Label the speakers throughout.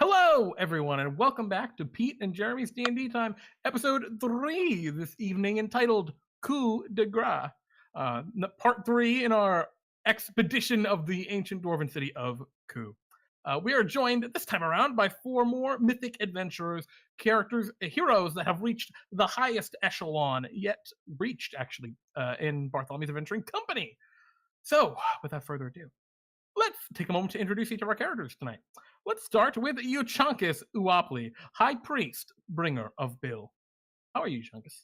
Speaker 1: Hello, everyone, and welcome back to Pete and Jeremy's D&D Time, episode 3 this evening, entitled Coup de Grâce, part 3 in our expedition of the ancient dwarven city of Coup. We are joined this time around by 4 more mythic adventurers, characters, heroes that have reached the highest echelon yet reached, actually, in Bartholomew's Adventuring Company. So, without further ado, let's take a moment to introduce each of our characters tonight. Let's start with Euchaunkas Ouwoupli, High Priest, Bringer of Bill. How are you, Euchaunkas?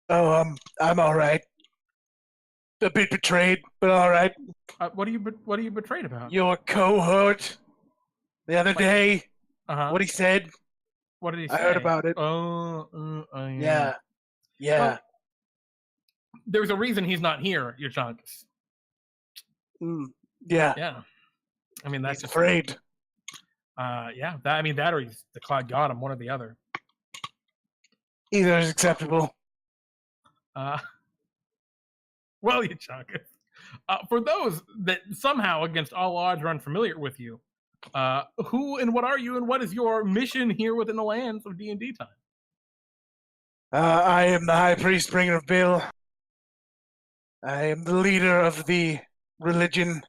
Speaker 2: Oh, I'm all right. A bit betrayed, but all right.
Speaker 1: What are you betrayed about?
Speaker 2: Your cohort the other day. What he said.
Speaker 1: What did he say?
Speaker 2: I heard about it.
Speaker 1: Yeah.
Speaker 2: Yeah.
Speaker 1: Well, there's a reason he's not here, Euchaunkas.
Speaker 2: Yeah.
Speaker 1: Yeah. I mean, that's
Speaker 2: he's afraid.
Speaker 1: Yeah. That or he's the cloud got him, one or the other.
Speaker 2: Either is acceptable.
Speaker 1: Well, Euchaunkas, for those that somehow, against all odds, are unfamiliar with you, who and what are you, and what is your mission here within the lands of D&D Time?
Speaker 2: I am the High Priest, Bringer of Bill. I am the leader of the religion,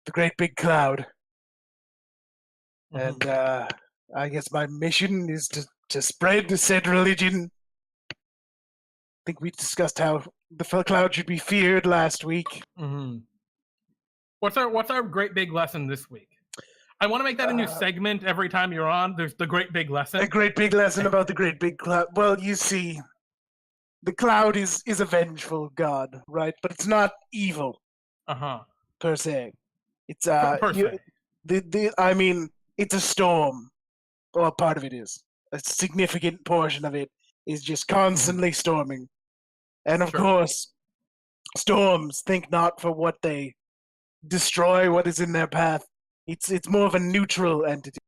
Speaker 2: the Great Big Cloud. And I guess my mission is to spread the said religion. I think we discussed how the cloud should be feared last week.
Speaker 1: What's our great big lesson this week? I want to make that a new segment every time you're on. There's the great big lesson.
Speaker 2: A great big lesson about the Great Big Cloud. Well, you see, the cloud is a vengeful god, right? But it's not evil. Per se. It's it's a storm. Well, part of it is. A significant portion of it is just constantly storming. And of course, storms think not for what they destroy, what is in their path. It's more of a neutral entity.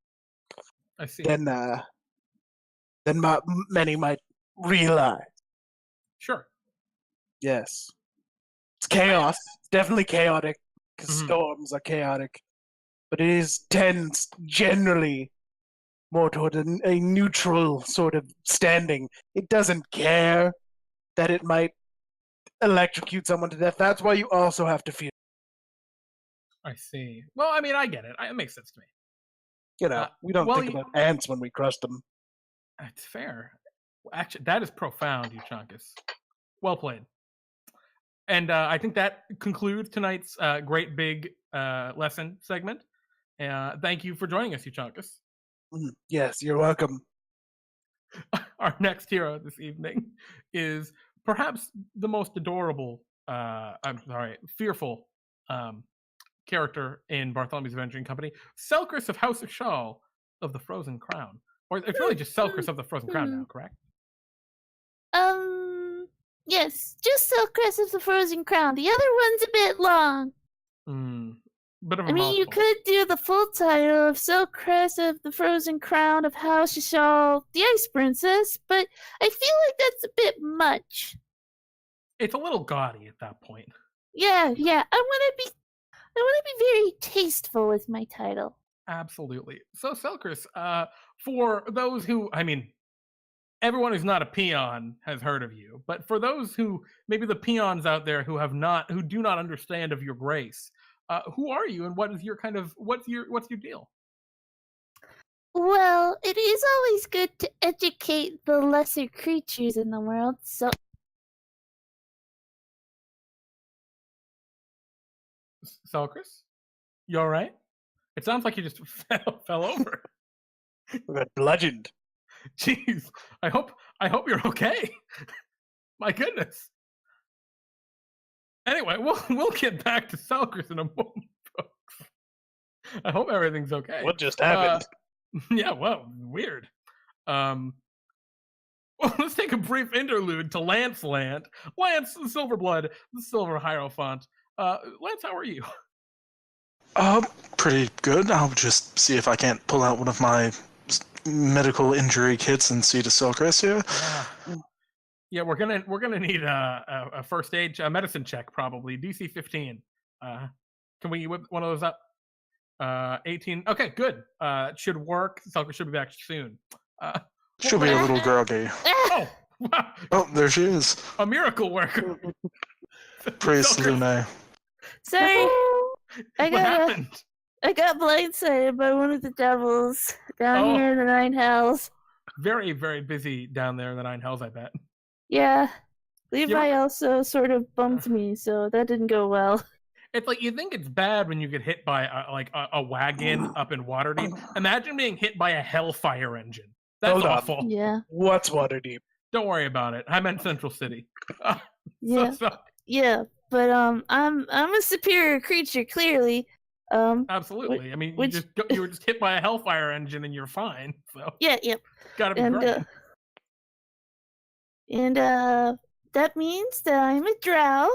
Speaker 1: I see.
Speaker 2: Than many might realize.
Speaker 1: Sure.
Speaker 2: Yes. It's chaos. It's definitely chaotic, because storms are chaotic. But it tends generally more toward a neutral sort of standing. It doesn't care that it might electrocute someone to death. That's why you also have to fear.
Speaker 1: I see. Well, I mean, I get it. It makes sense to me.
Speaker 2: You know, we don't think about ants when we crush them.
Speaker 1: That's fair. Actually, that is profound, Euchaunkas. Well played. And I think that concludes tonight's great big lesson segment. Thank you for joining us, Euchaunkas.
Speaker 2: Yes, you're welcome.
Speaker 1: Our next hero this evening is perhaps the most adorable, fearful character in Bartholomew's Adventuring Company, Selcress of House Ishal of the Frozen Crown. Or it's really just Selcress of the Frozen Crown now, correct?
Speaker 3: Yes, just Selcress of the Frozen Crown. The other one's a bit long.
Speaker 1: Bit of a
Speaker 3: you could do the full title of Selcress of the Frozen Crown of House Ishal, the Ice Princess, but I feel like that's a bit much.
Speaker 1: It's a little gaudy at that point.
Speaker 3: Yeah. I want to be very tasteful with my title.
Speaker 1: Absolutely. So, Selcress, for those who, everyone who's not a peon has heard of you, but for those who, maybe the peons out there who do not understand of your grace, who are you, and what is your what's your deal?
Speaker 3: Well, it is always good to educate the lesser creatures in the world, so...
Speaker 1: Selcress? You alright? It sounds like you just fell over.
Speaker 2: We got bludgeoned.
Speaker 1: Jeez. I hope you're okay. My goodness. Anyway, we'll get back to Selcress in a moment, folks. I hope everything's okay.
Speaker 2: What just happened?
Speaker 1: Yeah, well, weird. Well, let's take a brief interlude to Lance, the Silverblood, the Silver Hierophant. Lance, how are you?
Speaker 4: Pretty good. I'll just see if I can't pull out one of my medical injury kits and see to Selcress here.
Speaker 1: Yeah, we're gonna need a first aid, medicine check probably. DC 15. Can we whip one of those up? 18. Okay, good. It should work. Selcress should be back soon.
Speaker 4: She'll be a little groggy.
Speaker 1: Oh, wow.
Speaker 4: Oh, there she is.
Speaker 1: A miracle worker.
Speaker 4: Praise
Speaker 1: Selcress,
Speaker 4: Lune.
Speaker 3: Sorry,
Speaker 1: what happened?
Speaker 3: I got blindsided by one of the devils down
Speaker 1: Oh.
Speaker 3: here in the Nine Hells.
Speaker 1: Very, very busy down there in the Nine Hells, I bet.
Speaker 3: Yeah, Levi
Speaker 1: ever-
Speaker 3: also sort of bumped me, so that didn't go well.
Speaker 1: It's like you think it's bad when you get hit by a wagon up in Waterdeep. Imagine being hit by a hellfire engine. That's
Speaker 2: Hold on.
Speaker 1: awful.
Speaker 3: Yeah,
Speaker 2: What's Waterdeep?
Speaker 1: Don't worry about it. I meant Central City.
Speaker 3: yeah, yeah. But I'm a superior creature, clearly.
Speaker 1: Absolutely. I mean,
Speaker 3: which-
Speaker 1: you were just hit by a hellfire engine and you're fine. So
Speaker 3: Yeah.
Speaker 1: gotta be
Speaker 3: And
Speaker 1: great.
Speaker 3: that means that I'm a drow.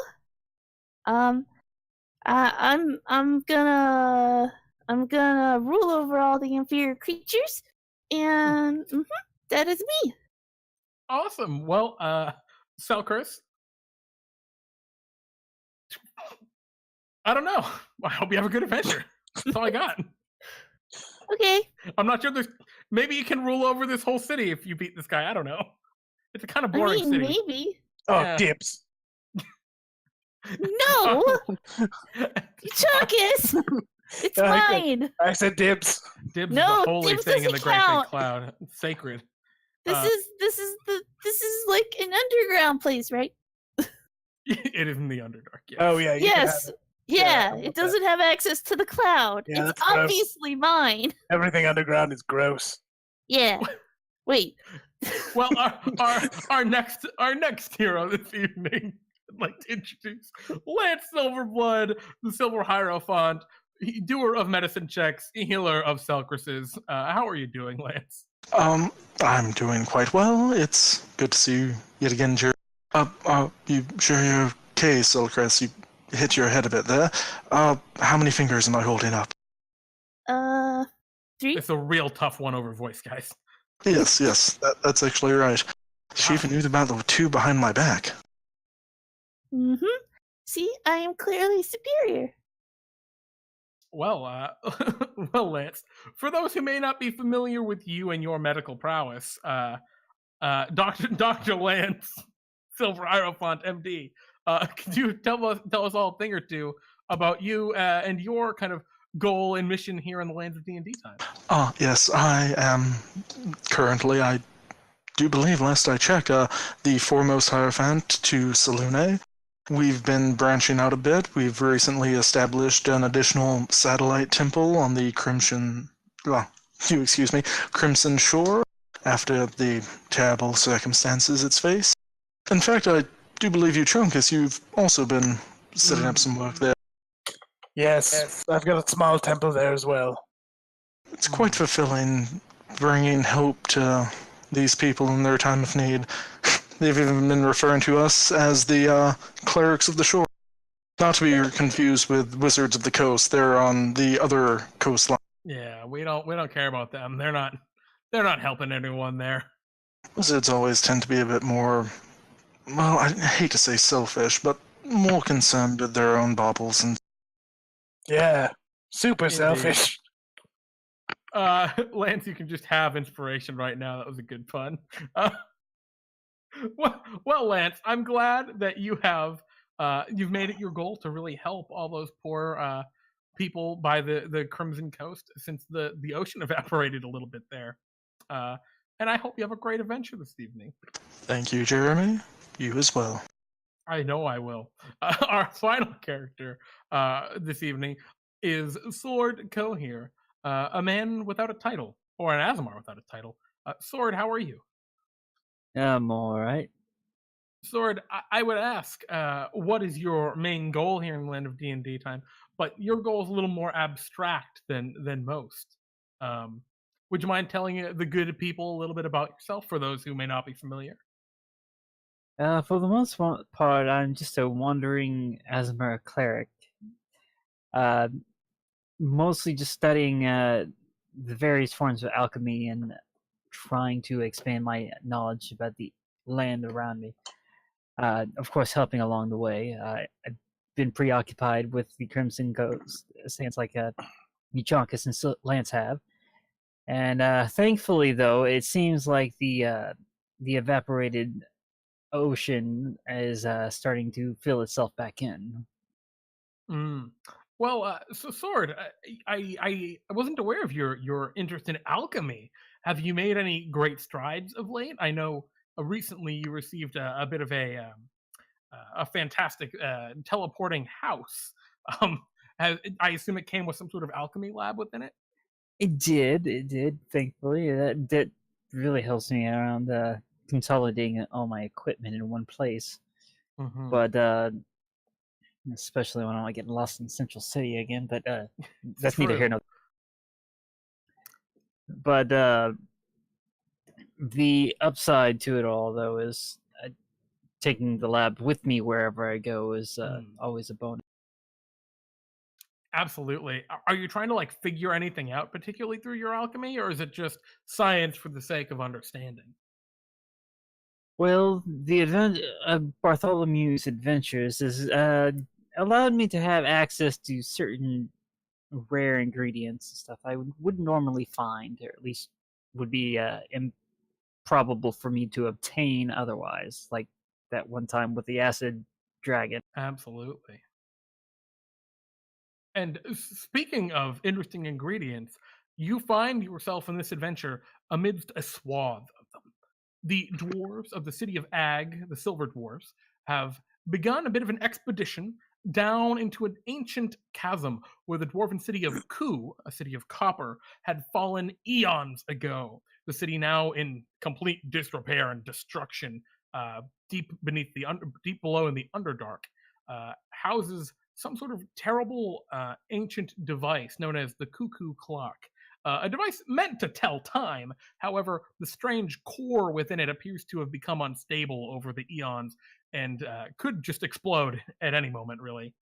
Speaker 3: I'm gonna rule over all the inferior creatures, and that is me.
Speaker 1: Awesome. Well, Selcress. I don't know. I hope you have a good adventure. That's all I got.
Speaker 3: Okay.
Speaker 1: I'm not sure there's. Maybe you can rule over this whole city if you beat this guy. I don't know. It's a kind of boring
Speaker 3: I mean,
Speaker 1: city.
Speaker 3: maybe.
Speaker 2: Oh,
Speaker 1: Yeah.
Speaker 2: dibs.
Speaker 3: No, Euchaunkas! It's
Speaker 2: Okay.
Speaker 3: mine.
Speaker 2: I said dibs.
Speaker 1: Dibs
Speaker 3: No,
Speaker 1: is the holy
Speaker 3: dibs
Speaker 1: thing in the
Speaker 3: doesn't
Speaker 1: Great Big
Speaker 3: count.
Speaker 1: Cloud. It's sacred.
Speaker 3: This
Speaker 1: Uh,
Speaker 3: is like an underground place, right?
Speaker 1: It is in the Underdark. Yes.
Speaker 2: Oh, yeah. You can have
Speaker 3: Yes.
Speaker 2: it.
Speaker 3: Yeah,
Speaker 2: I'm with
Speaker 3: it doesn't have access to the cloud.
Speaker 2: Yeah,
Speaker 3: it's
Speaker 2: that's gross.
Speaker 3: obviously mine.
Speaker 2: Everything underground is gross.
Speaker 3: Yeah. Wait.
Speaker 1: Well, our next hero this evening, I'd like to introduce Lance Silverblood, the Silver Hierophant, doer of medicine checks, healer of Selcresses. How are you doing, Lance?
Speaker 4: I'm doing quite well. It's good to see you yet again, Jerry. You sure you're okay, Selcress? You hit your head a bit there. How many fingers am I holding up?
Speaker 3: 3.
Speaker 1: It's a real tough one over voice, guys.
Speaker 4: Yes, that's actually right. She even knew about the two behind my back.
Speaker 3: See, I am clearly superior.
Speaker 1: Well, well, Lance, for those who may not be familiar with you and your medical prowess, Dr. Lance Silver Hierophant, MD, could you tell us all a thing or two about you and your kind of goal and mission here in the lands of DnDTime?
Speaker 4: Yes, I am currently, I do believe, last I checked, the foremost Hierophant to Selune. We've been branching out a bit. We've recently established an additional satellite temple on the Crimson Shore after the terrible circumstances it's faced. In fact, I do believe Euchaunkas, you've also been setting up some work there.
Speaker 2: Yes, I've got a small temple there as well.
Speaker 4: It's quite fulfilling, bringing hope to these people in their time of need. They've even been referring to us as the clerics of the shore. Not to be confused with wizards of the coast. They're on the other coastline.
Speaker 1: Yeah, we don't care about them. They're not helping anyone there.
Speaker 4: Wizards always tend to be a bit more, well, I hate to say selfish, but more concerned with their own baubles and
Speaker 2: Yeah, super
Speaker 1: Indeed.
Speaker 2: selfish.
Speaker 1: Lance, you can just have inspiration right now. That was a good pun. Well, Lance, I'm glad that you have you've made it your goal to really help all those poor people by the Crimson Coast since the ocean evaporated a little bit there. And I hope you have a great adventure this evening.
Speaker 4: Thank you, Jeremy. You as well.
Speaker 1: I know I will. Our final character this evening is Sword Coheir, a man without a title, or an Aasimar without a title. Sword, how are you?
Speaker 5: I'm alright.
Speaker 1: Sword, I would ask, what is your main goal here in the land of DnDTime? But your goal is a little more abstract than most. Would you mind telling the good people a little bit about yourself for those who may not be familiar?
Speaker 5: For the most part, I'm just a wandering Aasimar cleric. Mostly just studying the various forms of alchemy and trying to expand my knowledge about the land around me. Of course, helping along the way. I've been preoccupied with the Crimson Coast since like Euchaunkas and Lance have. And thankfully, though, it seems like the evaporated ocean is starting to fill itself back in.
Speaker 1: Mm. Well, so Sword, I wasn't aware of your interest in alchemy. Have you made any great strides of late? I know recently you received a bit of a fantastic teleporting house. Um, I assume it came with some sort of alchemy lab within it.
Speaker 5: It did. Thankfully, that really helps me around consolidating all my equipment in one place.
Speaker 1: Mhm.
Speaker 5: But especially when I'm getting lost in Central City again. But that's neither here
Speaker 1: True.
Speaker 5: nor. But the upside to it all, though, is taking the lab with me wherever I go is always a bonus.
Speaker 1: Absolutely. Are you trying to like figure anything out particularly through your alchemy, or is it just science for the sake of understanding?
Speaker 5: Well, the Bartholomew's adventures has allowed me to have access to certain rare ingredients and stuff I wouldn't normally find, or at least would be improbable for me to obtain otherwise, like that one time with the acid dragon.
Speaker 1: Absolutely. And speaking of interesting ingredients, you find yourself in this adventure amidst a swath of them. The dwarves of the city of Ag, the Silver Dwarves, have begun a bit of an expedition down into an ancient chasm where the dwarven city of Ku, a city of copper, had fallen eons ago. The city now in complete disrepair and destruction, deep below in the Underdark, houses some sort of terrible ancient device known as the cuckoo clock. A device meant to tell time. However, the strange core within it appears to have become unstable over the eons and could just explode at any moment, really.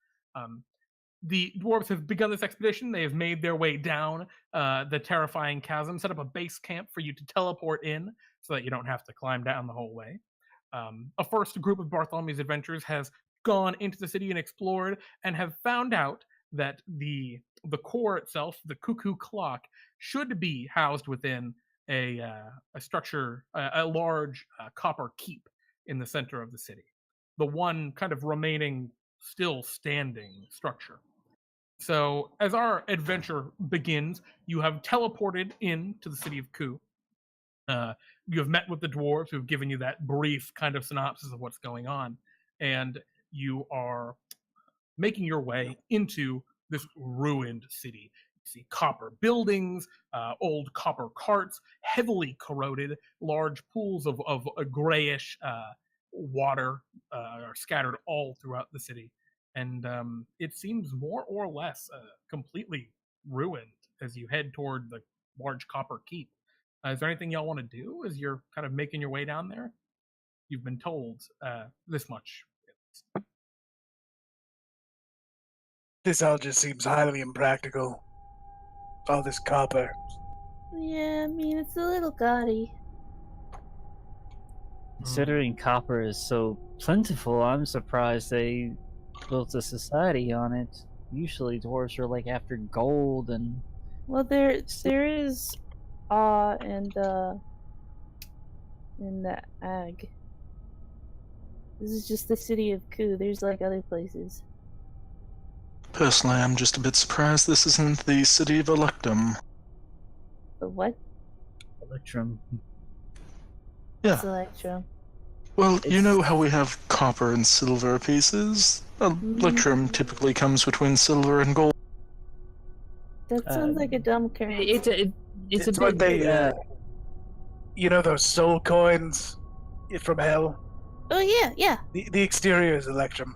Speaker 1: The dwarves have begun this expedition. They have made their way down the terrifying chasm, set up a base camp for you to teleport in so that you don't have to climb down the whole way. A first group of Bartholomew's adventurers has gone into the city and explored and have found out that the core itself, the cuckoo clock, should be housed within a structure, a large copper keep in the center of the city. The one kind of remaining still standing structure. So as our adventure begins, you have teleported into the city of Ku. You have met with the dwarves who have given you that brief kind of synopsis of what's going on, and you are making your way into this ruined city. You see copper buildings, old copper carts, heavily corroded, large pools of a grayish water are scattered all throughout the city. And it seems more or less completely ruined as you head toward the large copper keep. Is there anything y'all want to do as you're kind of making your way down there? You've been told this much.
Speaker 2: This all just seems highly impractical. All this copper.
Speaker 3: Yeah, I mean, it's a little gaudy.
Speaker 5: Considering copper is so plentiful, I'm surprised they built a society on it. Usually dwarves are like after gold and...
Speaker 3: Well, there is in the Ag. This is just the city of Ku. There's like other places.
Speaker 4: Personally, I'm just a bit surprised this isn't the city of Electum.
Speaker 3: The what?
Speaker 5: Electrum.
Speaker 4: Yeah.
Speaker 3: It's Electrum.
Speaker 4: Well, you know how we have copper and silver pieces? Electrum typically comes between silver and gold.
Speaker 3: That sounds like a dumb currency.
Speaker 5: It's a
Speaker 2: what
Speaker 5: bit...
Speaker 2: they, you know those soul coins from hell?
Speaker 3: Oh, yeah.
Speaker 2: The exterior is Electrum.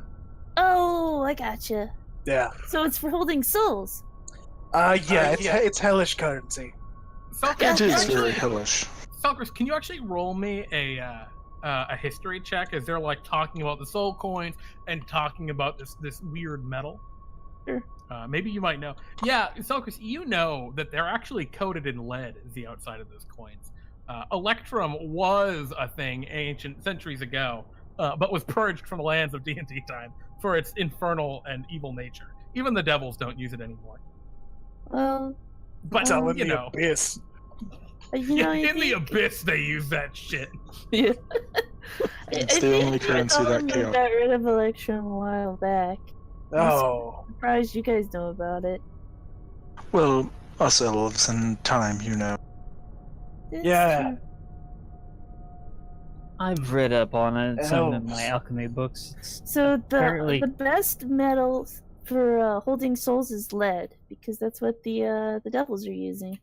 Speaker 3: Oh, I gotcha.
Speaker 2: Yeah.
Speaker 3: So it's for holding souls.
Speaker 2: It's hellish currency.
Speaker 4: It is very hellish.
Speaker 1: Selcress, can you actually roll me a history check as they're like talking about the soul coins and talking about this weird metal?
Speaker 3: Sure.
Speaker 1: Maybe you might know. Yeah, Selcress, you know that they're actually coated in lead as the outside of those coins. Electrum was a thing ancient centuries ago, but was purged from the lands of DnDTime for its infernal and evil nature. Even the devils don't use it anymore.
Speaker 3: Well,
Speaker 1: But
Speaker 2: So in
Speaker 1: you
Speaker 2: the
Speaker 1: know,
Speaker 2: abyss.
Speaker 3: you know,
Speaker 1: in
Speaker 3: I
Speaker 1: the
Speaker 3: think,
Speaker 1: abyss they use that shit.
Speaker 3: yeah.
Speaker 4: It's the only currency that
Speaker 3: They
Speaker 4: chaos.
Speaker 3: got rid of Electrum a while back.
Speaker 2: Oh.
Speaker 3: I'm surprised you guys know about it.
Speaker 4: Well, us elves and time, you know.
Speaker 3: It's
Speaker 2: Yeah.
Speaker 3: true.
Speaker 5: I've read up on it, some in my
Speaker 2: Elves.
Speaker 5: alchemy books. It's
Speaker 3: So
Speaker 5: apparently
Speaker 3: the best metal for holding souls is lead, because that's what the devils are using.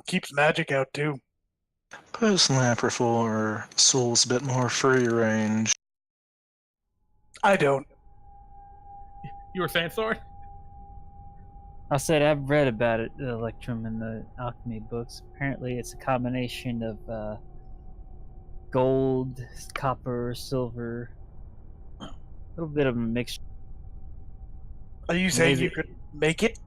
Speaker 2: Keeps magic out too.
Speaker 4: Personally, I prefer souls a bit more free range.
Speaker 2: I don't.
Speaker 1: You were saying, Sword?
Speaker 5: I said I've read about it, the Electrum in the alchemy books. Apparently, it's a combination of gold, copper, silver, a little bit of a mixture.
Speaker 2: Are you saying
Speaker 5: Maybe-
Speaker 2: you could make it?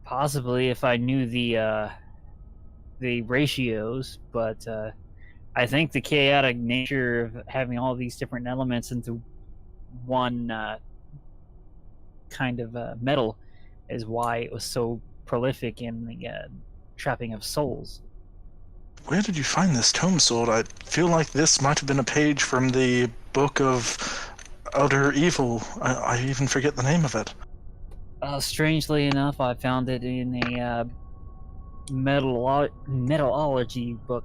Speaker 5: Possibly, if I knew the ratios, but I think the chaotic nature of having all these different elements into one kind of metal is why it was so prolific in the trapping of souls.
Speaker 4: Where did you find this tome sword? I feel like this might have been a page from the book of Utter Evil. I even forget the name of it.
Speaker 5: Strangely enough, I found it in a metallurgy book.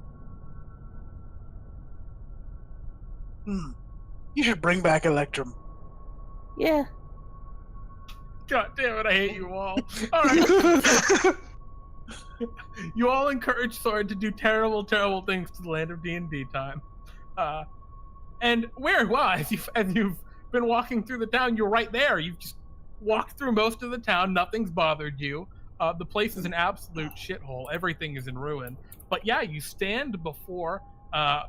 Speaker 2: You should bring back Electrum.
Speaker 3: Yeah.
Speaker 1: God damn it, I hate you all. Alright. You all encourage Sword to do terrible, terrible things to the land of DnDTime. And as you've been walking through the town, you're right there. You've just walked through most of the town. Nothing's bothered you. The place is an absolute shithole. Everything is in ruin. But yeah, you stand before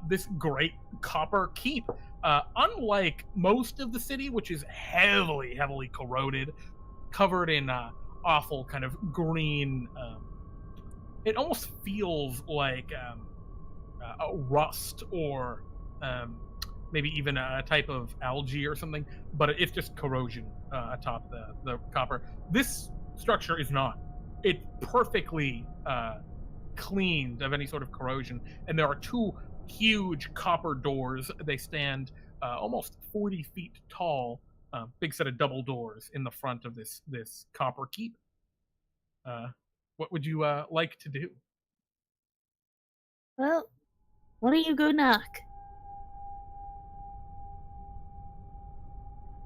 Speaker 1: this great copper keep. Unlike most of the city, which is heavily, heavily corroded, covered in awful kind of green. It almost feels like a rust or maybe even a type of algae or something, but it's just corrosion atop the copper. This structure is not. It's perfectly cleaned of any sort of corrosion, and there are two huge copper doors. They stand almost 40 feet tall, big set of double doors in the front of this copper keep. What would you like to do?
Speaker 3: Well, why don't you go knock?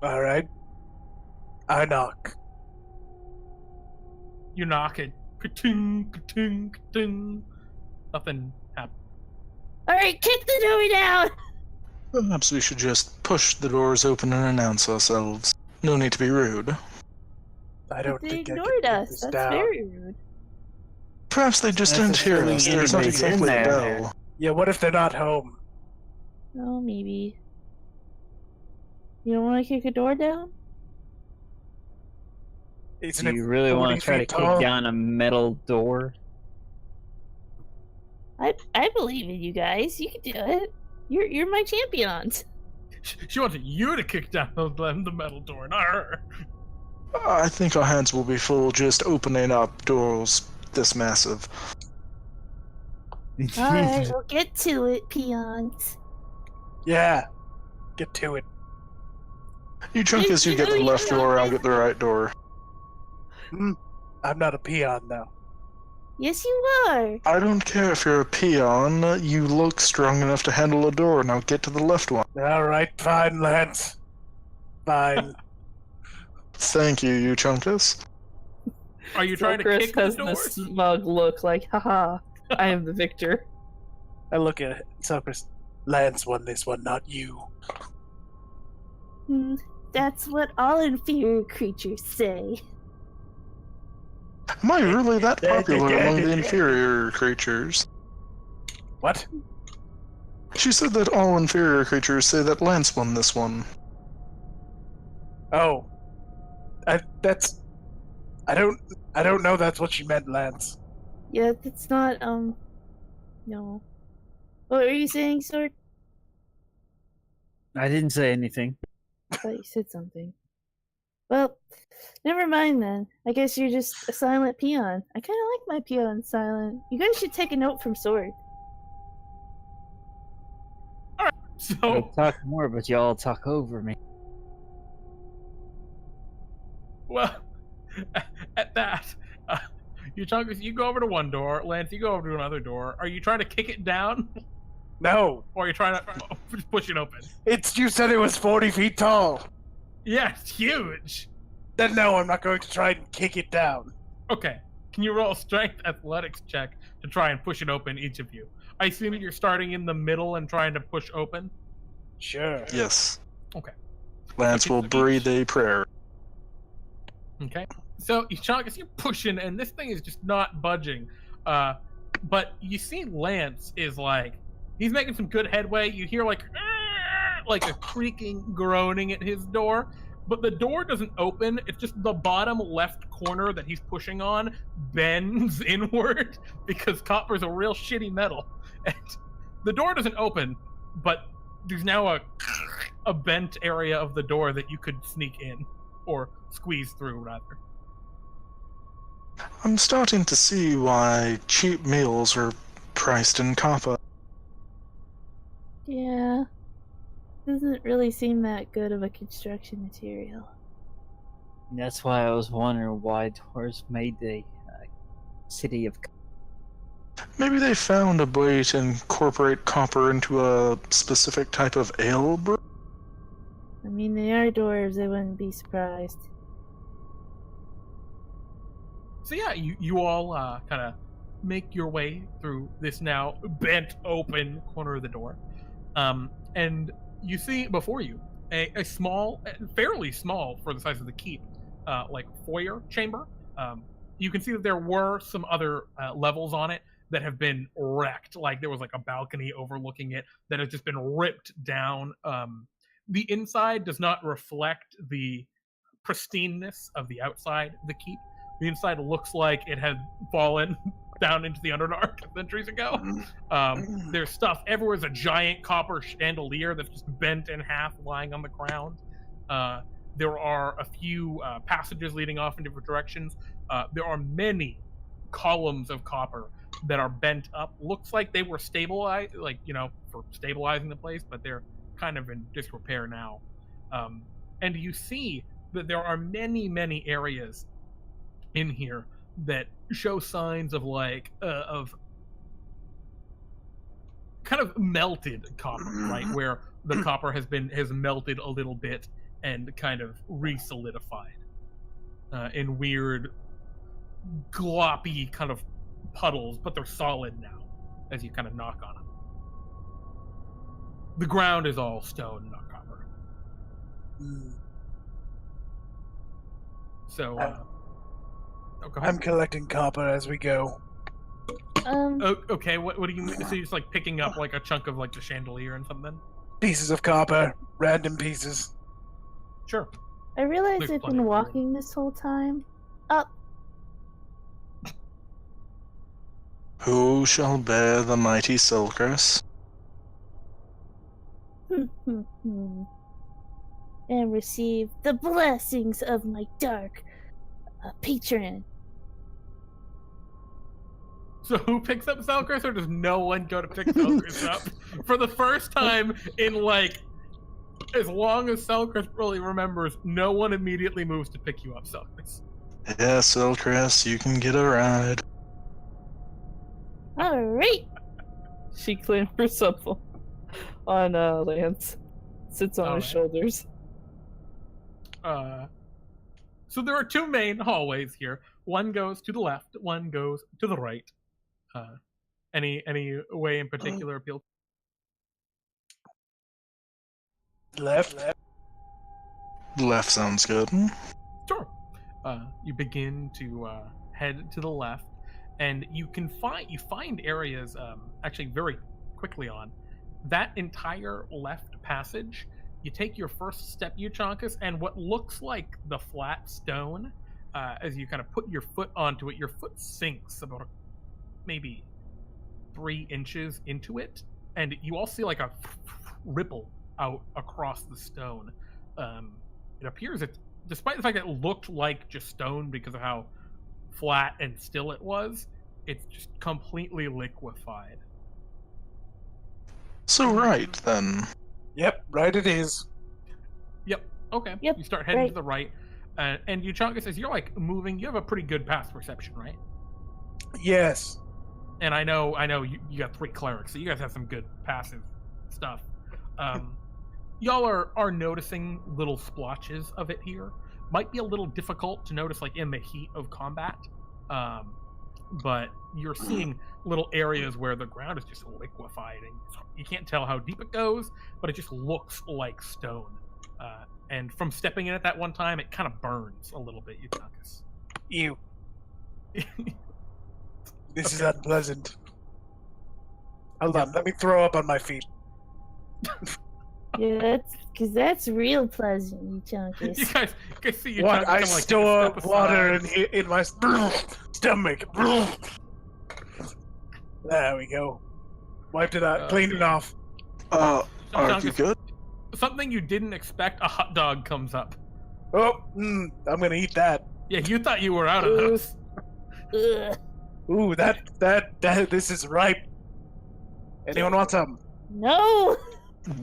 Speaker 2: All right. I knock.
Speaker 1: You knock it. Ka-ting, ka-ting, ka-ting. Nothing happens.
Speaker 3: All right, kick the door down.
Speaker 4: Perhaps we should just push the doors open and announce ourselves. No need to be rude.
Speaker 2: I don't
Speaker 3: They
Speaker 2: think I
Speaker 3: ignored
Speaker 2: can
Speaker 3: us.
Speaker 2: this
Speaker 3: That's
Speaker 2: down.
Speaker 3: very rude.
Speaker 4: Perhaps they just didn't hear
Speaker 5: Necessarily
Speaker 4: us. There's not
Speaker 5: anybody's in
Speaker 4: exactly a
Speaker 5: there.
Speaker 4: bell.
Speaker 2: Yeah, what if they're not home?
Speaker 3: Oh, maybe. You don't want to kick a door down?
Speaker 2: Isn't
Speaker 5: Do you really
Speaker 2: 40
Speaker 5: want to try to
Speaker 2: feet
Speaker 5: kick
Speaker 2: tall?
Speaker 5: down a metal door?
Speaker 3: I believe in you guys. You can do it. You're my champions.
Speaker 1: She wanted you to kick down the metal door, not her.
Speaker 4: I think our hands will be full just opening up doors this massive.
Speaker 3: All right, well, get to it, peons.
Speaker 2: Yeah. Get to it.
Speaker 4: Euchaunkas, you get the left door, I'll get the right door.
Speaker 2: I'm not a peon now.
Speaker 3: Yes, you are.
Speaker 4: I don't care if you're a peon, you look strong enough to handle a door, now get to the left one.
Speaker 2: All right, fine, Lance. Fine.
Speaker 4: Thank you, Euchaunkas.
Speaker 1: Are you trying to
Speaker 6: Selcress
Speaker 1: kick the
Speaker 6: has
Speaker 1: door?
Speaker 6: this smug look like, haha, I am the victor.
Speaker 2: I look at it. Selcress. Lance won this one, not you.
Speaker 3: That's what all inferior creatures say.
Speaker 4: Am I really that popular among the inferior creatures?
Speaker 2: What?
Speaker 4: She said that all inferior creatures say that Lance won this one.
Speaker 2: Oh. I don't know that's what she meant, Lance.
Speaker 3: Yeah, that's not, no. What were you saying, Sword?
Speaker 5: I didn't say anything.
Speaker 3: I thought you said something. Well, never mind then. I guess you're just a silent peon. I kind of like my peon silent. You guys should take a note from Sword.
Speaker 5: I
Speaker 1: So,
Speaker 5: talk more, but y'all talk over me.
Speaker 1: well, at that, Euchaunkas, you go over to one door. Lance, you go over to another door. Are you trying to kick it down,
Speaker 2: No,
Speaker 1: or are you trying to just push it open?
Speaker 2: you said it was 40 feet tall.
Speaker 1: Yeah, it's huge.
Speaker 2: Then no, I'm not going to try and kick it down.
Speaker 1: Okay, can you roll a strength athletics check to try and push it open, each of you? I assume you're starting in the middle and trying to push open?
Speaker 2: Sure.
Speaker 4: Yes.
Speaker 1: Okay.
Speaker 4: Lance will breathe a prayer.
Speaker 1: Okay. So, Euchaunkas, you're pushing, and this thing is just not budging. But you see Lance is like, he's making some good headway. You hear like a creaking, groaning at his door. But the door doesn't open. It's just the bottom left corner that he's pushing on bends inward because copper's a real shitty metal. And the door doesn't open, but there's now a bent area of the door that you could sneak in, or squeeze through, rather.
Speaker 4: I'm starting to see why cheap meals are priced in copper.
Speaker 3: Yeah. Doesn't really seem that good of a construction material.
Speaker 5: And that's why I was wondering why dwarves made the city of.
Speaker 4: Maybe they found a way to incorporate copper into a specific type of ale brew?
Speaker 3: I mean, they are dwarves, I wouldn't be surprised.
Speaker 1: So yeah, you all kind of make your way through this now bent open corner of the door. And you see before you a small, fairly small for the size of the keep, like foyer chamber. You can see that there were some other levels on it that have been wrecked. Like there was like a balcony overlooking it that has just been ripped down. The inside does not reflect the pristineness of the outside of the keep. The inside looks like it had fallen down into the Underdark centuries ago. There's stuff everywhere. There's a giant copper chandelier that's just bent in half, lying on the ground. There are a few passages leading off in different directions. There are many columns of copper that are bent up. Looks like they were stabilized, like, for stabilizing the place, but they're kind of in disrepair now. And you see that there are many, many areas in here that show signs of of kind of melted copper, right? Where the copper has melted a little bit and kind of re-solidified in weird gloppy kind of puddles, but they're solid now as you kind of knock on them. The ground is all stone, not copper. So go ahead.
Speaker 2: I'm collecting copper as we go.
Speaker 1: Okay, what do you mean? So you're just like picking up like a chunk of like the chandelier and something?
Speaker 2: Pieces of copper, random pieces.
Speaker 1: Sure.
Speaker 3: I realize
Speaker 1: There's
Speaker 3: I've
Speaker 1: plenty
Speaker 3: been
Speaker 1: of room.
Speaker 3: walking this whole time. Up.
Speaker 4: Who shall bear the mighty Selcress?
Speaker 3: And receive the blessings of my dark patron.
Speaker 1: So who picks up Selcress, or does no one go to pick Selcress up? For the first time in like as long as Selcress really remembers, no one immediately moves to pick you up, Selcress.
Speaker 4: Yeah, Selcress, you can get a ride.
Speaker 3: Alright.
Speaker 6: She clambers up on Lance, sits on his
Speaker 1: Alright.
Speaker 6: shoulders.
Speaker 1: So there are two main hallways here. One goes to the left, one goes to the right. Any way in particular appeal?
Speaker 2: Left.
Speaker 4: Left sounds good.
Speaker 1: Sure. You begin to head to the left, and you find areas actually very quickly on that entire left passage. You take your first step, Euchaunkas, and what looks like the flat stone, as you kind of put your foot onto it, your foot sinks about maybe 3 inches into it, and you all see like a ripple out across the stone. It appears it's despite the fact that it looked like just stone because of how flat and still it was, it's just completely liquefied.
Speaker 4: So right then.
Speaker 2: Yep, right it is.
Speaker 1: Yep. Okay.
Speaker 3: Yep,
Speaker 1: You start heading
Speaker 3: right.
Speaker 1: to the right, and Euchaunkas, as you're like moving, you have a pretty good path perception, right?
Speaker 2: Yes.
Speaker 1: And I know you got 3 clerics, so you guys have some good passive stuff. Y'all are noticing little splotches of it here. Might be a little difficult to notice, like in the heat of combat, but you're seeing little areas where the ground is just liquefied, and you can't tell how deep it goes, but it just looks like stone. And from stepping in at that one time, it kind of burns a little bit, Euchaunkas.
Speaker 2: Ew. This is unpleasant. Hold on, let me throw up on my feet.
Speaker 3: Yeah, that's real pleasant, you
Speaker 1: You
Speaker 3: chunkies.
Speaker 1: guys see Euchaunkas
Speaker 2: What? I
Speaker 1: kinda, like,
Speaker 2: store
Speaker 1: take a step
Speaker 2: water
Speaker 1: aside.
Speaker 2: in my stomach. There we go. Wiped it out, cleaned it off.
Speaker 4: Are you
Speaker 1: Euchaunkas,
Speaker 4: good?
Speaker 1: something you didn't expect, a hot dog comes up.
Speaker 2: Oh, I'm gonna eat that.
Speaker 1: Yeah, you thought you were out of those.
Speaker 3: Ugh.
Speaker 2: Ooh, this is ripe. Anyone want some?
Speaker 3: No!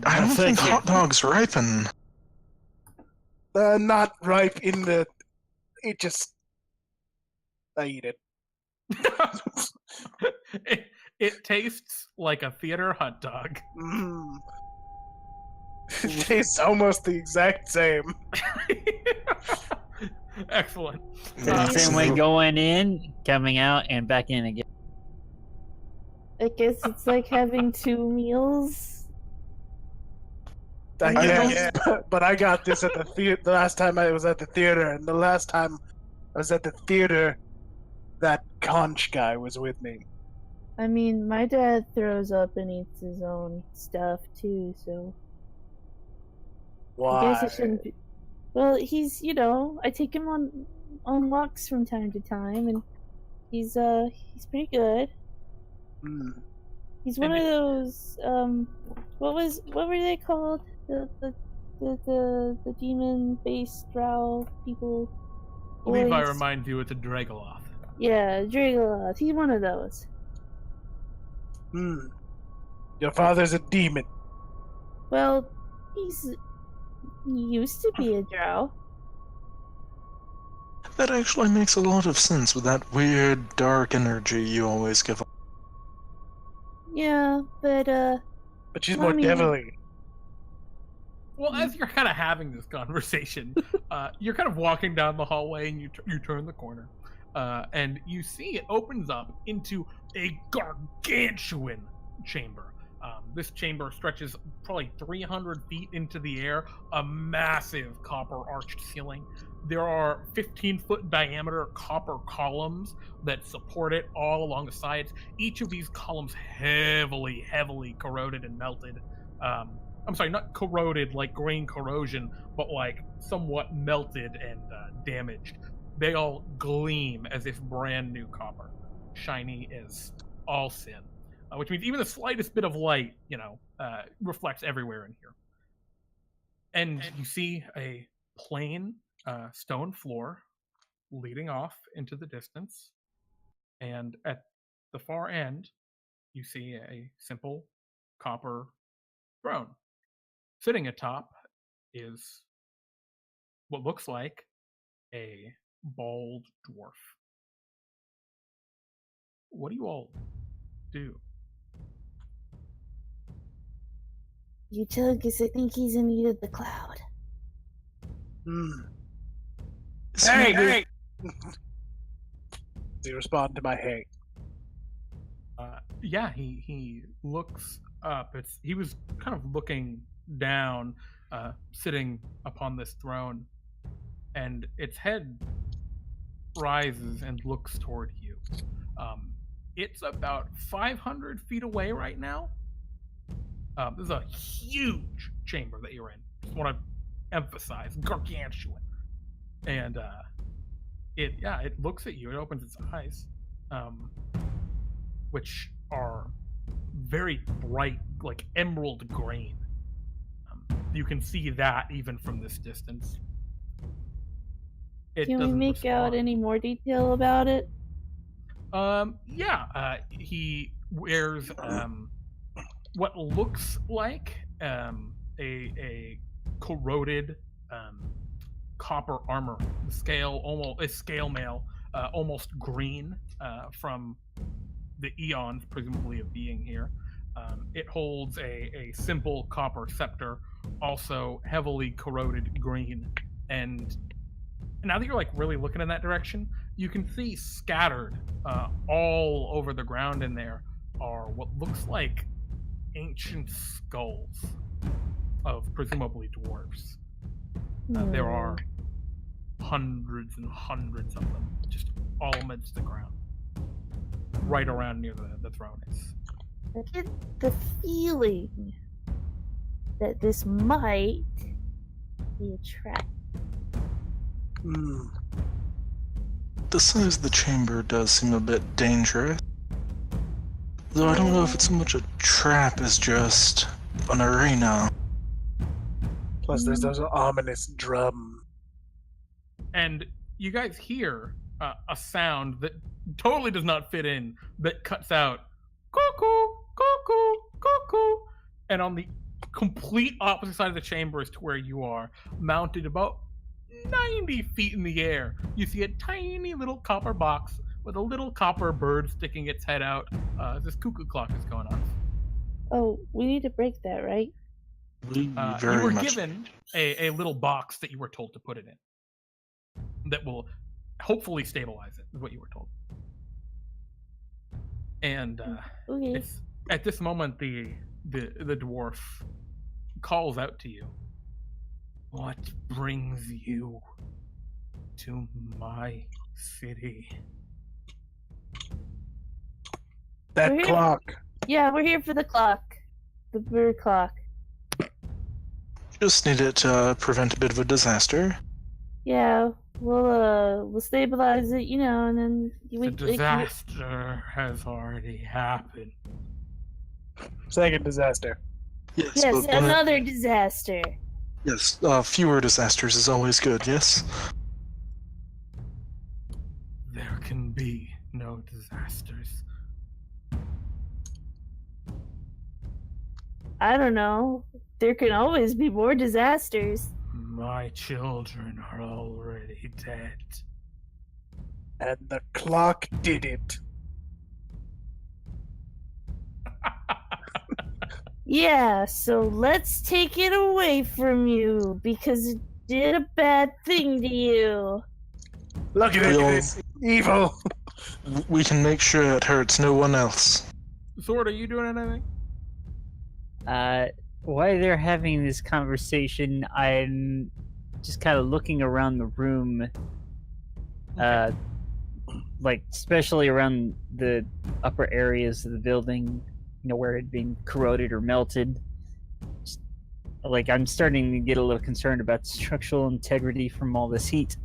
Speaker 4: I don't think
Speaker 5: Thank you.
Speaker 4: hot dogs ripen.
Speaker 2: Not ripe in the. I eat it.
Speaker 1: it tastes like a theater hot dog.
Speaker 2: Mm. It tastes almost the exact same.
Speaker 1: Excellent.
Speaker 5: The same way going in, coming out, and back in again.
Speaker 3: I guess it's like having 2 meals.
Speaker 2: Yeah, but I got this at the theater. The last time I was at the theater, and the last time I was at the theater, that conch guy was with me.
Speaker 3: I mean, my dad throws up and eats his own stuff too, so I guess
Speaker 2: Why?
Speaker 3: it shouldn't be. Well, he's, I take him on walks from time to time, and he's pretty good.
Speaker 2: Hmm.
Speaker 3: He's one of those what were they called? The demon based drow people.
Speaker 1: Levi
Speaker 3: boys?
Speaker 1: reminds you it's a Dragoloth.
Speaker 3: Yeah, Dragoloth. He's one of those.
Speaker 2: Your father's a demon.
Speaker 3: Well, he used to be a drow.
Speaker 4: That actually makes a lot of sense with that weird dark energy you always give off.
Speaker 3: Yeah, but
Speaker 2: But she's
Speaker 3: Well,
Speaker 2: more
Speaker 3: I mean-
Speaker 2: devilly.
Speaker 1: Well, as you're kind of having this conversation, you're kind of walking down the hallway, and you turn the corner, and you see it opens up into a gargantuan chamber. This chamber stretches probably 300 feet into the air, a massive copper arched ceiling. There are 15-foot diameter copper columns that support it all along the sides. Each of these columns heavily corroded and melted. I'm sorry, not corroded like grain corrosion, but like somewhat melted and damaged. They all gleam as if brand new copper, shiny as all sin, which means even the slightest bit of light, reflects everywhere in here. And you see a plain stone floor leading off into the distance, and at the far end, you see a simple copper throne. Sitting atop is what looks like a bald dwarf. What do you all do?
Speaker 3: you tell because I think he's in need of the cloud.
Speaker 2: Hey! Does he respond to my hey?
Speaker 1: Yeah, he looks up. He was kind of looking down, sitting upon this throne, and its head rises and looks toward you. It's about 500 feet away right now. This is a huge chamber that you're in. Just want to emphasize, gargantuan. And it looks at you. It opens its eyes, which are very bright, like emerald green. You can see that even from this distance. It
Speaker 3: Can we
Speaker 1: doesn't
Speaker 3: make out
Speaker 1: respond.
Speaker 3: any more detail about it?
Speaker 1: He wears what looks like a corroded copper armor. The scale almost a scale mail, almost green from the eons, presumably of being here. It holds a simple copper scepter, also heavily corroded green. And now that you're like really looking in that direction, you can see scattered all over the ground in there are what looks like ancient skulls of presumably dwarves. There are hundreds and hundreds of them, just all amidst the ground, right around near the throne is.
Speaker 3: I get the feeling that this might be a trap.
Speaker 4: The size of the chamber does seem a bit dangerous. Though I don't know if it's so much a trap as just an arena.
Speaker 2: Plus, there's those ominous drum.
Speaker 1: And you guys hear a sound that totally does not fit in, that cuts out, cuckoo, cuckoo, cuckoo. And on the complete opposite side of the chamber is to where you are, mounted about 90 feet in the air. You see a tiny little copper box with a little copper bird sticking its head out. This cuckoo clock is going on.
Speaker 3: Oh, we need to break that, right?
Speaker 1: You
Speaker 4: Very
Speaker 1: were
Speaker 4: much.
Speaker 1: given a little box that you were told to put it in. That will hopefully stabilize it, is what you were told. And
Speaker 3: Okay.
Speaker 1: it's at this moment the dwarf calls out to you. What brings you to my city?
Speaker 2: That
Speaker 3: We're here.
Speaker 2: clock.
Speaker 3: Yeah, we're here for the clock. The bird clock.
Speaker 4: Just need it to prevent a bit of a disaster.
Speaker 3: Yeah, we'll stabilize it, and then
Speaker 1: The disaster has already happened.
Speaker 2: Second disaster.
Speaker 4: Yes,
Speaker 3: Yes,
Speaker 4: but when
Speaker 3: another disaster.
Speaker 4: yes, fewer disasters is always good, yes?
Speaker 1: There can be no disasters.
Speaker 3: I don't know. There can always be more disasters.
Speaker 1: My children are already dead.
Speaker 2: And the clock did it.
Speaker 3: Yeah, so let's take it away from you because it did a bad thing to you.
Speaker 2: Look at
Speaker 4: We'll-
Speaker 2: this. Evil.
Speaker 4: We can make sure it hurts no one else.
Speaker 1: Sword, are you doing anything?
Speaker 5: While they're having this conversation, I'm just kind of looking around the room, like especially around the upper areas of the building, where it had been corroded or melted. Just, like I'm starting to get a little concerned about structural integrity from all this heat.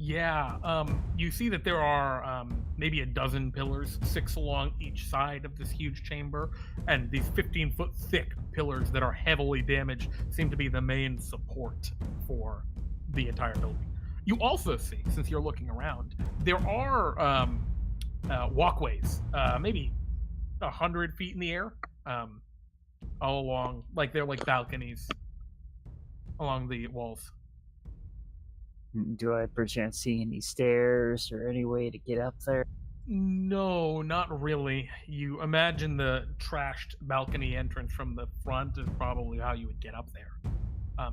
Speaker 1: Yeah, you see that there are maybe a dozen pillars, 6 along each side of this huge chamber, and these 15-foot thick pillars that are heavily damaged seem to be the main support for the entire building. You also see, since you're looking around, there are walkways, maybe 100 feet in the air, all along, like they're like balconies along the walls.
Speaker 5: Do I perchance see any stairs or any way to get up there?
Speaker 1: No, not really. You imagine the trashed balcony entrance from the front is probably how you would get up there.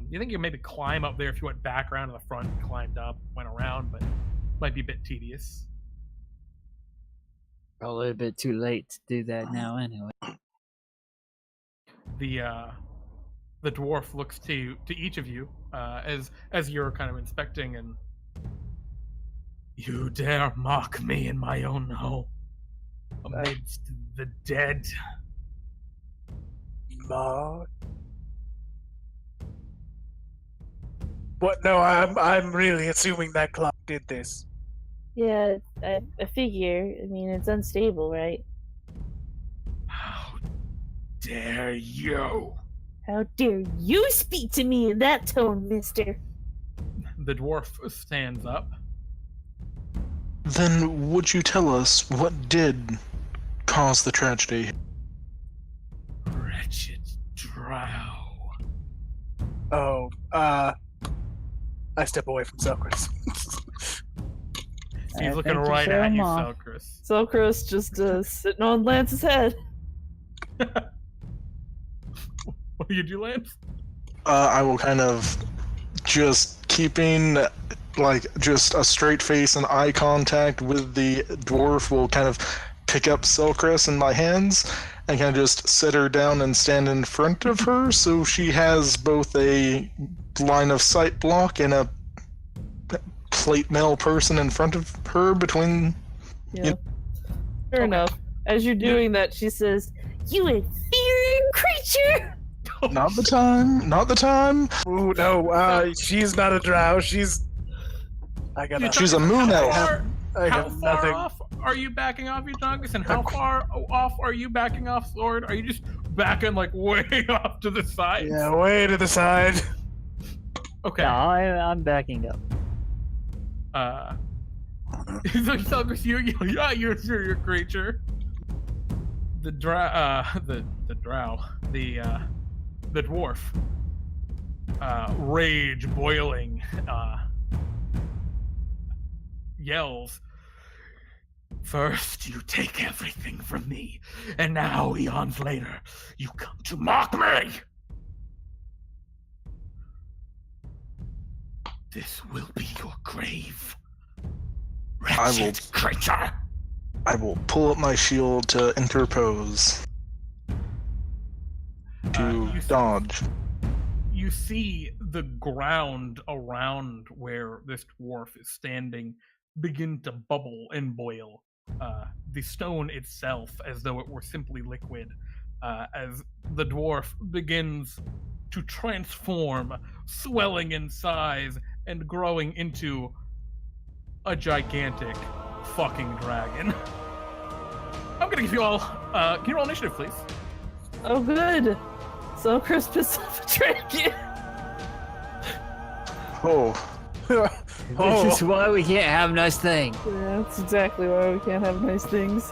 Speaker 1: You think you maybe climb up there if you went back around to the front, climbed up, went around, but might be a bit tedious.
Speaker 5: Probably a bit too late to do that now anyway.
Speaker 1: The dwarf looks to each of you as you're kind of inspecting, and you dare mock me in my own home amidst the dead.
Speaker 2: Ma. What? No, I'm really assuming that clock did this.
Speaker 3: Yeah, I figure. I mean, it's unstable, right?
Speaker 1: How dare you?
Speaker 3: How dare you speak to me in that tone, mister?
Speaker 1: The dwarf stands up.
Speaker 4: Then would you tell us what did cause the tragedy?
Speaker 1: Wretched drow.
Speaker 2: Oh, I step away from Selcress.
Speaker 1: He's looking
Speaker 6: thank you
Speaker 1: right
Speaker 6: so
Speaker 1: at you,
Speaker 6: much.
Speaker 1: Selcress.
Speaker 6: Selcress just sitting on Lance's head.
Speaker 1: What do you do, Lance?
Speaker 4: I will kind of just keeping like just a straight face and eye contact with the dwarf will kind of pick up Selcress in my hands and kind of just sit her down and stand in front of her so she has both a line of sight block and a plate mail person in front of her between.
Speaker 6: Yeah. Fair enough. As you're doing that, she says, "You inferior creature!"
Speaker 4: Not the time.
Speaker 2: Ooh, no, she's not a drow. She's. I got nothing.
Speaker 4: She's a moon elf.
Speaker 2: I
Speaker 1: How
Speaker 2: have
Speaker 1: far
Speaker 2: nothing.
Speaker 1: off are you backing off, Euchaunkas? And how far off are you backing off, Sword? Are you just backing like way off to the side?
Speaker 2: Yeah, way to the side.
Speaker 1: Okay.
Speaker 5: No, I'm backing up.
Speaker 1: He's like, Selcress, yeah, you're a superior creature. The dwarf, rage boiling, yells, "First you take everything from me, and now, eons later, you come to mock me! This will be your grave, wretched creature!"
Speaker 4: I will pull up my shield to interpose. To dodge.
Speaker 1: You see the ground around where this dwarf is standing begin to bubble and boil. The stone itself, as though it were simply liquid, as the dwarf begins to transform, swelling in size and growing into a gigantic fucking dragon. I'm gonna give you all. Can you roll initiative, please?
Speaker 6: Oh, good. Selcress pissed off a dragon.
Speaker 4: Oh.
Speaker 5: This is why we can't have nice things.
Speaker 6: Yeah, that's exactly why we can't have nice things.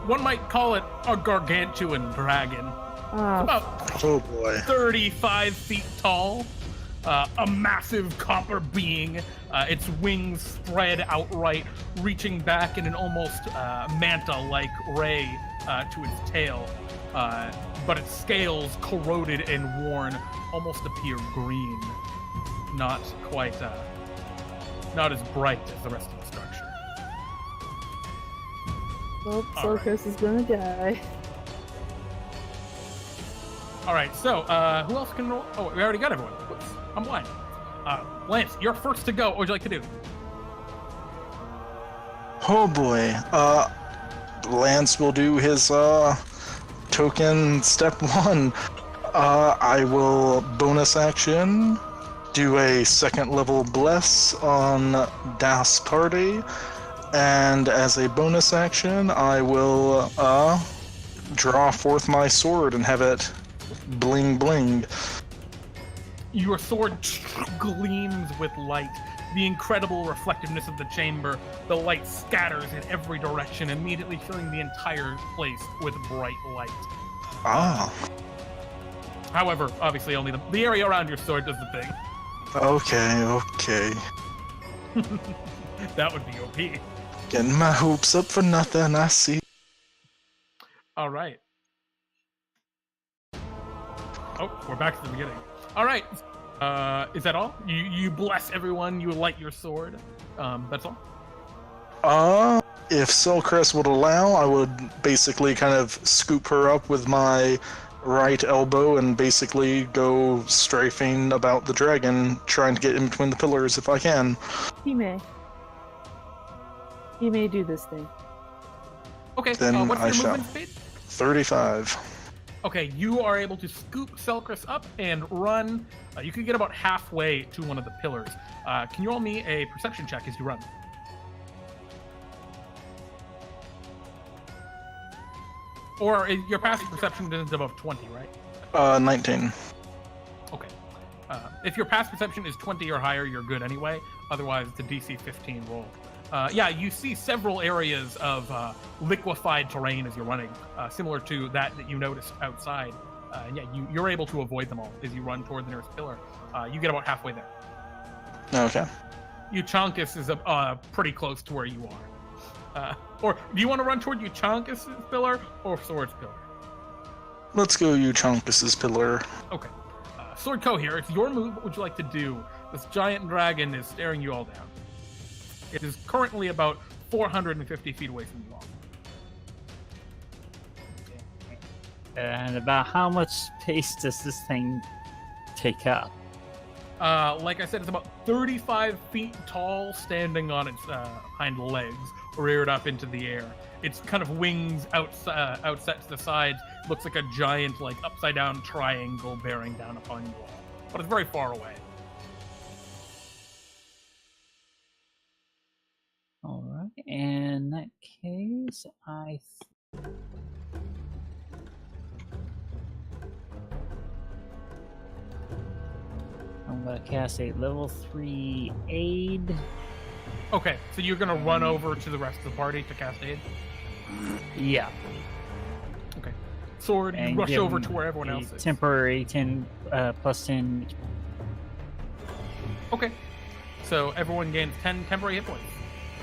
Speaker 1: One might call it a gargantuan dragon.
Speaker 6: Ah,
Speaker 1: About
Speaker 4: Oh boy.
Speaker 1: 35 feet tall. A massive copper being, its wings spread outright, reaching back in an almost manta-like ray to its tail. But its scales, corroded and worn, almost appear green. Not quite, not as bright as the rest of the structure.
Speaker 6: well,
Speaker 1: all right.
Speaker 6: Selcress is gonna die.
Speaker 1: All right, so who else can roll? Oh, we already got everyone. Whoops, I'm blind. Lance, you're first to go. What would you like to do?
Speaker 4: Oh boy. Lance will do his token step 1. I will bonus action do a second level bless on Das Party, and as a bonus action I will draw forth my sword and have it bling bling.
Speaker 1: Your sword gleams with light. The incredible reflectiveness of the chamber, the light scatters in every direction, immediately filling the entire place with bright light.
Speaker 4: Ah,
Speaker 1: However, obviously only the area around your sword does the thing.
Speaker 4: okay.
Speaker 1: That would be OP.
Speaker 4: Getting my hopes up for nothing, I see.
Speaker 1: All right. Oh, we're back to the beginning. All right. Is that all? You bless everyone. You light your sword. That's all.
Speaker 4: If Selcress would allow, I would basically kind of scoop her up with my right elbow and basically go strafing about the dragon, trying to get in between the pillars if I can.
Speaker 6: He may. He may do this thing.
Speaker 1: Okay.
Speaker 4: Then
Speaker 1: What's
Speaker 4: I
Speaker 1: your
Speaker 4: shall.
Speaker 1: movement speed?
Speaker 4: 35.
Speaker 1: Okay, you are able to scoop Selcress up and run. You can get about halfway to one of the pillars. Can you roll me a perception check as you run? Or your passive perception isn't above 20, right?
Speaker 4: 19.
Speaker 1: Okay. If your past perception is 20 or higher, you're good anyway. Otherwise, it's a DC 15 roll. Yeah, you see several areas of liquefied terrain as you're running, similar to that you noticed outside. And yeah, you're able to avoid them all as you run toward the nearest pillar. You get about halfway there.
Speaker 4: Okay.
Speaker 1: Euchaunkas is pretty close to where you are. Or do you want to run toward Euchaunkas' pillar or Sword's pillar?
Speaker 4: Let's go Euchaunkas' pillar.
Speaker 1: Okay. Sword Coheir, it's your move. What would you like to do? This giant dragon is staring you all down. It is currently about 450 feet away from you all.
Speaker 5: And about how much space does this thing take up?
Speaker 1: Like I said, it's about 35 feet tall, standing on its hind legs, reared up into the air. Its kind of wings outset to the sides looks like a giant, like upside down triangle bearing down upon you all. But it's very far away.
Speaker 5: All right. In that case, I'm gonna cast a level 3 aid.
Speaker 1: Okay, so you're gonna run over to the rest of the party to cast aid?
Speaker 5: Yeah.
Speaker 1: Okay. Sword, you
Speaker 5: And
Speaker 1: rush
Speaker 5: give
Speaker 1: over
Speaker 5: him
Speaker 1: to where everyone
Speaker 5: a
Speaker 1: else is.
Speaker 5: temporary 10 plus 10.
Speaker 1: Okay. So everyone gains 10 temporary hit points.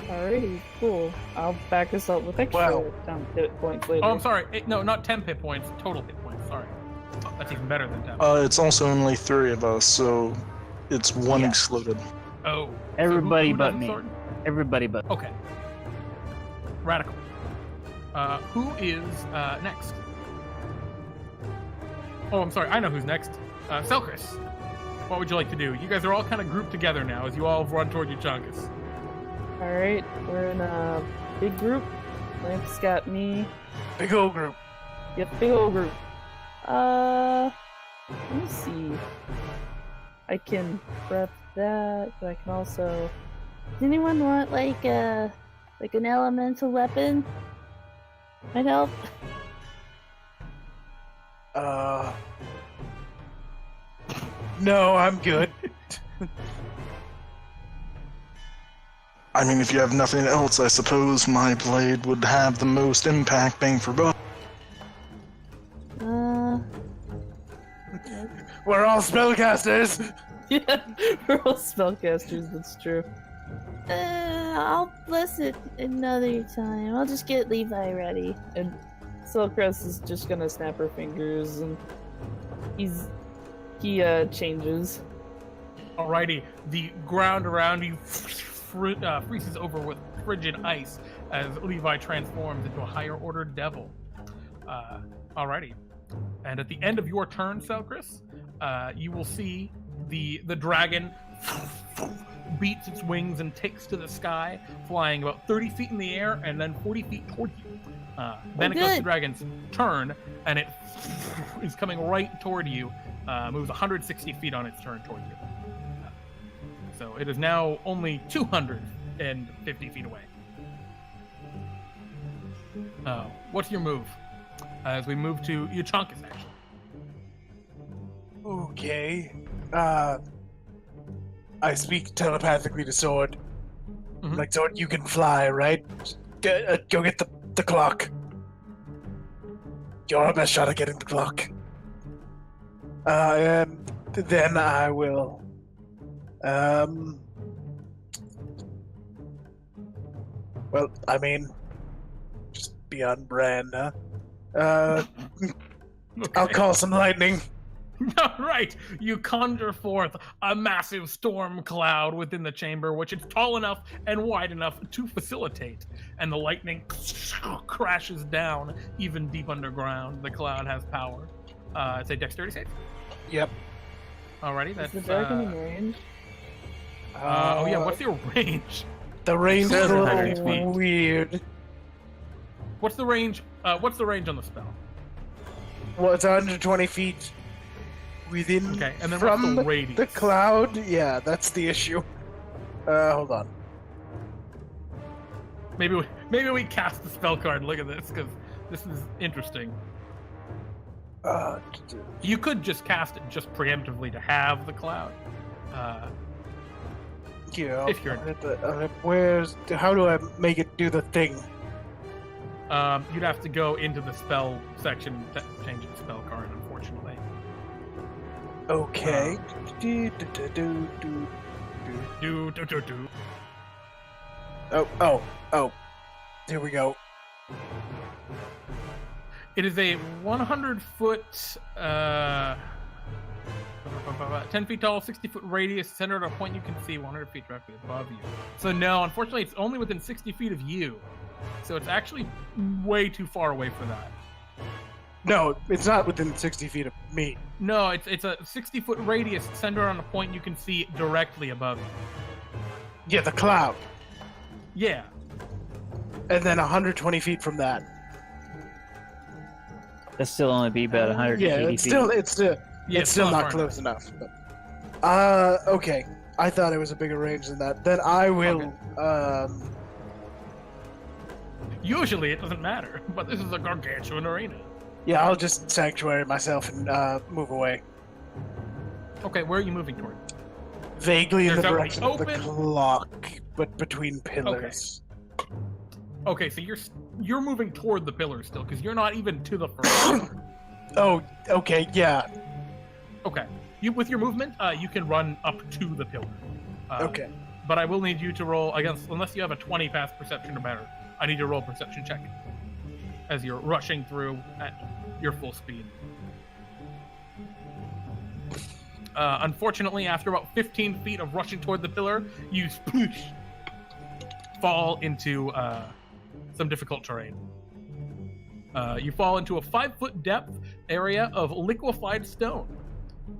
Speaker 6: Alrighty, cool. I'll back us up with extra
Speaker 2: Wow.
Speaker 6: hit points later.
Speaker 1: Oh, I'm sorry. No, not 10 hit points. Total hit points. Sorry. That's even better than 10.
Speaker 4: It's also only 3 of us, so it's 1
Speaker 5: Yeah.
Speaker 4: excluded.
Speaker 1: Oh. So
Speaker 5: Everybody
Speaker 1: who
Speaker 5: but
Speaker 1: doesn't
Speaker 5: me.
Speaker 1: sword?
Speaker 5: Everybody but.
Speaker 1: Okay. Radical. Who is next? Oh, I'm sorry. I know who's next. Selcress. What would you like to do? You guys are all kind of grouped together now as you all run toward Euchaunkas.
Speaker 6: Alright, we're in a big group. Lance got me.
Speaker 2: Big old group.
Speaker 6: Yep, big old group. Let me see. I can prep that, but I can also.
Speaker 3: Does anyone want like an elemental weapon? Might help.
Speaker 2: No, I'm good.
Speaker 4: I mean, if you have nothing else, I suppose my blade would have the most impact bang for buck.
Speaker 2: We're all spellcasters.
Speaker 6: Yeah, we're all spellcasters, that's true.
Speaker 3: I'll bless it another time. I'll just get Levi ready.
Speaker 6: And Selcress is just gonna snap her fingers and he changes.
Speaker 1: Alrighty. The ground around you freezes over with frigid ice as Levi transforms into a higher order devil. Alrighty. And at the end of your turn, Selcress, you will see the dragon beats its wings and takes to the sky, flying about 30 feet in the air and then 40 feet toward you. Then it goes to the dragon's turn, and it is coming right toward you, moves 160 feet on its turn toward you. So it is now only 250 feet away. What's your move? As we move to Euchaunkas, actually.
Speaker 2: Okay. I speak telepathically to Sword.
Speaker 1: Mhm.
Speaker 2: Like, Sword, you can fly, right? Go get the clock. You're our best shot at getting the clock. And then I will. Well, I mean, just be on brand, huh? I'll
Speaker 1: Okay.
Speaker 2: call some lightning.
Speaker 1: All right, you conjure forth a massive storm cloud within the chamber, which is tall enough and wide enough to facilitate. And the lightning crashes down even deep underground. The cloud has power. It's a dexterity save.
Speaker 2: Yep.
Speaker 1: Alrighty,
Speaker 6: Is
Speaker 1: that's.
Speaker 6: the dragon in range?
Speaker 1: Oh yeah, what's your range?
Speaker 2: The range is a
Speaker 1: Says
Speaker 2: little
Speaker 1: 100 feet.
Speaker 2: weird.
Speaker 1: What's the range? What's the range on the spell?
Speaker 2: Well, it's 120 feet within
Speaker 1: Okay, and then
Speaker 2: from
Speaker 1: what's the radius?
Speaker 2: the cloud. Yeah, that's the issue. Hold on.
Speaker 1: Maybe we cast the spell card. Look at this, because this is interesting. You could just cast it just preemptively to have the cloud.
Speaker 2: Yeah.
Speaker 1: If you're-
Speaker 2: How do I make it do the thing?
Speaker 1: You'd have to go into the spell section to change the spell card, unfortunately.
Speaker 2: Okay. Oh. Here we go.
Speaker 1: It is a 100-foot, 10 feet tall, 60-foot radius, centered on a point you can see 100 feet directly above you. So no, unfortunately, it's only within 60 feet of you. So it's actually way too far away for that.
Speaker 2: No, it's not within 60 feet of me.
Speaker 1: No, it's a 60-foot radius centered on a point you can see directly above you.
Speaker 2: Yeah, the cloud.
Speaker 1: Yeah.
Speaker 2: And then 120 feet from that.
Speaker 5: That'd still only be about 180
Speaker 2: Yeah,
Speaker 5: feet.
Speaker 2: it's still not close enough. But, okay. I thought it was a bigger range than that. Then I will,
Speaker 1: Usually it doesn't matter, but this is a gargantuan arena.
Speaker 2: yeah, I'll just sanctuary myself and move away.
Speaker 1: Okay, where are you moving toward?
Speaker 2: Vaguely in the
Speaker 1: There's
Speaker 2: direction of the
Speaker 1: open-
Speaker 2: clock, but between pillars.
Speaker 1: Okay, so you're moving toward the pillar still, because you're not even to the first.
Speaker 2: Oh, okay, yeah.
Speaker 1: Okay. With your movement, you can run up to the pillar.
Speaker 2: Okay.
Speaker 1: But I will need you to roll, I guess, unless you have a 20 past perception or better, I need you to roll a perception check as you're rushing through at your full speed. Unfortunately, after about 15 feet of rushing toward the pillar, you sploosh, fall into some difficult terrain. You fall into a 5-foot depth area of liquefied stone.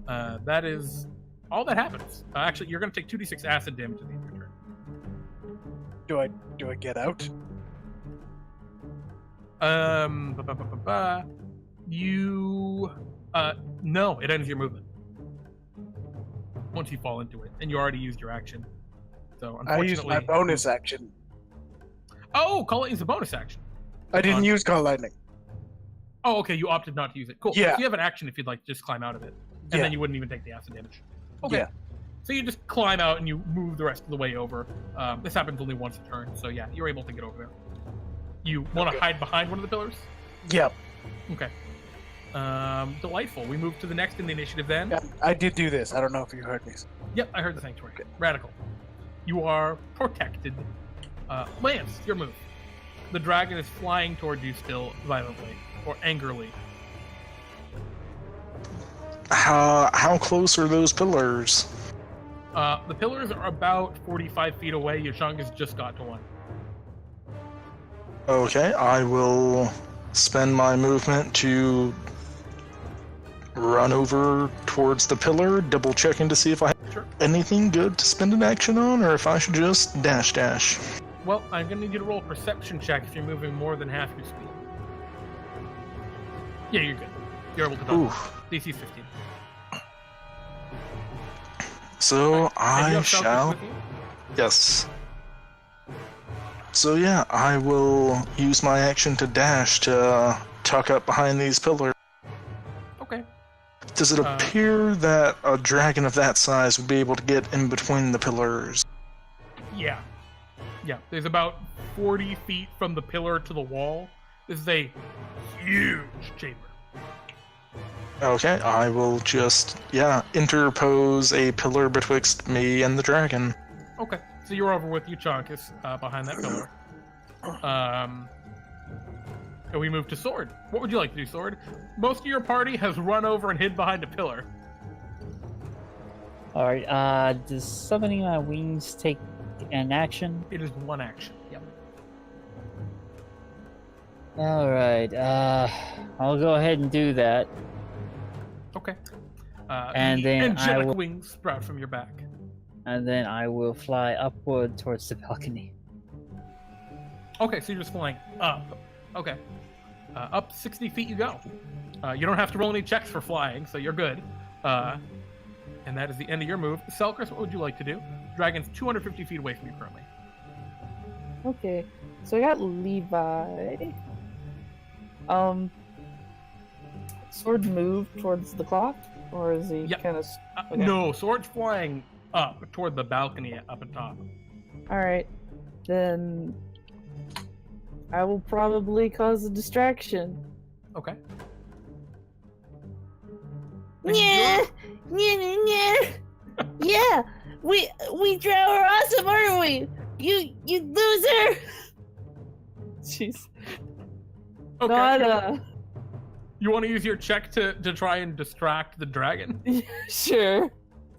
Speaker 1: That is all that happens. Actually, you're going to take 2d6 acid damage at the end of your turn.
Speaker 2: Do I get out?
Speaker 1: You no, it ends your movement once you fall into it, and you already used your action. So
Speaker 2: I
Speaker 1: unfortunately,
Speaker 2: used my bonus action.
Speaker 1: Oh, call it as a bonus action.
Speaker 2: I didn't use Call Lightning.
Speaker 1: Oh, okay, you opted not to use it. Cool.
Speaker 2: Yeah.
Speaker 1: So you have an action if you'd like to just climb out of it, and then you wouldn't even take the acid damage. Okay.
Speaker 2: Yeah.
Speaker 1: So you just climb out and you move the rest of the way over. This happens only once a turn, so yeah, you're able to get over there. You want to hide behind one of the pillars?
Speaker 2: Yep.
Speaker 1: Okay. Delightful. We move to the next in the initiative then.
Speaker 2: Yeah, I did do this. I don't know if you heard me.
Speaker 1: Yep, I heard the sanctuary. Radical. You are protected. Lance, your move. The dragon is flying toward you still violently or angrily.
Speaker 4: How close are those pillars?
Speaker 1: The pillars are about 45 feet away. Euchaunkas just got to one.
Speaker 4: Okay, I will spend my movement to run over towards the pillar, double checking to see if I have
Speaker 1: Sure.
Speaker 4: anything good to spend an action on, or if I should just dash.
Speaker 1: Well, I'm going to need you to roll a perception check if you're moving more than half your speed. Yeah, you're good. You're able to dodge.
Speaker 4: Ooh.
Speaker 1: DC's 15.
Speaker 4: So
Speaker 1: And you
Speaker 4: I
Speaker 1: have Selcress
Speaker 4: shall.
Speaker 1: with you?
Speaker 4: Yes. So yeah, I will use my action to dash to tuck up behind these pillars.
Speaker 1: Okay.
Speaker 4: Does it appear that a dragon of that size would be able to get in between the pillars?
Speaker 1: Yeah. Yeah. There's about 40 feet from the pillar to the wall. This is a huge chamber.
Speaker 4: Okay, I will just, interpose a pillar betwixt me and the dragon.
Speaker 1: Okay. So you're over with Euchaunkas behind that pillar. And we move to Sword. What would you like to do, Sword? Most of your party has run over and hid behind a pillar.
Speaker 5: Alright, does summoning my wings take an action?
Speaker 1: It is one action. Yep.
Speaker 5: Alright, I'll go ahead and do that.
Speaker 1: Okay.
Speaker 5: And
Speaker 1: the
Speaker 5: then I
Speaker 1: angelic
Speaker 5: will-
Speaker 1: wings sprout from your back.
Speaker 5: And then I will fly upward towards the balcony.
Speaker 1: Okay, so you're just flying up. Okay. Up 60 feet you go. You don't have to roll any checks for flying, so you're good. And that is the end of your move. Selcress, what would you like to do? Dragon's 250 feet away from you currently.
Speaker 6: Okay, so I got Levi. Sword move towards the clock, or is he
Speaker 1: Yep.
Speaker 6: kind of?
Speaker 1: No, Sword's flying up toward the balcony up at top.
Speaker 6: All right, then I will probably cause a distraction.
Speaker 1: Okay.
Speaker 3: Yeah, yeah. We drow are awesome, aren't we? You loser.
Speaker 6: Jeez.
Speaker 1: Okay.
Speaker 6: Not
Speaker 1: You want to use your check to try and distract the dragon?
Speaker 6: sure.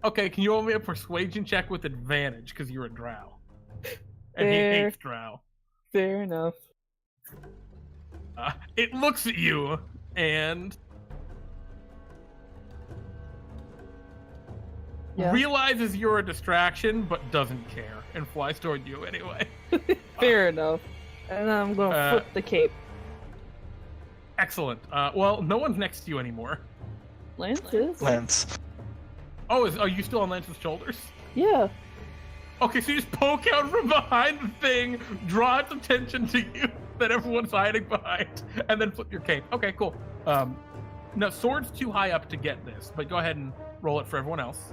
Speaker 1: Okay, can you roll me a persuasion check with advantage because you're a drow? And
Speaker 6: Fair.
Speaker 1: he hates drow.
Speaker 6: Fair enough.
Speaker 1: It looks at you and
Speaker 6: Yeah.
Speaker 1: realizes you're a distraction but doesn't care and flies toward you anyway.
Speaker 6: Fair enough. And I'm gonna flip the cape.
Speaker 1: Excellent. Well, no one's next to you anymore.
Speaker 6: Lance is?
Speaker 4: Lance.
Speaker 1: Oh, are you still on Lance's shoulders?
Speaker 6: Yeah.
Speaker 1: Okay, so you just poke out from behind the thing, draw its attention to you that everyone's hiding behind, and then flip your cape. Okay, cool. No, Sword's too high up to get this, but go ahead and roll it for everyone else.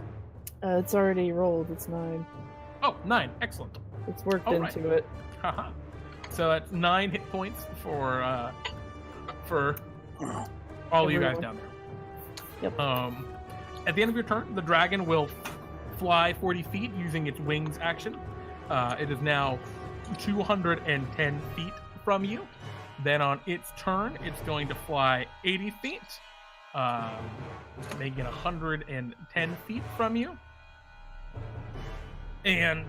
Speaker 6: It's already rolled. It's 9.
Speaker 1: Oh, 9. Excellent.
Speaker 6: It's worked
Speaker 1: All right.
Speaker 6: into it.
Speaker 1: Haha. So that's 9 hit points for all you guys
Speaker 6: Everyone.
Speaker 1: down there.
Speaker 6: Yep.
Speaker 1: At the end of your turn, the dragon will fly 40 feet using its wings action. It is now 210 feet from you. Then on its turn, it's going to fly 80 feet, making it 110 feet from you. And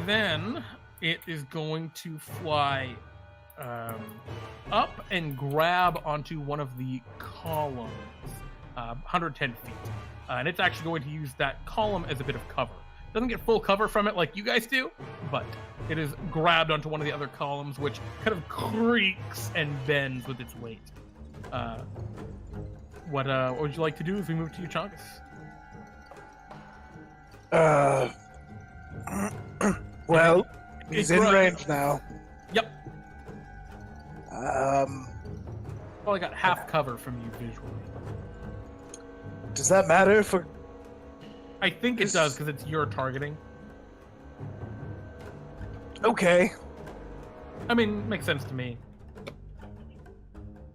Speaker 1: then it is going to fly up and grab onto one of the columns, 110 feet. And it's actually going to use that column as a bit of cover. Doesn't get full cover from it like you guys do, but it is grabbed onto one of the other columns, which kind of creaks and bends with its weight. What would you like to do as we move to Euchaunkas?
Speaker 2: Well, he's in
Speaker 1: grows.
Speaker 2: range now.
Speaker 1: Yep. Well, I got half cover from you visually.
Speaker 2: Does that matter for?
Speaker 1: I think it
Speaker 2: This-
Speaker 1: does because it's your targeting.
Speaker 2: Okay,
Speaker 1: I mean, makes sense to me.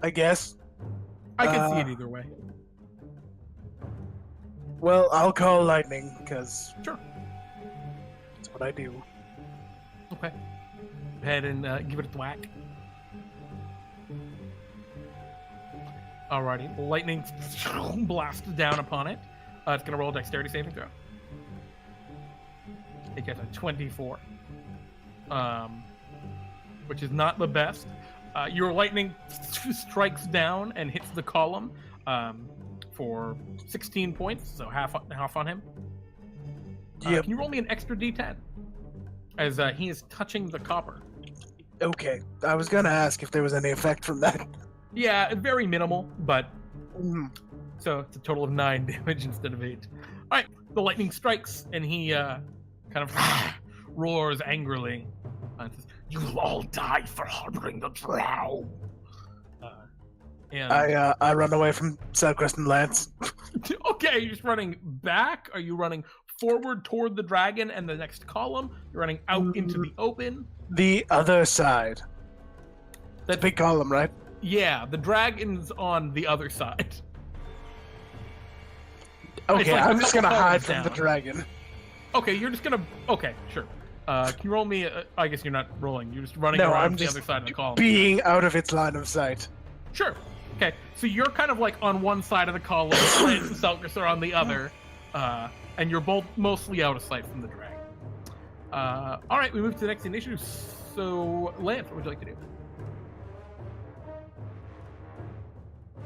Speaker 2: I guess.
Speaker 1: I can see
Speaker 2: Uh,
Speaker 1: it either way.
Speaker 2: Well, I'll call lightning because
Speaker 1: Sure.
Speaker 2: that's what I do.
Speaker 1: Okay. Go ahead and give it a thwack. Alrighty. Lightning blasts down upon it. It's going to roll a dexterity saving throw. It gets a 24. Which is not the best. Your lightning strikes down and hits the column for 16 points, so half on him.
Speaker 2: Yep.
Speaker 1: Can you roll me an extra d10? As he is touching the copper.
Speaker 2: Okay, I was gonna ask if there was any effect from that.
Speaker 1: Yeah, very minimal, but
Speaker 2: Mm,
Speaker 1: so it's a total of 9 damage instead of 8. All right, the lightning strikes, and he kind of roars angrily and says, "You will all die for harboring the drow." And
Speaker 2: I run away from Selcress and Lance.
Speaker 1: okay, you're just running back. Are you running forward toward the dragon and the next column? You're running out into the open.
Speaker 2: The other side. That's
Speaker 1: That
Speaker 2: big column, right?
Speaker 1: Yeah, the dragon's on the other side.
Speaker 2: Okay,
Speaker 1: like
Speaker 2: I'm
Speaker 1: a
Speaker 2: just
Speaker 1: couple
Speaker 2: gonna hide
Speaker 1: columns
Speaker 2: from the
Speaker 1: down.
Speaker 2: dragon.
Speaker 1: Okay, you're just gonna. Okay, sure. Can you roll me? I guess you're not rolling. You're just running
Speaker 2: No,
Speaker 1: around
Speaker 2: I'm
Speaker 1: to the
Speaker 2: just
Speaker 1: other side of the column.
Speaker 2: Being out of its line of sight.
Speaker 1: Sure. Okay, so you're kind of like on one side of the column, and Selcress are on the other, and you're both mostly out of sight from the dragon. All right, we move to the next initiative. So, Lance, what would you like to do?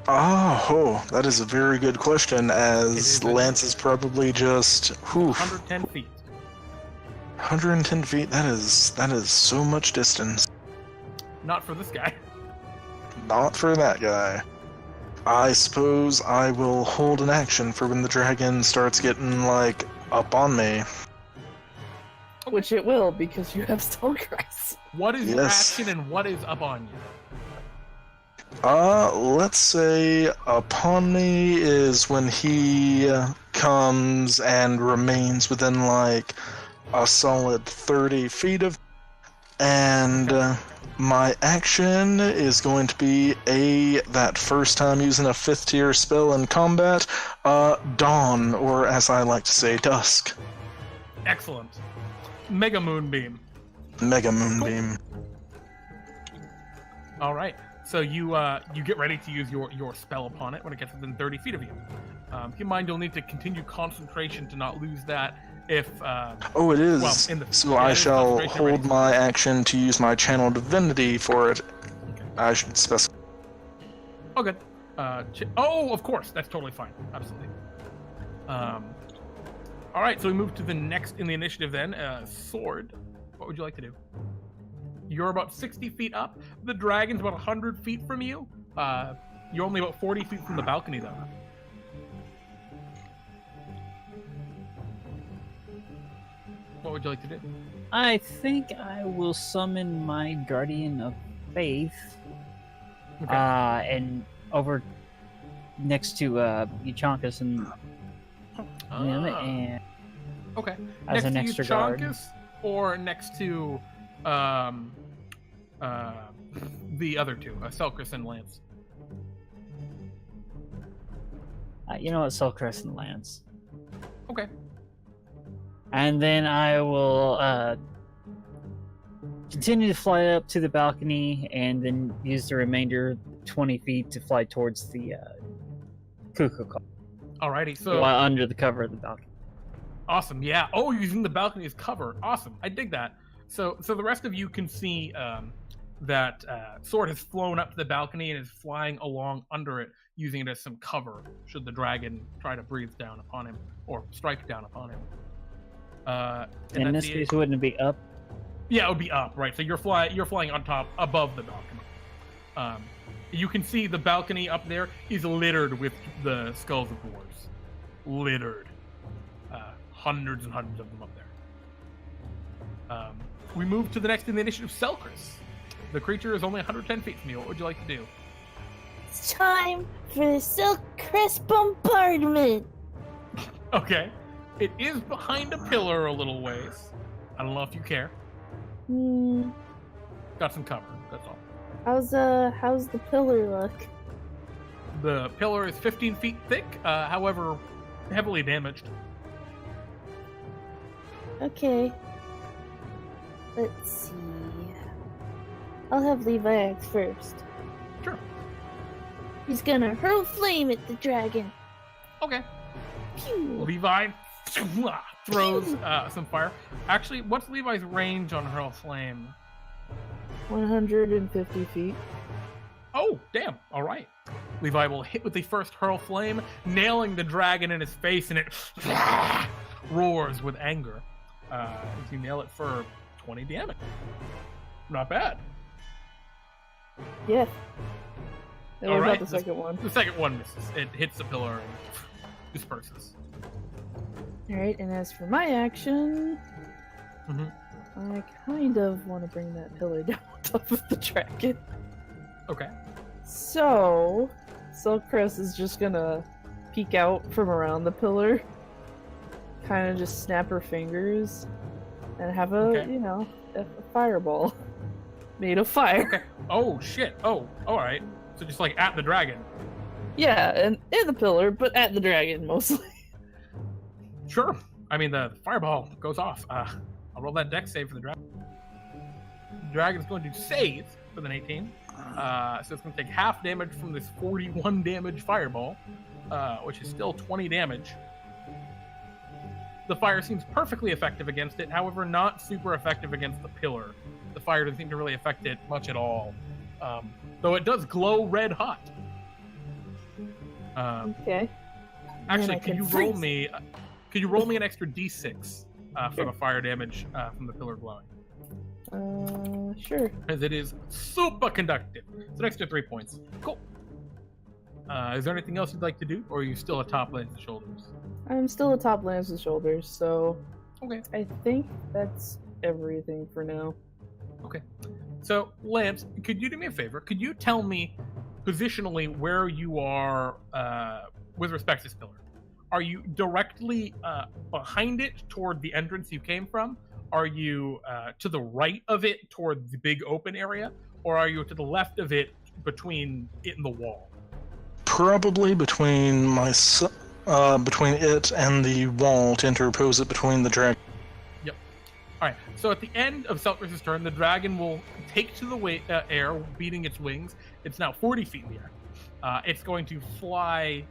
Speaker 4: Oh, that is a very good question,
Speaker 1: It
Speaker 4: as
Speaker 1: is
Speaker 4: Lance is probably just
Speaker 1: 110 feet.
Speaker 4: 110 feet. That is so much distance.
Speaker 1: Not for this guy.
Speaker 4: Not for that guy. I suppose I will hold an action for when the dragon starts getting, like, up on me.
Speaker 6: Which it will, because you have Selcress.
Speaker 1: What is your
Speaker 4: Yes.
Speaker 1: action and what is up on you?
Speaker 4: Let's say upon me is when he comes and remains within like a solid 30 feet of, and my action is going to be that first time using a 5th tier spell in combat, Dawn, or as I like to say, Dusk.
Speaker 1: Excellent. Mega Moonbeam.
Speaker 4: Mega Moonbeam.
Speaker 1: All right. So you get ready to use your spell upon it when it gets within 30 feet of you. Keep in mind you'll need to continue concentration to not lose that if...
Speaker 4: Oh, it is.
Speaker 1: Well,
Speaker 4: So I shall hold my action to use my Channel Divinity for it.
Speaker 1: Okay.
Speaker 4: I should specify.
Speaker 1: Oh, good. Of course. That's totally fine. Absolutely. All right, so we move to the next in the initiative then. Sword. What would you like to do? You're about 60 feet up. The dragon's about 100 feet from you. You're only about 40 feet from the balcony, though. What would you like to do?
Speaker 5: I think I will summon my Guardian of Faith,
Speaker 1: Okay.
Speaker 5: and over next to Euchaunkas and and
Speaker 1: Okay.
Speaker 5: as an
Speaker 1: next
Speaker 5: extra
Speaker 1: to
Speaker 5: guard.
Speaker 1: Euchaunkas or next to the other two, Selcress and Lance.
Speaker 5: You know what, Selcress and Lance.
Speaker 1: Okay.
Speaker 5: And then I will continue to fly up to the balcony and then use the remainder 20 feet to fly towards the cuckoo call
Speaker 1: Alrighty. So
Speaker 5: while under the cover of the balcony.
Speaker 1: awesome. Yeah. Oh, using the balcony as cover. Awesome. I dig that. So the rest of you can see that Sword has flown up to the balcony and is flying along under it, using it as some cover should the dragon try to breathe down upon him or strike down upon him.
Speaker 5: In
Speaker 1: that's
Speaker 5: this
Speaker 1: the-
Speaker 5: case, wouldn't it be up?
Speaker 1: Yeah, it would be up, right? So you're flying on top, above the balcony. You can see the balcony up there is littered with the skulls of dwarves. Littered. Hundreds and hundreds of them up there. We move to the next in the initiative, Selcress. The creature is only 110 feet from you. What would you like to do?
Speaker 3: It's time for the Selcress bombardment.
Speaker 1: Okay. It is behind a pillar a little ways. I don't know if you care. Got some cover, that's all.
Speaker 3: How's the pillar look?
Speaker 1: The pillar is 15 feet thick, however, heavily damaged.
Speaker 3: Okay. Let's see. I'll have Levi act first.
Speaker 1: Sure.
Speaker 3: He's gonna hurl flame at the dragon.
Speaker 1: Okay.
Speaker 3: Pew!
Speaker 1: Levi throws some fire. Actually, what's Levi's range on hurl flame?
Speaker 6: 150 feet.
Speaker 1: Oh, damn. All right. Levi will hit with the first hurl flame, nailing the dragon in his face, and it roars with anger. As you nail it for 20 damage. Not bad.
Speaker 6: Yeah. And what
Speaker 1: Alright,
Speaker 6: about the second one?
Speaker 1: The second one misses. It hits the pillar and disperses.
Speaker 6: Alright, and as for my action,
Speaker 1: Mhm.
Speaker 6: I kind of want to bring that pillar down on top of the dragon.
Speaker 1: Okay.
Speaker 6: So, Selcress is just gonna peek out from around the pillar, kind of just snap her fingers, and have a,
Speaker 1: Okay.
Speaker 6: a fireball made of fire.
Speaker 1: Okay. Oh, shit. Oh, alright. So just like at the dragon.
Speaker 6: Yeah, and in the pillar, but at the dragon mostly.
Speaker 1: Sure. I mean, the fireball goes off. I'll roll that dex save for the dragon. The dragon's going to save with an 18. So it's going to take half damage from this 41 damage fireball, which is still 20 damage. The fire seems perfectly effective against it, however, not super effective against the pillar. The fire doesn't seem to really affect it much at all, though it does glow red hot.
Speaker 6: Okay.
Speaker 1: Actually,
Speaker 6: I
Speaker 1: could
Speaker 6: can
Speaker 1: you roll
Speaker 6: freeze.
Speaker 1: me? Could you roll me an extra d6 for the fire damage from the pillar glowing?
Speaker 6: Sure.
Speaker 1: As it is super conductive. It's an extra 3 points. Cool. Is there anything else you'd like to do, or are you still atop Lance's shoulders?
Speaker 6: I'm still atop Lance's shoulders, so
Speaker 1: Okay.
Speaker 6: I think that's everything for now.
Speaker 1: So, Lance, could you do me a favor? Could you tell me positionally where you are with respect to this pillar. Are you directly behind it toward the entrance you came from? Are you to the right of it toward the big open area? Or are you to the left of it between it and the wall?
Speaker 4: Probably between between it and the wall to interpose it between the dragon.
Speaker 1: Yep. All right. So at the end of Selcress's turn, the dragon will take to the air, beating its wings. It's now 40 feet in the air. It's going to fly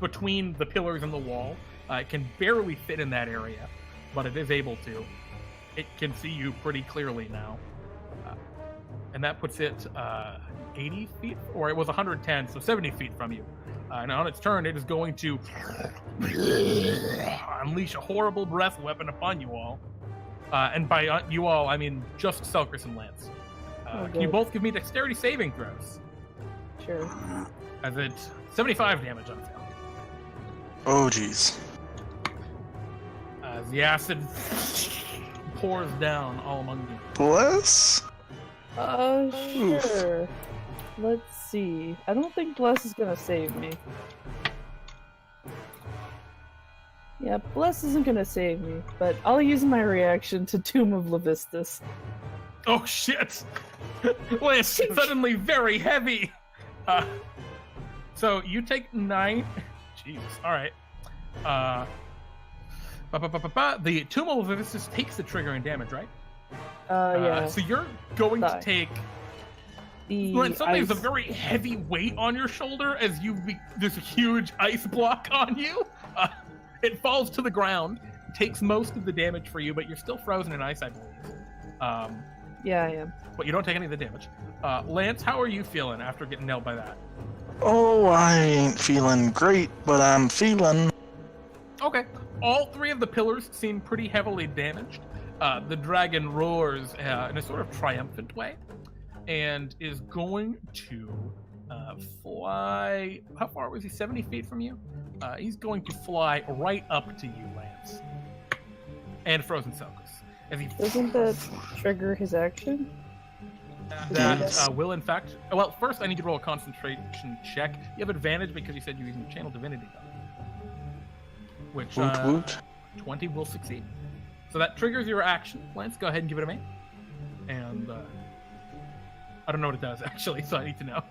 Speaker 1: between the pillars and the wall. It can barely fit in that area, but it is able to. It can see you pretty clearly now. And that puts it 80 feet, or it was 110, so 70 feet from you. And on its turn, it is going to unleash a horrible breath weapon upon you all. And by you all, I mean just Selcress and Lance. Can you both give me dexterity saving throws?
Speaker 6: Sure.
Speaker 1: As it's 75 damage on failure.
Speaker 4: Oh, jeez.
Speaker 1: As the acid pours down all among you.
Speaker 4: Bless?
Speaker 6: Sure. Let's see. I don't think Bless is gonna save me. Yeah, Bless isn't gonna save me, but I'll use my reaction to Tomb of Levistus.
Speaker 1: Oh shit! Lance, suddenly very heavy! So you take 9... Jesus, alright. The Tomb of Levistus takes the triggering damage, right?
Speaker 6: Yeah.
Speaker 1: So you're going to
Speaker 6: Die.
Speaker 1: take...
Speaker 6: The
Speaker 1: Suddenly there's a
Speaker 6: ice-
Speaker 1: very heavy weight on your shoulder as there's a huge ice block on you. It falls to the ground, takes most of the damage for you, but you're still frozen in ice, I believe.
Speaker 6: Yeah, I am.
Speaker 1: But you don't take any of the damage. Lance, how are you feeling after getting nailed by that?
Speaker 4: Oh, I ain't feeling great, but I'm feeling...
Speaker 1: Okay. All three of the pillars seem pretty heavily damaged. The dragon roars in a sort of triumphant way and is going to fly... How far was he? 70 feet from you? He's going to fly right up to you, Lance. And Frozen Selcress. As he
Speaker 6: Doesn't that trigger his action?
Speaker 1: That will, in fact... Well, first I need to roll a concentration check. You have advantage because you said you're using Channel Divinity, though. Which,
Speaker 4: Woot woot.
Speaker 1: 20 will succeed. So that triggers your action. Lance, go ahead and give it a me. And, I don't know what it does, actually, so I need to know.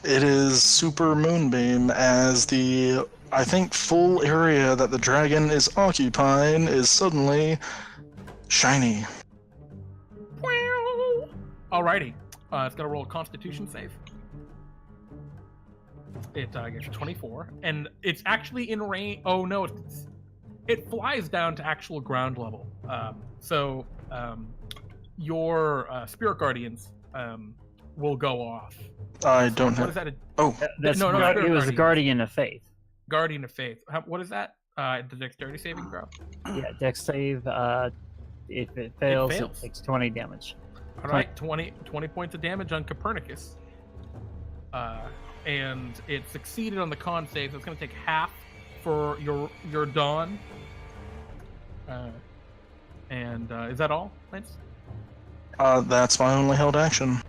Speaker 4: It is Super Moonbeam, as the, I think, full area that the dragon is occupying is suddenly shiny.
Speaker 1: Alrighty. It's got to roll a Constitution save. It gets 24, and it's actually in range. Oh no, it flies down to actual ground level. Your spirit guardians will go off.
Speaker 4: I don't
Speaker 1: What
Speaker 4: have.
Speaker 1: is that?
Speaker 5: That's
Speaker 1: No,
Speaker 5: it was a
Speaker 1: Guardian.
Speaker 5: Guardian of Faith.
Speaker 1: Guardian of Faith. What is that? The dexterity saving throw.
Speaker 5: Yeah, Dex save. If it fails, it
Speaker 1: fails.
Speaker 5: takes 20 damage.
Speaker 1: All right, 20 points of damage on Coppernicus. And it succeeded on the con save, so it's going to take half for your Dawn. Is that all, Lance?
Speaker 4: That's my only held action.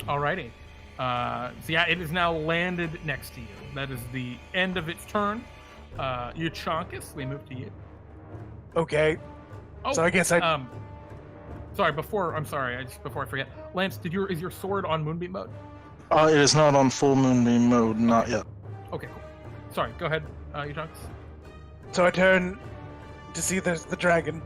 Speaker 1: Alrighty. So yeah, it is now landed next to you. That is the end of its turn. Euchaunkas, we move to you.
Speaker 2: Okay.
Speaker 1: Oh,
Speaker 2: So I guess I.
Speaker 1: Sorry, before I forget, Lance, is your sword on Moonbeam mode?
Speaker 4: It is not on full Moonbeam mode, not yet.
Speaker 1: Okay, cool. Sorry, go ahead, Euchaunkas.
Speaker 2: So I turn to see there's the dragon.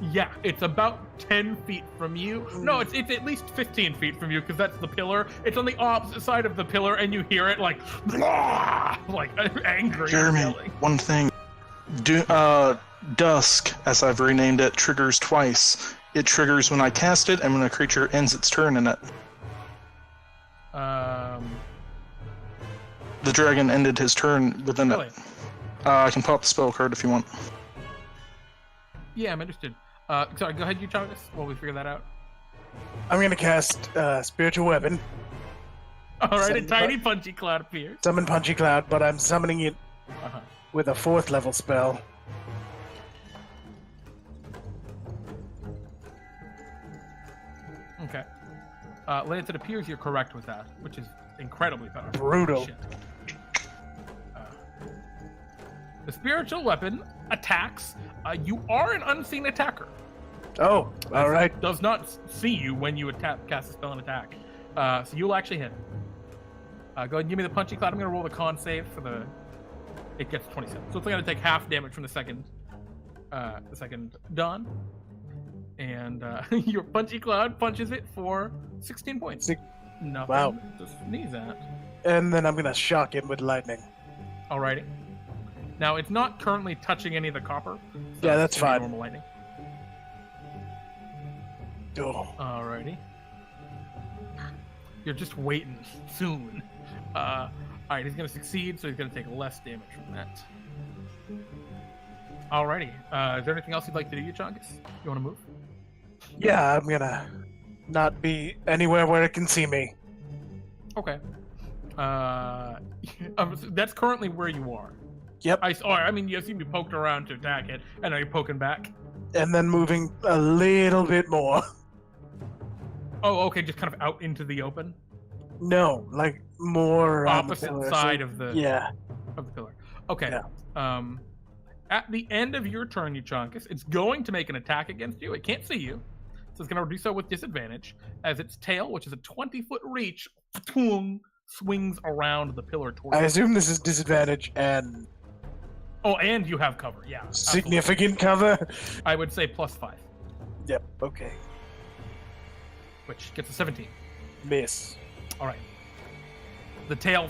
Speaker 1: Yeah, it's about 10 feet from you. No, it's at least 15 feet from you, because that's the pillar. It's on the opposite side of the pillar, and you hear it like, blah, like angry.
Speaker 4: Jeremy,
Speaker 1: yelling.
Speaker 4: one thing. Dusk, as I've renamed it, triggers twice. It triggers when I cast it and when a creature ends its turn in it. The dragon ended his turn within
Speaker 1: Really?
Speaker 4: it. I can pop the spell card if you want.
Speaker 1: Yeah, I'm interested. Sorry, go ahead, Euchaunkas, while we figure that out.
Speaker 2: I'm gonna cast Spiritual Weapon,
Speaker 1: All right, a
Speaker 2: Summon
Speaker 1: tiny punchy cloud appears.
Speaker 2: summon Punchy Cloud, but I'm summoning it
Speaker 1: Uh-huh.
Speaker 2: with a 4th level spell.
Speaker 1: Okay. Lance, it appears you're correct with that, which is incredibly powerful.
Speaker 2: Brutal.
Speaker 1: Shit. The spiritual weapon attacks. You are an unseen attacker.
Speaker 2: Oh, all right.
Speaker 1: It does not see you when you cast a spell and attack. So you'll actually hit. Go ahead and give me the punchy cloud. I'm going to roll the con save for the... It gets 27. So it's going to take half damage from the second dawn. And your punchy cloud punches it for 16 points. Nothing
Speaker 2: Wow.
Speaker 1: to sneeze at.
Speaker 2: And then I'm gonna shock him with lightning.
Speaker 1: Alrighty. Now, it's not currently touching any of the copper. So
Speaker 2: Yeah, that's
Speaker 1: it's gonna be
Speaker 2: fine.
Speaker 1: Normal lightning.
Speaker 2: Oh.
Speaker 1: Alrighty. You're just waiting. Soon. Alright, he's gonna succeed, so he's gonna take less damage from that. Alrighty. Is there anything else you'd like to do, Euchaunkas? You want to move?
Speaker 2: Yeah, I'm gonna not be anywhere where it can see me.
Speaker 1: Okay. That's currently where you are.
Speaker 2: Yep.
Speaker 1: I mean, you seem to be poked around to attack it, and now you're poking back.
Speaker 2: And then moving a little bit more.
Speaker 1: Oh, okay, just kind of out into the open,
Speaker 2: No, like more around the
Speaker 1: opposite
Speaker 2: pillar,
Speaker 1: side
Speaker 2: so-
Speaker 1: of the
Speaker 2: Yeah.
Speaker 1: pillar. Okay.
Speaker 2: Yeah.
Speaker 1: At the end of your turn, Euchaunkas, it's going to make an attack against you. It can't see you, so it's going to do so with disadvantage, as its tail, which is a 20-foot reach, swings around the pillar towards
Speaker 2: I
Speaker 1: you.
Speaker 2: assume this is disadvantage and
Speaker 1: Oh, and you have cover, yeah. absolutely.
Speaker 2: significant cover.
Speaker 1: I would say +5,
Speaker 2: Yep. Okay.
Speaker 1: which gets a 17.
Speaker 2: Miss.
Speaker 1: All right. The tail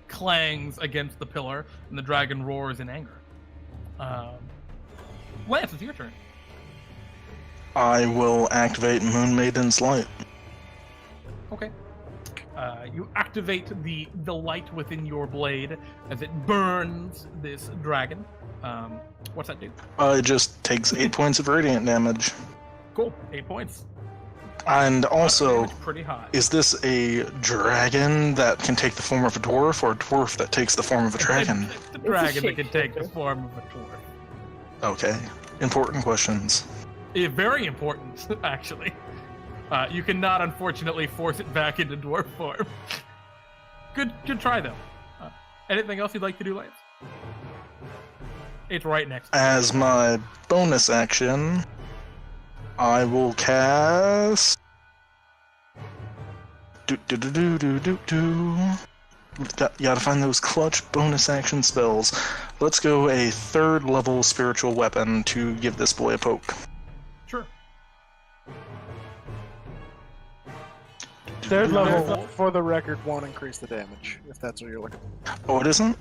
Speaker 1: clangs against the pillar, and the dragon roars in anger. Lance, it's your turn.
Speaker 4: I will activate Moon Maiden's Light.
Speaker 1: Okay. You activate the light within your blade as it burns this dragon. What's that do?
Speaker 4: It just takes 8 points of radiant damage.
Speaker 1: Cool. 8 points.
Speaker 4: And also,
Speaker 1: Damage pretty high.
Speaker 4: is this a dragon that can take the form of a dwarf, or a dwarf that takes the form of a dragon?
Speaker 1: It's a dragon that can take the form of a dwarf.
Speaker 4: Okay. Important questions.
Speaker 1: Very important, actually. You cannot, unfortunately, force it back into dwarf form. Good try, though. Anything else you'd like to do, Lance? It's right next to you.
Speaker 4: As my bonus action, I will cast... Gotta find those clutch bonus action spells. Let's go a 3rd level spiritual weapon to give this boy a poke.
Speaker 1: Sure.
Speaker 2: Third level,
Speaker 1: level.
Speaker 2: for the record, won't increase the damage, if that's what you're looking for.
Speaker 4: Oh, it isn't?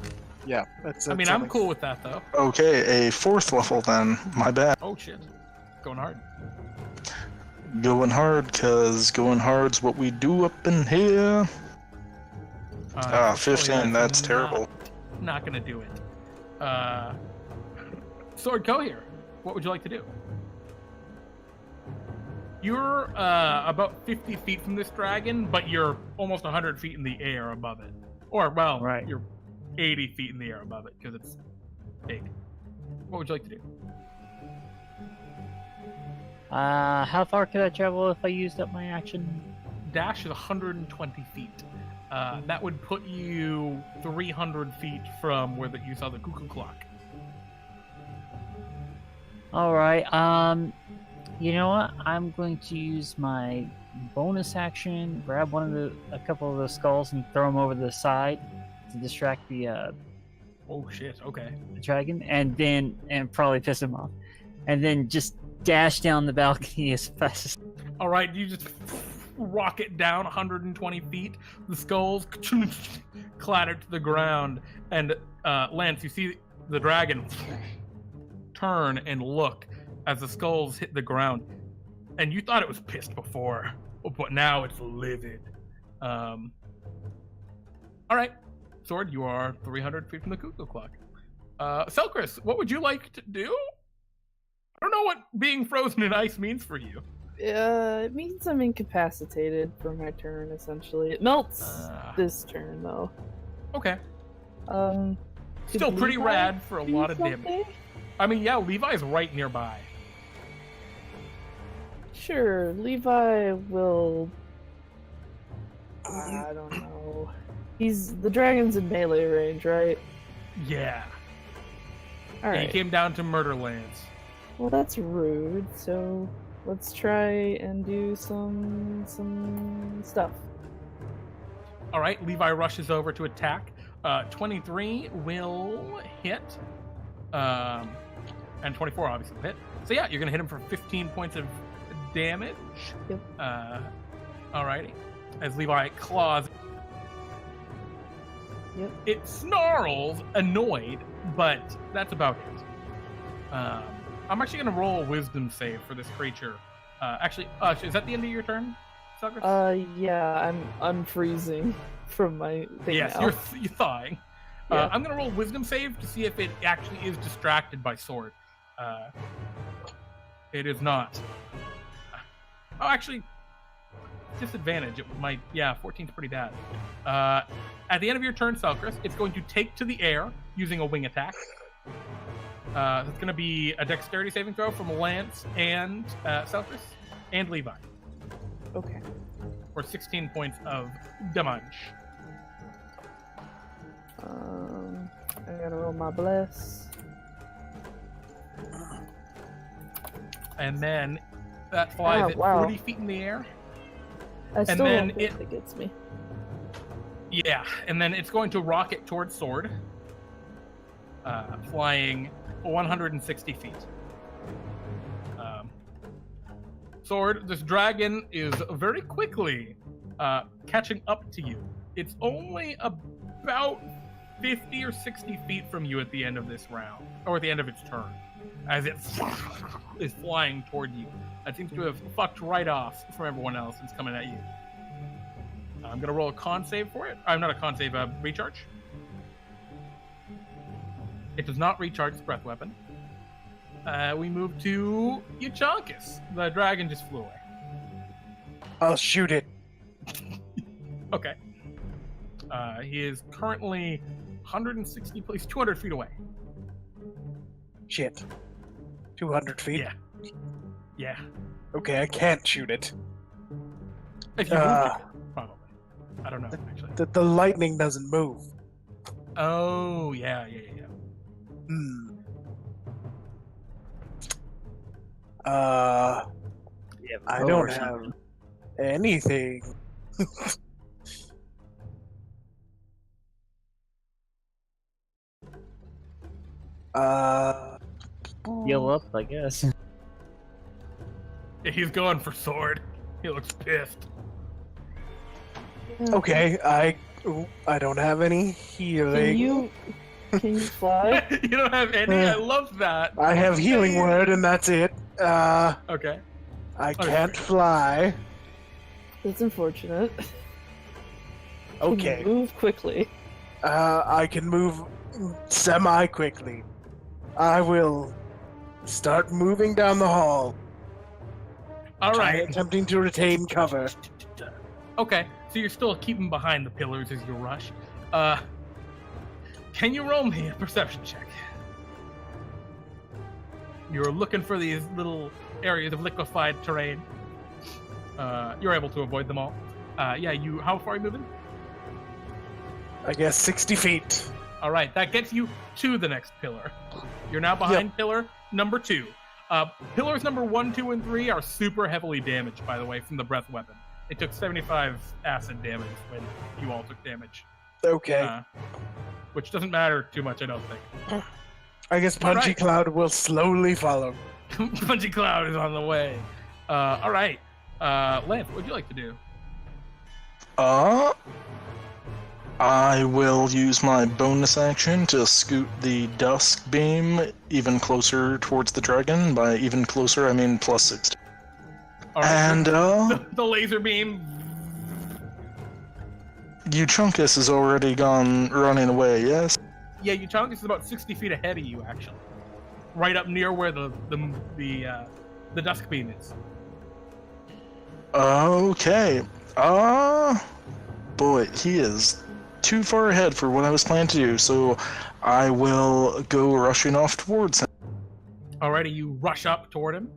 Speaker 2: Yeah, that's
Speaker 1: I mean, I'm cool with that, though.
Speaker 4: Okay, a 4th level then. My bad.
Speaker 1: Oh, shit. Going hard.
Speaker 4: Going hard, cause going hard's what we do up in here. 15, that's terrible.
Speaker 1: Not gonna do it. Sword Coheir, what would you like to do? You're about 50 feet from this dragon, but you're almost 100 feet in the air above it. Or, well,
Speaker 5: Right.
Speaker 1: you're 80 feet in the air above it, because it's big. What would you like to do?
Speaker 5: How far could I travel if I used up my action?
Speaker 1: Dash is 120 feet. That would put you 300 feet from where you saw the cuckoo clock.
Speaker 5: All right. You know what? I'm going to use my bonus action, grab a couple of the skulls, and throw them over the side to distract the
Speaker 1: Oh shit! Okay.
Speaker 5: dragon, and probably piss him off, and then just dash down the balcony as fast as.
Speaker 1: All right, you just rocket down 120 feet. The skulls clatter to the ground, and Lance, you see the dragon turn and look as the skulls hit the ground, and you thought it was pissed before, but now it's livid. All right, Sword, you are 300 feet from the cuckoo clock. Selcress, what would you like to do? I don't know what being frozen in ice means for you.
Speaker 6: It means I'm incapacitated for my turn, essentially. It melts this turn, though.
Speaker 1: Okay.
Speaker 6: Could
Speaker 1: Still pretty
Speaker 6: Levi
Speaker 1: rad for a
Speaker 6: do
Speaker 1: lot of damage.
Speaker 6: something?
Speaker 1: I mean, yeah, Levi's right nearby.
Speaker 6: Sure, Levi will. I don't know. The dragon's in melee range, right?
Speaker 1: Yeah.
Speaker 6: All
Speaker 1: He
Speaker 6: right.
Speaker 1: came down to Murderlands.
Speaker 6: Well, that's rude. So let's try and do some stuff.
Speaker 1: All right, Levi rushes over to attack. 23 will hit. And 24 obviously will hit. So yeah, you're going to hit him for 15 points of damage.
Speaker 6: Yep.
Speaker 1: Alrighty. As Levi claws.
Speaker 6: Yep.
Speaker 1: It snarls, annoyed, but that's about it. I'm actually going to roll a wisdom save for this creature. Actually, is that the end of your turn, Selcress?
Speaker 6: Yeah, I'm unfreezing from my thing
Speaker 1: Yes,
Speaker 6: now.
Speaker 1: you're thawing.
Speaker 6: Yeah.
Speaker 1: I'm going to roll wisdom save to see if it actually is distracted by sword. It is not. Oh, actually, disadvantage. It might. Yeah, 14's pretty bad. At the end of your turn, Selcress, it's going to take to the air using a wing attack. It's going to be a dexterity saving throw from Lance and Selcress and Levi
Speaker 6: Okay.
Speaker 1: for 16 points of damage.
Speaker 6: I gotta roll my bless.
Speaker 1: And then that flies
Speaker 6: Oh,
Speaker 1: at
Speaker 6: wow.
Speaker 1: 40 feet in the air.
Speaker 6: I still
Speaker 1: then
Speaker 6: don't think it gets me.
Speaker 1: Yeah, and then it's going to rocket towards Sword, flying 160 feet. Sword, this dragon is very quickly catching up to you. It's only about 50 or 60 feet from you at the end of this round, or at the end of its turn, as it is flying toward you. It seems to have fucked right off from everyone else and it's coming at you. I'm going to roll a con save for it. I'm not a con save, a recharge. It does not recharge its breath weapon. We move to Euchaunkas. The dragon just flew away.
Speaker 2: I'll shoot it.
Speaker 1: Okay. He is currently 160, he's 200 feet away.
Speaker 2: Shit. 200 feet?
Speaker 1: Yeah. Yeah.
Speaker 2: Okay, I can't shoot it.
Speaker 1: If you moved, you could, probably. I don't know, actually.
Speaker 2: The lightning doesn't move.
Speaker 1: Oh, yeah.
Speaker 2: Hmm.
Speaker 5: Yeah,
Speaker 2: I
Speaker 5: bow
Speaker 2: don't
Speaker 5: or
Speaker 2: have
Speaker 5: something.
Speaker 2: anything.
Speaker 5: Heal up, I guess.
Speaker 1: He's going for sword. He looks pissed.
Speaker 2: Okay, I don't have any healing.
Speaker 6: Can you fly?
Speaker 1: You don't have any? I love that.
Speaker 2: I have healing word and that's it.
Speaker 1: Okay.
Speaker 2: I can't fly.
Speaker 6: That's unfortunate. Can
Speaker 2: Okay.
Speaker 6: you move quickly?
Speaker 2: I can move semi-quickly. I will start moving down the hall.
Speaker 1: All right.
Speaker 2: Attempting to retain cover.
Speaker 1: Okay, so you're still keeping behind the pillars as you rush. Can you roll me a perception check? You're looking for these little areas of liquefied terrain. You're able to avoid them all. Yeah, how far are you moving?
Speaker 2: I guess 60 feet.
Speaker 1: All right, that gets you to the next pillar. You're now behind pillar number 2. Pillars number 1, 2, and 3 are super heavily damaged, by the way, from the breath weapon. It took 75 acid damage when you all took damage.
Speaker 2: Okay.
Speaker 1: Which doesn't matter too much, I don't think.
Speaker 2: I guess Punchy
Speaker 1: right.
Speaker 2: Cloud will slowly follow.
Speaker 1: Punchy Cloud is on the way. All right. Lance, what would you like to do?
Speaker 4: I will use my bonus action to scoot the dusk beam even closer towards the dragon. By even closer, I mean plus 60.
Speaker 1: All right,
Speaker 4: And
Speaker 1: the laser beam.
Speaker 4: Euchaunkas has already gone running away, yes?
Speaker 1: Yeah, Euchaunkas is about 60 feet ahead of you, actually. Right up near where the dusk beam is.
Speaker 4: Okay. Boy, he is too far ahead for what I was planning to do, so I will go rushing off towards him.
Speaker 1: Alrighty, you rush up toward him.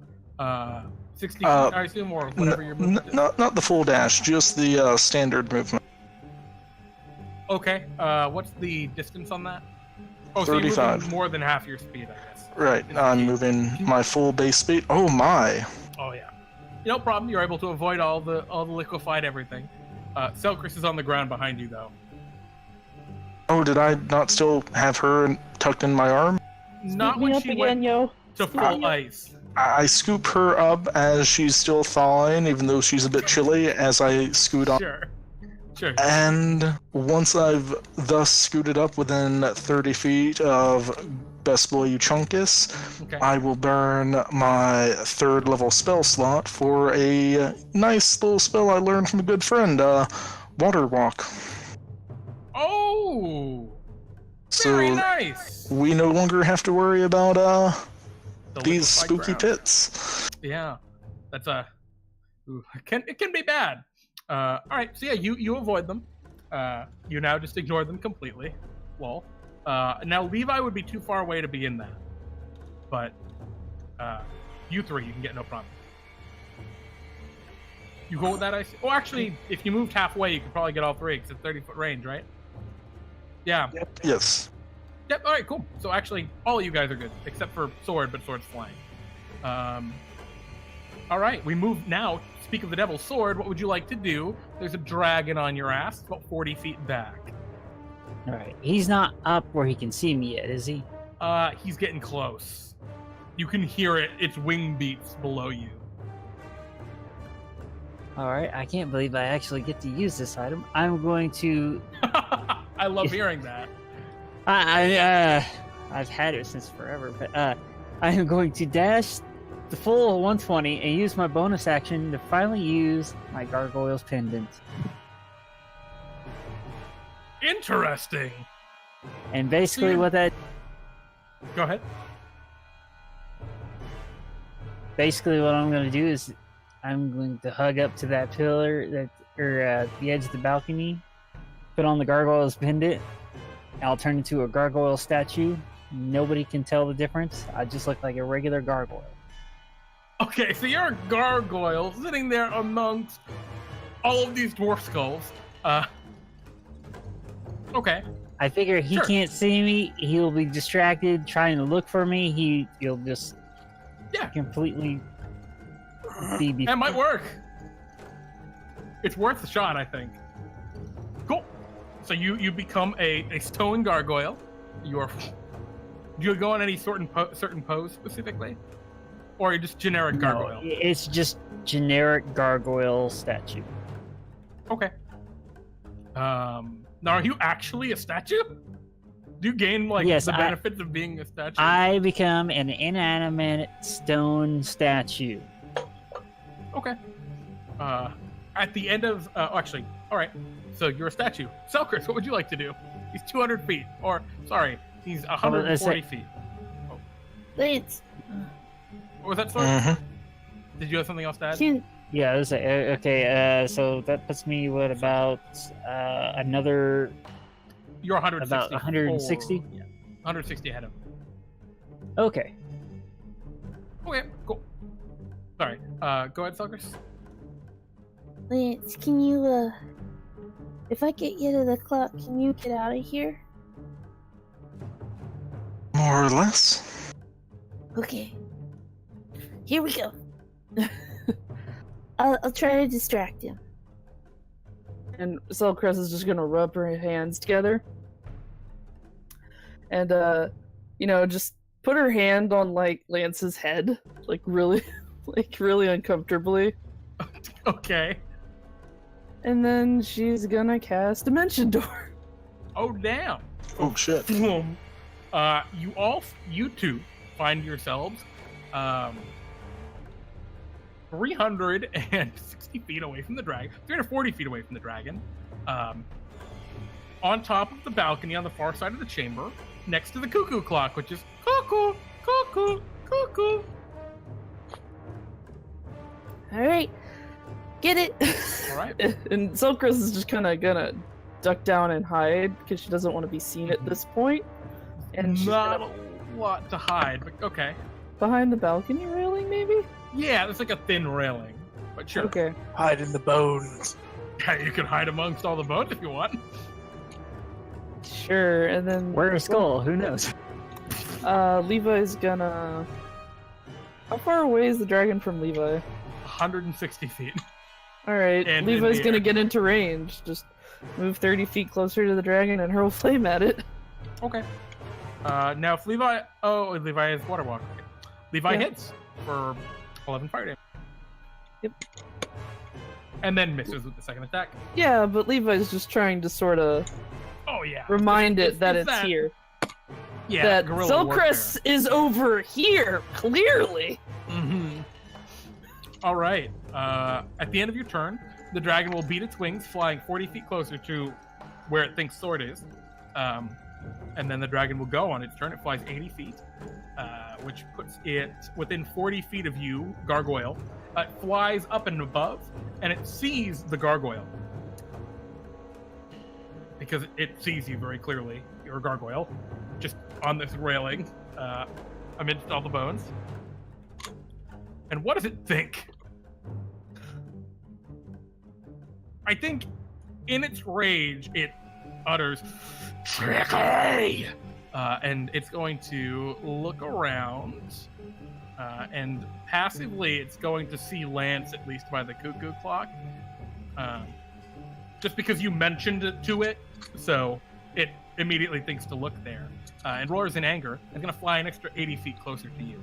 Speaker 1: 60 feet, I assume, or whatever your movement is.
Speaker 4: Not the full dash, just the standard movement.
Speaker 1: Okay, what's the distance on that? Oh, so
Speaker 4: 35.
Speaker 1: you're moving more than half your speed, I guess.
Speaker 4: Right, I'm moving my full base speed. Oh my!
Speaker 1: Oh yeah. No problem. You're able to avoid all the liquefied everything. Selcress is on the ground behind you, though.
Speaker 4: Oh, did I not still have her tucked in my arm?
Speaker 1: Not
Speaker 6: Scoop me
Speaker 1: when
Speaker 6: up
Speaker 1: she
Speaker 6: again,
Speaker 1: went
Speaker 6: yo.
Speaker 1: to full ice.
Speaker 4: I scoop her up as she's still thawing, even though she's a bit chilly, as I scoot on.
Speaker 1: Sure.
Speaker 4: And once I've thus scooted up within 30 feet of Best Boy Euchaunkas,
Speaker 1: Okay.
Speaker 4: I will burn my 3rd level spell slot for a nice little spell I learned from a good friend, Water Walk.
Speaker 1: Oh!
Speaker 4: So
Speaker 1: Very nice!
Speaker 4: we no longer have to worry about
Speaker 1: The
Speaker 4: these
Speaker 1: liquefied
Speaker 4: spooky
Speaker 1: ground.
Speaker 4: pits.
Speaker 1: Yeah. That's it can be bad. Alright, so yeah, you avoid them. You now just ignore them completely. Well. Now Levi would be too far away to be in that. But you three, you can get no problem. You go with that ice? Oh, actually, if you moved halfway, you could probably get all three, because it's 30-foot range, right? Yeah.
Speaker 4: Yes.
Speaker 1: Yep, alright, cool. So actually, all of you guys are good, except for Sword, but Sword's flying. Alright, we move now. Speak of the Devil's Sword, what would you like to do? There's a dragon on your ass, about 40 feet back.
Speaker 5: Alright, he's not up where he can see me yet, is he?
Speaker 1: He's getting close. You can hear it, its wing beats below you.
Speaker 5: Alright, I can't believe I actually get to use this item. I'm going to...
Speaker 1: I love hearing that.
Speaker 5: I've had it since forever, but I am going to dash the full 120 and use my bonus action to finally use my Gargoyle's Pendant.
Speaker 1: Interesting.
Speaker 5: And basically what that...
Speaker 1: Go ahead.
Speaker 5: Basically what I'm going to do is I'm going to hug up to that pillar, the edge of the balcony, put on the Gargoyle's Pendant, and I'll turn into a gargoyle statue. Nobody can tell the difference. I just look like a regular gargoyle.
Speaker 1: Okay, so you're a gargoyle sitting there amongst all of these dwarf skulls. Okay.
Speaker 5: I figure he
Speaker 1: Sure.
Speaker 5: can't see me. He'll be distracted trying to look for me. He'll just completely be.
Speaker 1: That might work. It's worth a shot, I think. Cool. So you become a stone gargoyle. Do you go on any certain pose specifically, or are you just generic gargoyle?
Speaker 5: No, it's just generic gargoyle statue.
Speaker 1: Okay. Now, are you actually a statue? Do you gain
Speaker 5: Yes,
Speaker 1: the benefits of being a statue?
Speaker 5: I become an inanimate stone statue.
Speaker 1: Okay. At the end of actually, all right. So you're a statue. Selcress, what would you like to do? He's 200 feet, or sorry, he's 140 feet.
Speaker 3: Lance,
Speaker 1: What was that, sorry?
Speaker 4: Mm-hmm.
Speaker 1: Did you have something else to add?
Speaker 3: can
Speaker 5: Yeah, okay. So that puts me about another
Speaker 1: You're 160.
Speaker 5: about 160.
Speaker 1: Yeah, 160 ahead of him.
Speaker 5: Okay.
Speaker 1: Okay, cool. Sorry. Go ahead, Selcress.
Speaker 3: Lance, can you if I get you to the clock, can you get out of here?
Speaker 4: More or less.
Speaker 3: Okay. Here we go. I'll try to distract him.
Speaker 6: And Selcress is just gonna rub her hands together. And just put her hand on Lance's head. Really uncomfortably.
Speaker 1: Okay.
Speaker 6: And then she's gonna cast Dimension Door.
Speaker 1: Oh, damn.
Speaker 4: Oh shit.
Speaker 1: Boom. You two find yourselves 360 feet away from the dragon, 340 feet away from the dragon, on top of the balcony on the far side of the chamber, next to the cuckoo clock, which is cuckoo, cuckoo, cuckoo.
Speaker 3: Alright. Get it.
Speaker 1: All right.
Speaker 6: And Selcress is just kind of gonna duck down and hide because she doesn't want to be seen at this point. And she's
Speaker 1: Not
Speaker 6: gonna,
Speaker 1: a lot to hide, but okay.
Speaker 6: behind the balcony railing, maybe?
Speaker 1: Yeah, it's like a thin railing, but sure.
Speaker 6: Okay.
Speaker 2: Hide in the bones.
Speaker 1: Yeah, you can hide amongst all the bones if you want.
Speaker 6: Sure, and then
Speaker 5: Where a skull? Who knows?
Speaker 6: Levi's gonna. How far away is the dragon from Levi?
Speaker 1: 160 feet.
Speaker 6: All right,
Speaker 1: And in
Speaker 6: Levi's
Speaker 1: the
Speaker 6: gonna
Speaker 1: air.
Speaker 6: get into range. Just move 30 feet closer to the dragon and hurl flame at it.
Speaker 1: Okay. Now if Levi... Oh, Levi is water walk. Okay. Levi
Speaker 6: Yeah.
Speaker 1: hits for 11 fire damage.
Speaker 6: Yep.
Speaker 1: And then misses with the second attack.
Speaker 6: Yeah, but Levi's just trying to sort of
Speaker 1: Oh, yeah.
Speaker 6: remind it that
Speaker 1: it's
Speaker 6: it's
Speaker 1: that-
Speaker 6: here.
Speaker 1: Yeah,
Speaker 6: That
Speaker 1: guerrilla warfare.
Speaker 6: Selcress is over here, clearly.
Speaker 1: Mm-hmm. All right. At the end of your turn, the dragon will beat its wings, flying 40 feet closer to where it thinks Sword is. And then the dragon will go on its turn. It flies 80 feet, which puts it within 40 feet of you, Gargoyle. It flies up and above, and it sees the Gargoyle. Because it sees you very clearly. You're a Gargoyle. Just on this railing, amidst all the bones. And what does it think? I think in its rage, it utters, "Trickery!" And it's going to look around, and passively, it's going to see Lance, at least by the cuckoo clock. Just because you mentioned it to it, so it immediately thinks to look there. And roars in anger. It's going to fly an extra 80 feet closer to you.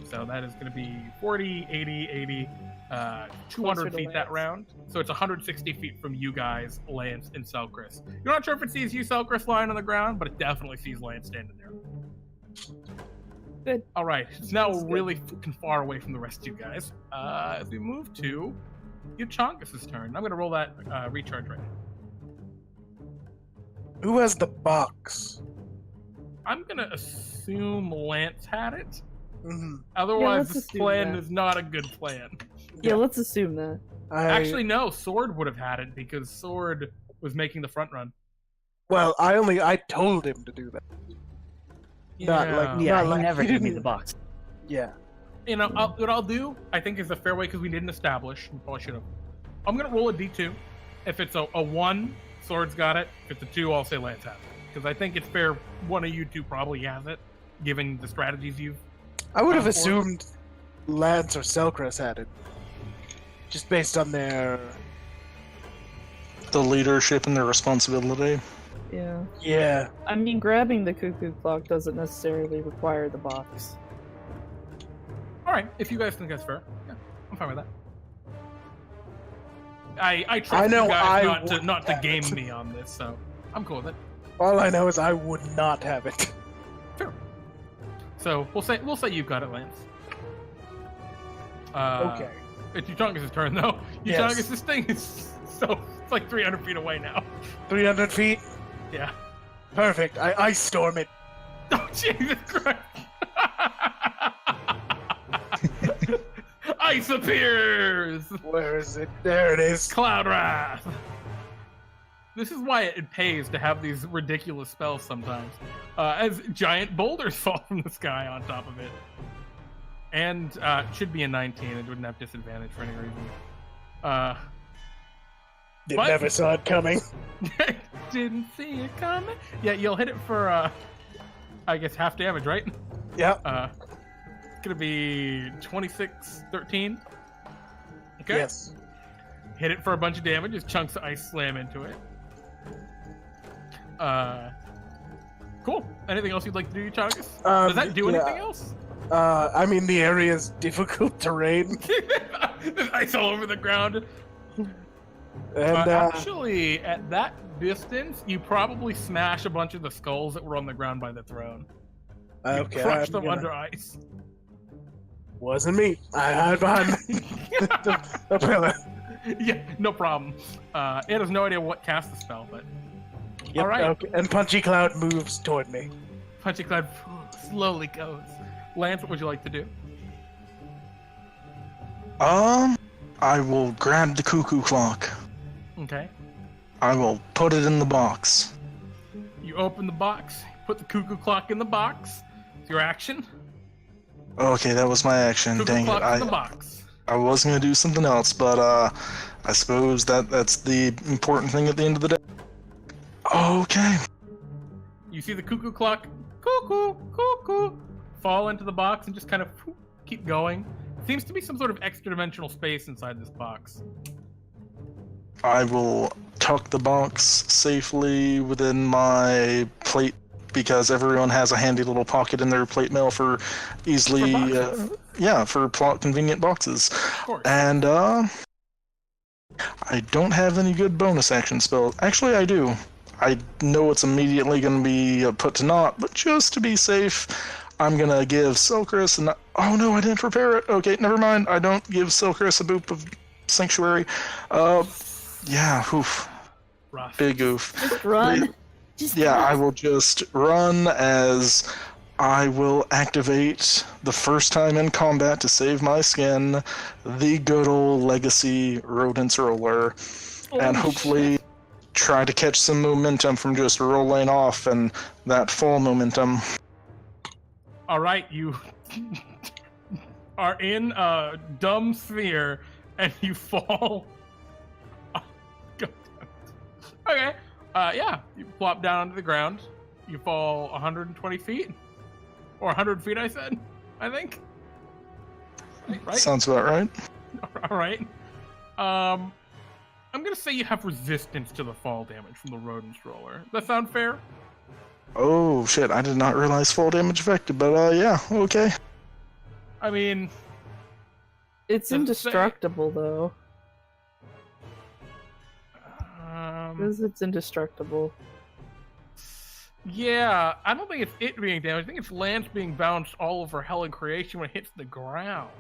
Speaker 1: So that is going to be 40, 80, 80, 200
Speaker 6: Closer to
Speaker 1: feet that
Speaker 6: Lance.
Speaker 1: round. So it's 160 feet from you guys, Lance and Selcress. You're not sure if it sees you, Selcress, lying on the ground, but it definitely sees Lance standing there.
Speaker 6: Good.
Speaker 1: All right. It's now
Speaker 6: That's good.
Speaker 1: really fucking far away from the rest of you guys. As we move to Euchaunkas' turn. I'm going to roll that recharge right now.
Speaker 2: Who has the box?
Speaker 1: I'm going to assume Lance had it.
Speaker 2: Mm-hmm.
Speaker 1: Otherwise,
Speaker 6: let's
Speaker 1: this
Speaker 6: assume
Speaker 1: plan
Speaker 6: that.
Speaker 1: is not a good plan.
Speaker 6: Yeah, let's assume that.
Speaker 1: Actually, no. Sword would have had it because Sword was making the front run.
Speaker 2: well, I told him to do that. Not like-
Speaker 5: Yeah,
Speaker 2: Not
Speaker 5: he
Speaker 2: like-
Speaker 5: never
Speaker 2: he
Speaker 5: gave me
Speaker 2: didn't-
Speaker 5: the box.
Speaker 2: Yeah.
Speaker 1: You know, what I'll do, I think, is a fair way because we didn't establish. We probably should have. I'm going to roll a d2. If it's a 1, Sword's got it. If it's a 2, I'll say Lance has it. Because I think it's fair one of you two probably has it, given the strategies you've...
Speaker 2: I would have
Speaker 1: Gone for it.
Speaker 2: assumed Lance or Selcress had it. Just based on their...
Speaker 4: The leadership and their responsibility.
Speaker 6: Yeah.
Speaker 2: Yeah.
Speaker 6: I mean, grabbing the cuckoo clock doesn't necessarily require the box.
Speaker 1: All right, if you guys think that's fair, yeah, I'm fine with that. I trust
Speaker 2: I know
Speaker 1: you
Speaker 2: I
Speaker 1: guys
Speaker 2: would
Speaker 1: not to
Speaker 2: have
Speaker 1: game
Speaker 2: it.
Speaker 1: me on this, so I'm cool with it.
Speaker 2: All I know is I would not have it.
Speaker 1: Sure. So we'll say you got it, Lance.
Speaker 2: Okay.
Speaker 1: It's Euchaunkas' turn though.
Speaker 2: Yes.
Speaker 1: Euchaunkas, this thing is it's like 300 feet away now.
Speaker 2: 300 feet?
Speaker 1: Yeah.
Speaker 2: Perfect. I ice storm it.
Speaker 1: Oh Jesus Christ! Ice appears.
Speaker 2: Where is it? There it is.
Speaker 1: Cloud Wrath. This is why it pays to have these ridiculous spells sometimes. As giant boulders fall from the sky on top of it. And it should be a 19. It wouldn't have disadvantage for any reason.
Speaker 2: They
Speaker 1: What?
Speaker 2: never saw it coming.
Speaker 1: Didn't see it coming. Yeah, you'll hit it for, I guess, half damage, right?
Speaker 2: Yep.
Speaker 1: It's going to be 26, 13. Okay.
Speaker 2: Yes.
Speaker 1: Hit it for a bunch of damage as chunks of ice slam into it. Cool. Anything else you'd like to do, Euchaunkas? Does that do
Speaker 2: yeah.
Speaker 1: anything else?
Speaker 2: I mean, the area is difficult terrain.
Speaker 1: There's ice all over the ground.
Speaker 2: And,
Speaker 1: Actually, at that distance, you probably smash a bunch of the skulls that were on the ground by the throne. You
Speaker 2: okay.
Speaker 1: crush
Speaker 2: I'm
Speaker 1: them
Speaker 2: gonna-
Speaker 1: under ice.
Speaker 2: Wasn't me. I hide behind the pillar.
Speaker 1: Yeah, no problem. It has no idea what cast the spell, but
Speaker 2: Yep,
Speaker 1: All right.
Speaker 2: Okay. And Punchy Cloud moves toward me.
Speaker 1: Punchy Cloud slowly goes. Lance, what would you like to do?
Speaker 4: I will grab the cuckoo clock.
Speaker 1: Okay.
Speaker 4: I will put it in the box.
Speaker 1: You open the box, put the cuckoo clock in the box. It's your action.
Speaker 4: Okay, that was my action.
Speaker 1: Cuckoo
Speaker 4: Dang it.
Speaker 1: clock in the box.
Speaker 4: I was going to do something else, but I suppose that's the important thing at the end of the day. Okay.
Speaker 1: You see the cuckoo clock, cuckoo, cuckoo, fall into the box and just kind of keep going. Seems to be some sort of extra-dimensional space inside this box.
Speaker 4: I will tuck the box safely within my plate because everyone has a handy little pocket in their plate mail for easily, for plot convenient boxes.
Speaker 1: Of course.
Speaker 4: And I don't have any good bonus action spells. Actually, I do. I know it's immediately going to be put to naught, but just to be safe, I'm going to give Selcress an... Oh no, I didn't prepare it. Okay, never mind. I don't give Selcress a boop of Sanctuary. Yeah, oof.
Speaker 1: Rough.
Speaker 4: Big oof.
Speaker 3: Just run. Just
Speaker 4: Yeah,
Speaker 3: run.
Speaker 4: I will just run as I will activate the first time in combat to save my skin, the good old legacy Rodents Roller, and hopefully try to catch some momentum from just rolling off and that fall momentum.
Speaker 1: All right, you are in a dumb sphere and you fall. Oh, God. Okay. Yeah, you plop down onto the ground. You fall 120 feet. Or 100 feet, I said. I think. Right?
Speaker 4: Sounds about right.
Speaker 1: All right. I'm going to say you have resistance to the fall damage from the rodent roller. Does that sound fair?
Speaker 4: Oh shit, I did not realize fall damage affected, but yeah, okay.
Speaker 1: I mean,
Speaker 6: It's
Speaker 1: Doesn't say.
Speaker 6: indestructible, though.
Speaker 1: um,
Speaker 6: Because it's indestructible.
Speaker 1: yeah, I don't think it's it being damaged. I think it's Lance being bounced all over hell and creation when it hits the ground.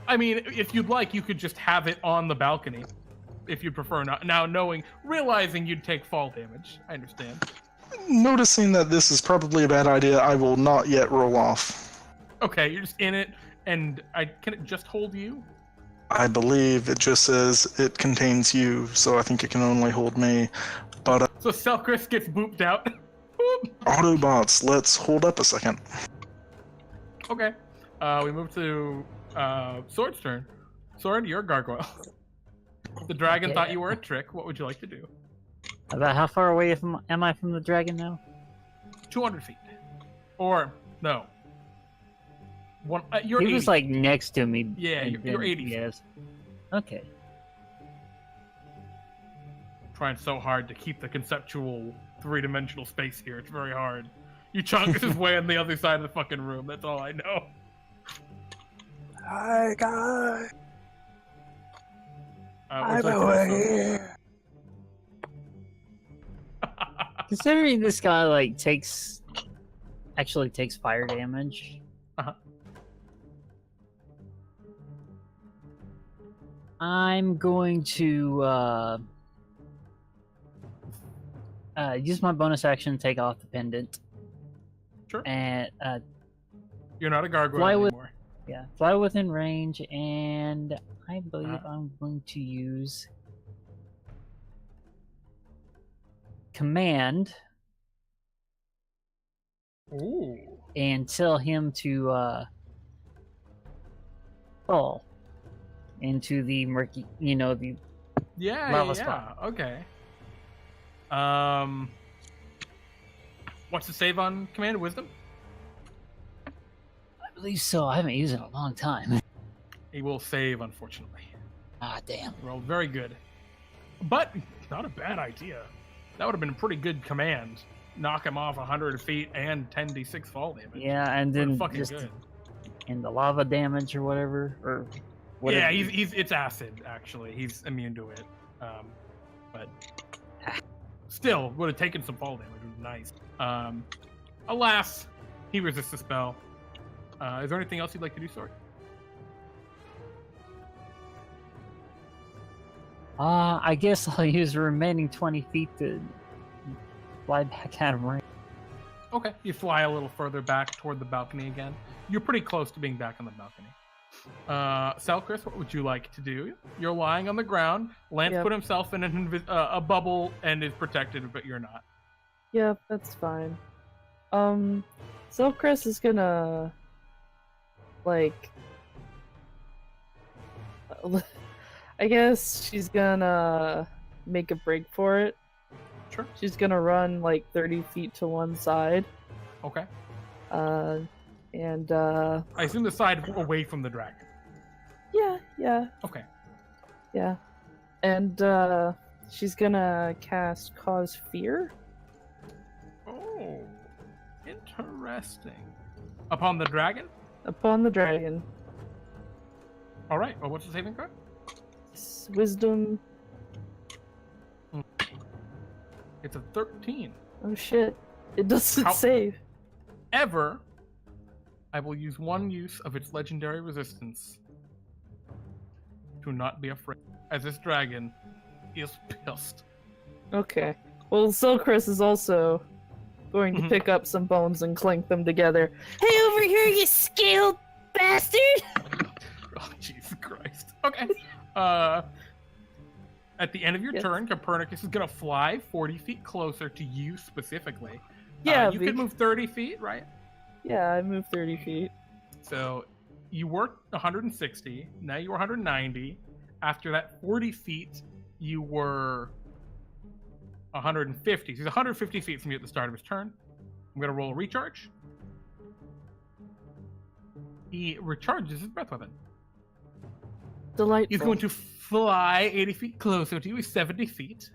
Speaker 1: I mean, if you'd like, you could just have it on the balcony, if you'd prefer. Not now, realizing you'd take fall damage. I understand.
Speaker 4: Noticing that this is probably a bad idea, I will not yet roll off.
Speaker 1: Okay, you're just in it, and can it just hold you?
Speaker 4: I believe it just says it contains you, so I think it can only hold me. But
Speaker 1: So Selcress gets booped out. Boop.
Speaker 4: Autobots, let's hold up a second.
Speaker 1: Okay. We move to Sword's turn. Sword, you're a gargoyle. The dragon thought you were a trick. What would you like to do?
Speaker 5: About how far away am I from the dragon now?
Speaker 1: 200 feet. Or, no. You're
Speaker 5: He
Speaker 1: 80.
Speaker 5: was like next to me.
Speaker 1: Yeah,
Speaker 5: and
Speaker 1: you're
Speaker 5: then-
Speaker 1: 80.
Speaker 5: Yes. Okay.
Speaker 1: Trying so hard to keep the conceptual three-dimensional space here. It's very hard. Euchaunkas is way on the other side of the fucking room. That's all I know.
Speaker 2: Hi, guys.
Speaker 1: What's
Speaker 2: I'm
Speaker 1: that
Speaker 2: over
Speaker 1: for?
Speaker 2: here.
Speaker 5: Considering this guy like actually takes fire damage.
Speaker 1: Uh-huh.
Speaker 5: I'm going to use my bonus action to take off the pendant.
Speaker 1: Sure.
Speaker 5: And
Speaker 1: You're not a gargoyle
Speaker 5: Fly with-
Speaker 1: anymore.
Speaker 5: fly within range, and I believe
Speaker 1: Uh-huh.
Speaker 5: I'm going to use command
Speaker 1: Ooh.
Speaker 5: and tell him to fall into the murky, the
Speaker 1: Yeah,
Speaker 5: Lava
Speaker 1: yeah.
Speaker 5: spot.
Speaker 1: Okay. What's the save on command? Wisdom?
Speaker 5: I believe so. I haven't used it in a long time.
Speaker 1: He will save, unfortunately.
Speaker 5: Ah, damn.
Speaker 1: Rolled very good. But not a bad idea. That would have been a pretty good command. Knock him off 100 feet and 10d6 fall damage.
Speaker 5: Yeah, and
Speaker 1: Pretty
Speaker 5: then
Speaker 1: fucking
Speaker 5: just
Speaker 1: good.
Speaker 5: in the lava damage or whatever.
Speaker 1: Yeah, it's acid, actually. He's immune to it. But still, would have taken some fall damage. It was nice. Alas, he resists the spell. Is there anything else you'd like to do, Sword?
Speaker 5: I guess I'll use the remaining 20 feet to fly back out of range.
Speaker 1: Okay, you fly a little further back toward the balcony again. You're pretty close to being back on the balcony. Selcress, what would you like to do? You're lying on the ground. Lance
Speaker 6: Yep.
Speaker 1: put himself in a bubble and is protected, but you're not.
Speaker 6: Yeah, that's fine. Selcress is gonna like I guess she's gonna make a break for it.
Speaker 1: Sure.
Speaker 6: She's gonna run like 30 feet to one side.
Speaker 1: Okay.
Speaker 6: And
Speaker 1: I assume the side away from the dragon.
Speaker 6: yeah.
Speaker 1: Okay.
Speaker 6: Yeah. And she's gonna cast Cause Fear.
Speaker 1: Oh, interesting. Upon the dragon?
Speaker 6: Upon the dragon.
Speaker 1: All right. Well, what's the saving throw?
Speaker 6: Wisdom.
Speaker 1: It's a 13.
Speaker 6: Oh shit. It doesn't
Speaker 1: How-
Speaker 6: save.
Speaker 1: Ever, I will use one use of its legendary resistance to not be afraid, as this dragon is pissed.
Speaker 6: Okay. Well, Selcress is also going to pick up some bones and clink them together. Hey, over here, you scaled bastard!
Speaker 1: Oh, Jesus Christ. Okay. At the end of your
Speaker 6: Yes.
Speaker 1: turn, Coppernicus is going to fly 40 feet closer to you specifically.
Speaker 6: Yeah,
Speaker 1: you can move 30 feet, right?
Speaker 6: Yeah, I moved 30 feet.
Speaker 1: So you were 160. Now you were 190. After that 40 feet, you were 150. So he's 150 feet from you at the start of his turn. I'm going to roll a recharge. He recharges his breath weapon.
Speaker 6: Delightful.
Speaker 1: He's going to fly 80 feet closer to you. He's 70 feet.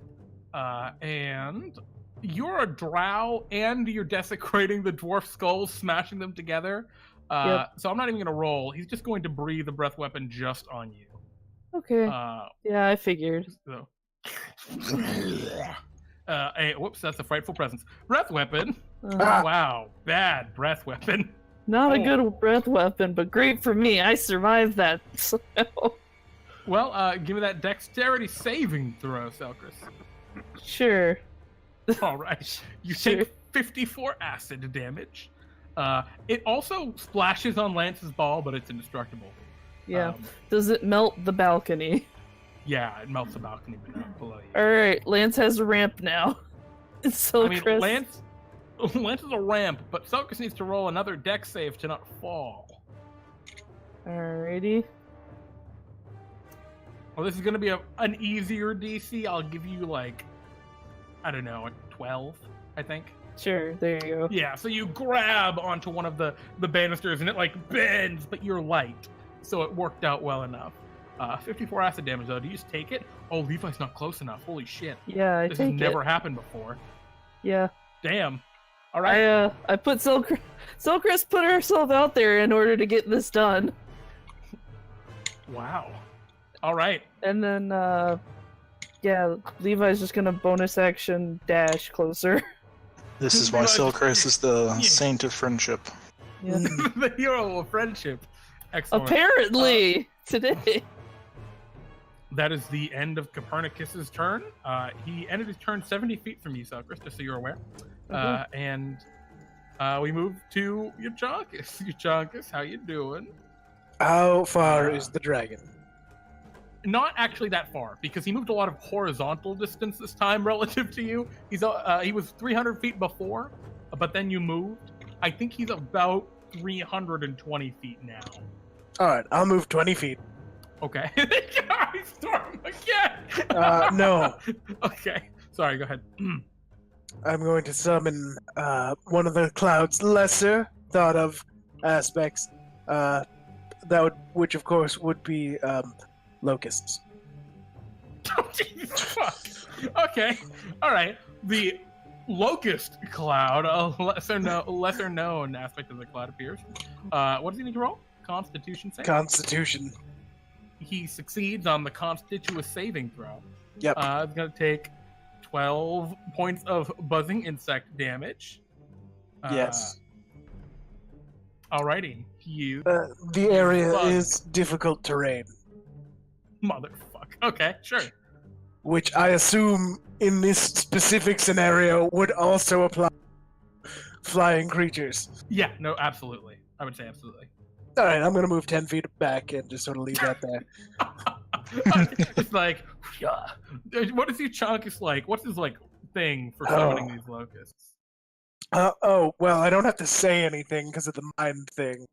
Speaker 1: And you're a drow and you're desecrating the dwarf skulls, smashing them together.
Speaker 6: Yep.
Speaker 1: So I'm not even going to roll. He's just going to breathe the breath weapon just on you.
Speaker 6: Okay.
Speaker 1: Uh,
Speaker 6: Yeah, I figured.
Speaker 1: so. Hey, whoops, that's a frightful presence. Breath weapon. Wow, bad breath weapon.
Speaker 6: Not a
Speaker 1: Oh.
Speaker 6: good breath weapon, but great for me. I survived that. So.
Speaker 1: Well, give me that dexterity saving throw, Selcress.
Speaker 6: Sure.
Speaker 1: All right. You
Speaker 6: Sure.
Speaker 1: take 54 acid damage. It also splashes on Lance's ball, but it's indestructible.
Speaker 6: Yeah.
Speaker 1: Um,
Speaker 6: Does it melt the balcony?
Speaker 1: yeah, it melts the balcony below you.
Speaker 6: Alright, Lance has a ramp now. So
Speaker 1: I mean, Lance is a ramp, but Selcress needs to roll another dex save to not fall.
Speaker 6: Alrighty.
Speaker 1: Well, this is going to be an easier DC. I'll give you, like, I don't know, a 12, I think.
Speaker 6: Sure, there you go.
Speaker 1: Yeah, so you grab onto one of the banisters and it, like, bends, but you're light. So it worked out well enough. 54 acid damage, though. Do you just take it? Oh, Levi's not close enough. Holy shit.
Speaker 6: Yeah, I
Speaker 1: This has
Speaker 6: take
Speaker 1: never
Speaker 6: it.
Speaker 1: happened before.
Speaker 6: Yeah.
Speaker 1: Damn. All right.
Speaker 6: I put Selcress put herself out there in order to get this done.
Speaker 1: Wow. All right.
Speaker 6: And then yeah, Levi's just gonna bonus action dash closer.
Speaker 4: This is why Selcress is the saint of friendship.
Speaker 6: Yeah.
Speaker 1: The hero of friendship. Excellent.
Speaker 6: Apparently today.
Speaker 1: That is the end of Coppernicus's turn. He ended his turn 70 feet from you, Selcress, just so you're aware. And we move to Euchaunkas. Euchaunkas, how you doing?
Speaker 2: How far is the dragon?
Speaker 1: Not actually that far, because he moved a lot of horizontal distance this time relative to you. He was 300 feet before, but then you moved. I think he's about 320 feet now.
Speaker 2: Alright, I'll move 20 feet.
Speaker 1: Okay. I storm again.
Speaker 2: No.
Speaker 1: Okay. Sorry, go ahead.
Speaker 2: I'm going to summon one of the cloud's lesser thought of aspects, which of course would be locusts.
Speaker 1: Oh, Jesus, fuck. Okay. All right. The locust cloud, a lesser known aspect of the cloud appears. What does he need to roll? Constitution save?
Speaker 2: Constitution.
Speaker 1: He succeeds on the constituous saving throw.
Speaker 2: Yep.
Speaker 1: It's going to take 12 points of buzzing insect damage.
Speaker 2: Yes.
Speaker 1: Alrighty. You
Speaker 2: The area
Speaker 1: Bug.
Speaker 2: is difficult terrain,
Speaker 1: motherfucker. Okay, sure.
Speaker 2: which I assume in this specific scenario would also apply to flying creatures.
Speaker 1: Yeah, no, absolutely. I would say absolutely.
Speaker 2: Alright, I'm going to move 10 feet back and just sort of leave that there.
Speaker 1: It's like, what is Euchaunkas like? What's his like thing for summoning these locusts?
Speaker 2: Oh, well, I don't have to say anything because of the mind thing.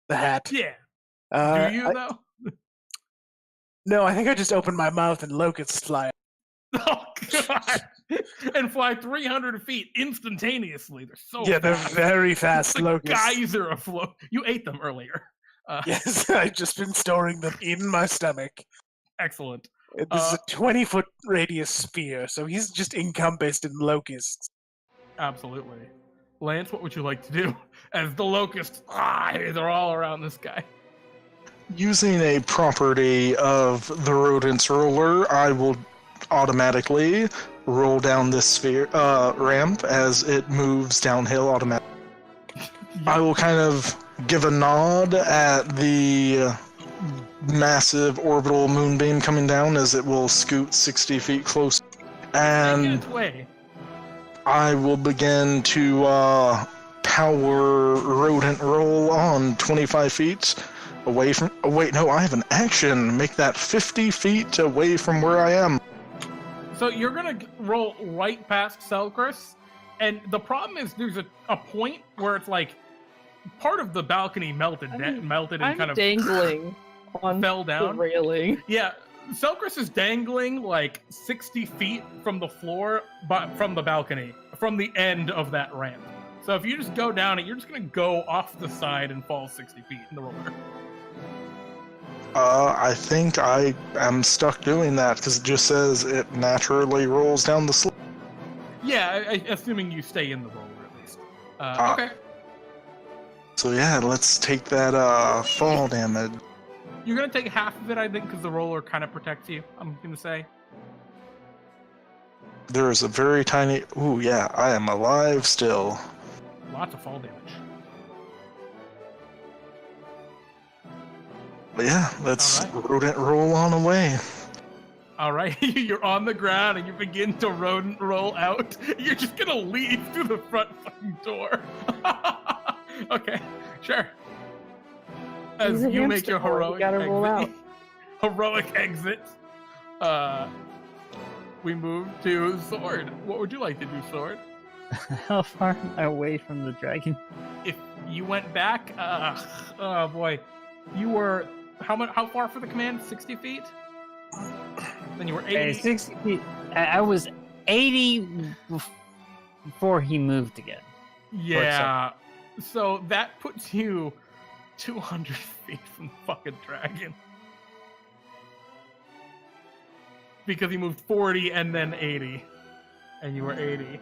Speaker 2: The hat.
Speaker 1: Yeah.
Speaker 2: Uh,
Speaker 1: Do you, though?
Speaker 2: No, I think I just opened my mouth and locusts fly.
Speaker 1: Oh, God. And fly 300 feet instantaneously. They're so
Speaker 2: Yeah, they're
Speaker 1: fast.
Speaker 2: very
Speaker 1: It's
Speaker 2: fast
Speaker 1: a
Speaker 2: locusts.
Speaker 1: geyser of flow. You ate them earlier.
Speaker 2: Yes, I've just been storing them in my stomach.
Speaker 1: Excellent.
Speaker 2: This is a 20-foot radius sphere, so he's just encompassed in locusts.
Speaker 1: Absolutely. Lance, what would you like to do? As the locusts, they're all around this guy.
Speaker 4: Using a property of the rodent's roller, I will automatically roll down this sphere ramp as it moves downhill automatically. I will kind of give a nod at the massive orbital moonbeam coming down as it will scoot 60 feet close.
Speaker 1: Making
Speaker 4: And
Speaker 1: its way.
Speaker 4: I will begin to power rodent roll on 25 feet away from... Oh, wait, no, I have an action. Make that 50 feet away from where I am.
Speaker 1: So you're going to roll right past Selcress, and the problem is there's a point where it's like part of the balcony melted and
Speaker 6: I'm
Speaker 1: kind of
Speaker 6: dangling on
Speaker 1: fell
Speaker 6: the
Speaker 1: down.
Speaker 6: railing.
Speaker 1: Yeah, Selcress is dangling like 60 feet from the floor, but from the balcony, from the end of that ramp. So if you just go down it, you're just going to go off the side and fall 60 feet in the roller.
Speaker 4: I think I am stuck doing that because it just says it naturally rolls down the slope.
Speaker 1: Yeah, assuming you stay in the roller at least. Okay.
Speaker 4: So yeah, let's take that fall damage.
Speaker 1: You're going to take half of it, I think, because the roller kind of protects you, I'm going to say.
Speaker 4: There is a very tiny... Ooh, yeah, I am alive still.
Speaker 1: Lots of fall damage.
Speaker 4: But yeah, let's
Speaker 1: All
Speaker 4: rodent roll on away.
Speaker 1: All right, you're on the ground and you begin to rodent roll out. You're just gonna leave through the front fucking door. Okay, sure. As
Speaker 6: He's a
Speaker 1: you make
Speaker 6: hamster
Speaker 1: your
Speaker 6: boy, you
Speaker 1: heroic
Speaker 6: gotta
Speaker 1: exit,
Speaker 6: roll out.
Speaker 1: heroic exit, we move to Sword. What would you like to do, Sword?
Speaker 5: How far am I away from the dragon?
Speaker 1: If you went back, oh boy, you were how far for the command? 60 feet. Then you were 80.
Speaker 5: 60 feet. I was 80 before he moved again.
Speaker 1: Yeah. So that puts you 200 feet from the fucking dragon. Because he moved 40 and then 80. And you were 80.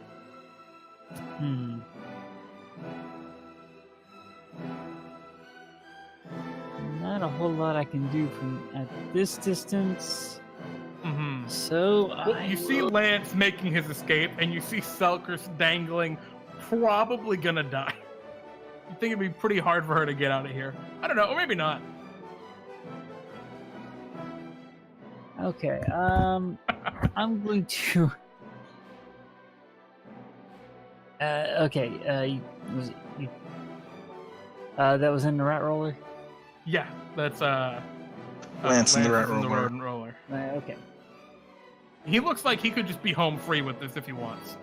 Speaker 5: Not a whole lot I can do from at this distance.
Speaker 1: Mm-hmm.
Speaker 5: So
Speaker 1: Well, you see Lance making his escape, and you see Selcress dangling, probably gonna die. You think it'd be pretty hard for her to get out of here. I don't know, or maybe not.
Speaker 5: Okay, I'm going to. Okay, was it you? That was in the rat roller.
Speaker 1: Yeah, that's
Speaker 4: Lance in the rat
Speaker 1: is
Speaker 4: roller.
Speaker 1: rodent roller.
Speaker 5: Okay.
Speaker 1: He looks like he could just be home free with this if he wants.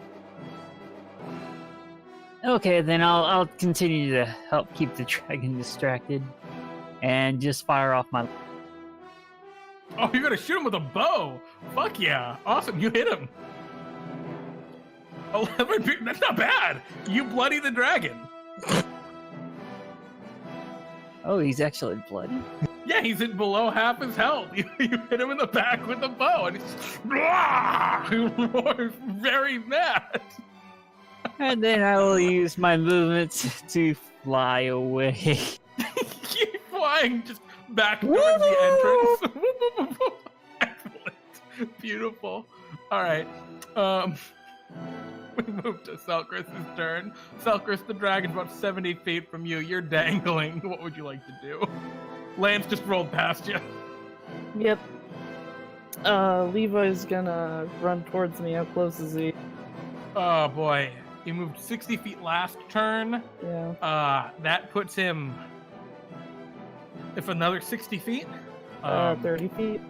Speaker 5: Okay, then I'll continue to help keep the dragon distracted, and just fire off my.
Speaker 1: Oh, you're gonna shoot him with a bow! Fuck yeah! Awesome, you hit him. 11 people, that's not bad! You bloody the dragon.
Speaker 5: Oh, he's actually bloody.
Speaker 1: Yeah, he's at below half his health. You hit him in the back with a bow, and he roars very mad.
Speaker 5: And then I will use my movements to fly away.
Speaker 1: Keep flying just back towards the entrance. Excellent. Beautiful. All right. We move to Selcress' turn. Selcress, the dragon's about 70 feet from you. You're dangling. What would you like to do? Lance just rolled past you.
Speaker 6: Yep. Levi's gonna run towards me. How close is he?
Speaker 1: Oh boy. He moved 60 feet last turn.
Speaker 6: Yeah.
Speaker 1: That puts him... If another 60 feet?
Speaker 6: 30 feet.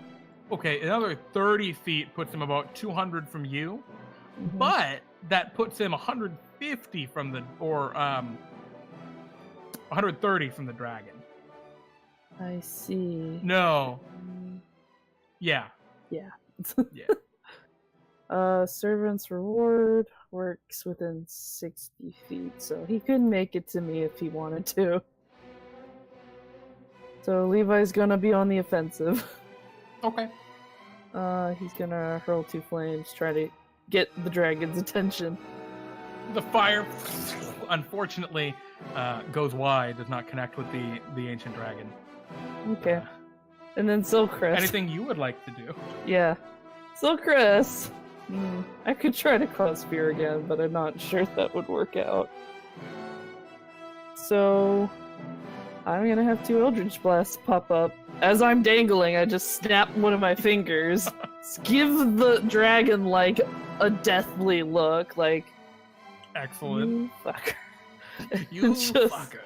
Speaker 1: Okay, another 30 feet puts him about 200 from you.
Speaker 6: Mhm.
Speaker 1: But that puts him 100 150 from the, or 130 from the dragon.
Speaker 6: I see.
Speaker 1: No. Yeah.
Speaker 6: Yeah.
Speaker 1: Yeah.
Speaker 6: Servant's reward works within 60 feet, so he could make it to me if he wanted to. So Levi's gonna be on the offensive.
Speaker 1: Okay.
Speaker 6: He's gonna hurl 2 flames, try to get the dragon's attention.
Speaker 1: The fire, unfortunately, goes wide, does not connect with the ancient dragon.
Speaker 6: Okay. And then Selcress.
Speaker 1: Anything you would like to do?
Speaker 6: Yeah. Selcress! I could try to cause fear again, but I'm not sure if that would work out. So, I'm gonna have 2 Eldritch Blasts pop up. As I'm dangling, I just snap one of my fingers. Give the dragon, like, a deathly look, like...
Speaker 1: Excellent.
Speaker 6: You fucker.
Speaker 1: You
Speaker 6: Just-
Speaker 1: fucker.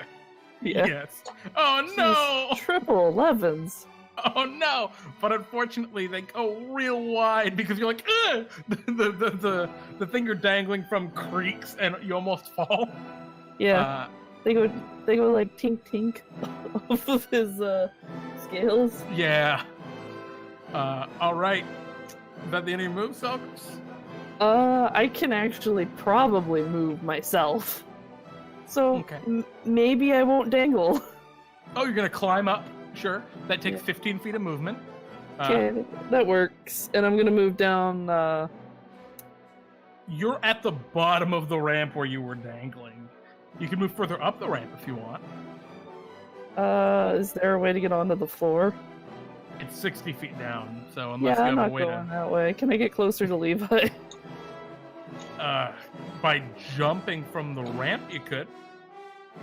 Speaker 6: Yeah.
Speaker 1: Yes. Oh no!
Speaker 6: Just triple 11s.
Speaker 1: Oh no! But unfortunately, they go real wide because you're like, ugh! The thing you're dangling from creaks and you almost fall.
Speaker 6: Yeah. They go like tink tink off of his scales.
Speaker 1: Yeah. All right. Is that the end of your move, Selcress?
Speaker 6: I can actually probably move myself. So
Speaker 1: Okay.
Speaker 6: maybe I won't dangle.
Speaker 1: Oh, you're gonna climb up. Sure. That takes
Speaker 6: Yeah.
Speaker 1: 15 feet of movement.
Speaker 6: Okay, that works. And I'm gonna move down.
Speaker 1: You're at the bottom of the ramp where you were dangling. You can move further up the ramp if you want.
Speaker 6: Is there a way to get onto the floor?
Speaker 1: It's 60 feet down, so unless
Speaker 6: Yeah,
Speaker 1: you
Speaker 6: I'm
Speaker 1: have a
Speaker 6: not
Speaker 1: way
Speaker 6: going that way. Can I get closer to Levi?
Speaker 1: by jumping from the ramp, you could.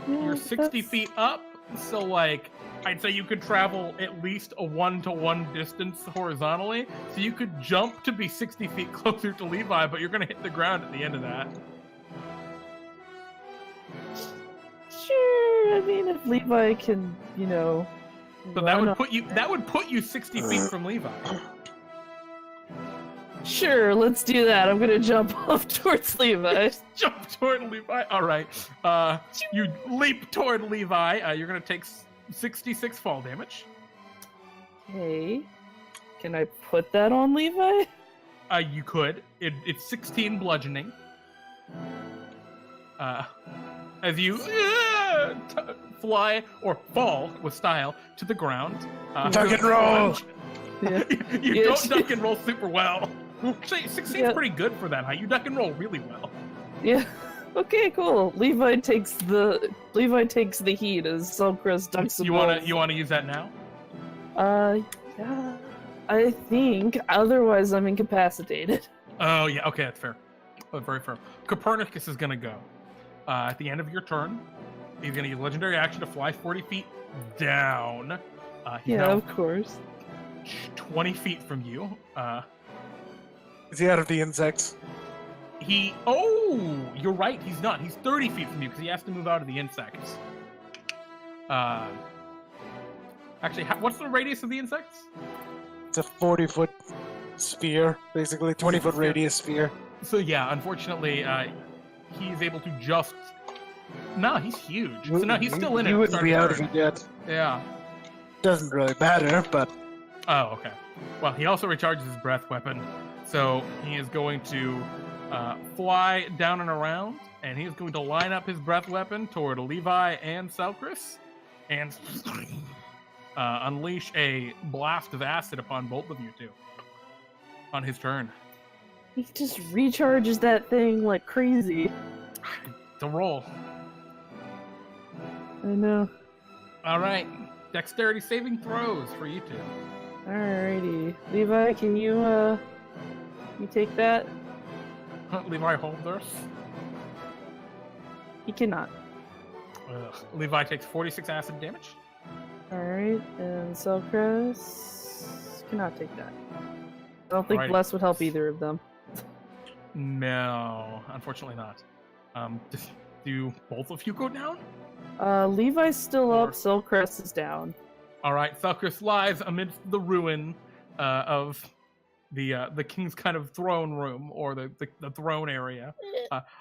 Speaker 1: You're 60 feet up, so like I'd say you could travel at least a 1-to-1 distance horizontally. So you could jump to be 60 feet closer to Levi, but you're gonna hit the ground at the end of that.
Speaker 6: Sure. I mean, if Levi can,
Speaker 1: So that
Speaker 6: run
Speaker 1: would
Speaker 6: up
Speaker 1: put you. That would put you 60 feet from Levi.
Speaker 6: Sure, let's do that. I'm gonna jump off towards Levi.
Speaker 1: Jump toward Levi. All right. You leap toward Levi. You're gonna take 66 fall damage.
Speaker 6: Okay. Can I put that on Levi?
Speaker 1: You could. It's 16 bludgeoning. As you fly or fall with style to the ground.
Speaker 2: Tuck and roll!
Speaker 6: Yeah.
Speaker 1: You
Speaker 6: Yeah.
Speaker 1: don't duck and roll super well. Actually, 16's
Speaker 6: Yeah.
Speaker 1: pretty good for that height. You duck and roll really well.
Speaker 6: Yeah. Okay, cool. Levi takes the heat as Selcress ducks and
Speaker 1: You
Speaker 6: rolls.
Speaker 1: wanna use that now?
Speaker 6: Yeah. I think. Otherwise, I'm incapacitated.
Speaker 1: Oh yeah, okay, that's fair. Very fair. Copernicus is gonna go. At the end of your turn, he's gonna use legendary action to fly 40 feet down. He's
Speaker 6: Yeah,
Speaker 1: now
Speaker 6: of course.
Speaker 1: 20 feet from you.
Speaker 2: Is he out of the insects?
Speaker 1: Oh, you're right. He's not. He's 30 feet from you because he has to move out of the insects. Actually, what's the radius of the insects?
Speaker 2: It's a 40-foot sphere, basically 20-foot radius sphere.
Speaker 1: So yeah, unfortunately, he's able to just. No, he's huge. So no, he's still in it.
Speaker 2: He
Speaker 1: at the
Speaker 2: wouldn't
Speaker 1: start
Speaker 2: be
Speaker 1: of
Speaker 2: out
Speaker 1: the
Speaker 2: of
Speaker 1: turn.
Speaker 2: it yet.
Speaker 1: Yeah.
Speaker 2: Doesn't really matter, but
Speaker 1: Oh, okay. Well, he also recharges his breath weapon, so he is going to fly down and around, and he is going to line up his breath weapon toward Levi and Selcress, and unleash a blast of acid upon both of you two. On his turn.
Speaker 6: He just recharges that thing like crazy.
Speaker 1: It's a roll.
Speaker 6: I know.
Speaker 1: All right. Dexterity saving throws for you two.
Speaker 6: Alrighty. Levi, can you take that?
Speaker 1: Levi, hold this.
Speaker 6: He cannot.
Speaker 1: Levi takes 46 acid damage.
Speaker 6: Alright, and Selcress cannot take that. I don't think
Speaker 1: Alrighty.
Speaker 6: Bless would help either of them.
Speaker 1: No, unfortunately not. Do both of you go down?
Speaker 6: Levi's still
Speaker 1: Or-
Speaker 6: up, Selcress is down.
Speaker 1: All right, Selcress lies amidst the ruin of the king's kind of throne room or the throne area.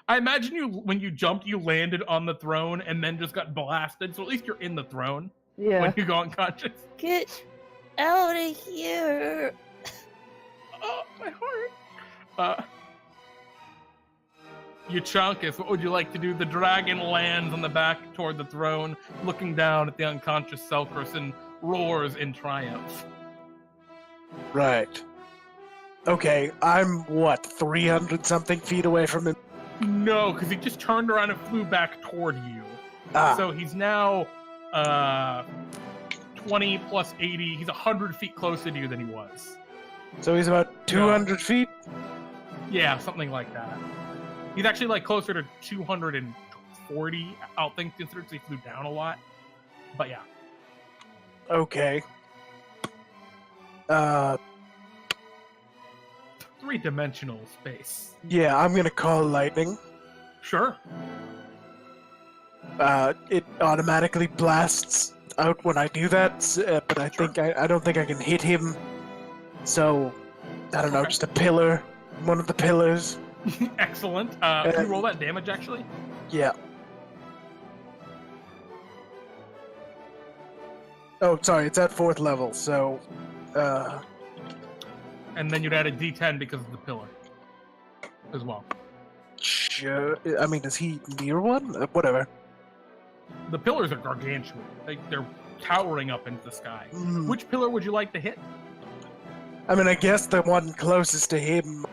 Speaker 1: I imagine when you jumped, you landed on the throne and then just got blasted. So at least you're in the throne
Speaker 6: Yeah.
Speaker 1: when you go unconscious.
Speaker 3: Get out of here.
Speaker 1: Oh, my heart. Euchaunkas, what would you like to do? The dragon lands on the back toward the throne, looking down at the unconscious Selcress and roars in triumph.
Speaker 2: Right. Okay, I'm, 300-something feet away from him?
Speaker 1: No, because he just turned around and flew back toward you.
Speaker 2: Ah.
Speaker 1: So he's now 20 plus 80. He's 100 feet closer to you than he was.
Speaker 2: So he's about 200 feet?
Speaker 1: Yeah, something like that. He's actually like closer to 240, I think, considering he flew down a lot. But yeah.
Speaker 2: Okay.
Speaker 1: Three-dimensional space.
Speaker 2: Yeah, I'm gonna call lightning.
Speaker 1: Sure.
Speaker 2: It automatically blasts out when I do that, but I think I don't think I can hit him. So, I don't know,
Speaker 1: Okay.
Speaker 2: just a pillar, one of the pillars.
Speaker 1: Excellent. Can you roll that damage, actually?
Speaker 2: Yeah. Oh, sorry, it's at 4th level, so,
Speaker 1: And then you'd add a d10 because of the pillar as well.
Speaker 2: sure. I mean, is he near one? Whatever.
Speaker 1: The pillars are gargantuan. They're towering up into the sky.
Speaker 2: Mm.
Speaker 1: Which pillar would you like to hit?
Speaker 2: I mean, I guess the one closest to him.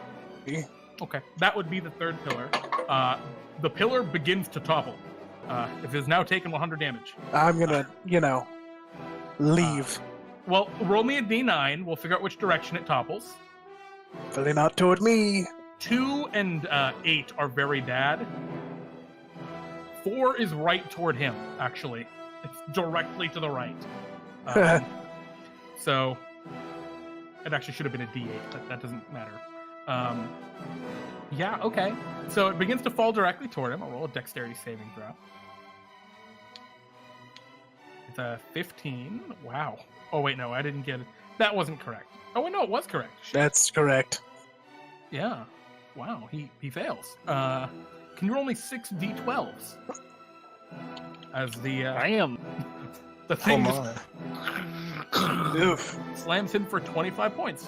Speaker 1: Okay, that would be the third pillar. The pillar begins to topple. It has now taken 100 damage.
Speaker 2: I'm gonna, leave.
Speaker 1: Well, roll me a d9. We'll figure out which direction it topples.
Speaker 2: Hopefully not toward me.
Speaker 1: 2 and 8 are very bad. 4 is right toward him, actually. It's directly to the right. So, it actually should have been a d8, but that doesn't matter. Yeah, okay. So it begins to fall directly toward him. I'll roll a dexterity saving throw. It's a 15. Wow. Oh, wait, no, I didn't get it. That wasn't correct. Oh, wait, no, it was correct. Shit.
Speaker 2: That's correct.
Speaker 1: Yeah. Wow, he fails. Can you roll me 6 d12s? As the
Speaker 5: Damn.
Speaker 1: the thing
Speaker 4: Oh
Speaker 1: just
Speaker 4: my.
Speaker 2: Oof.
Speaker 1: slams him for 25 points.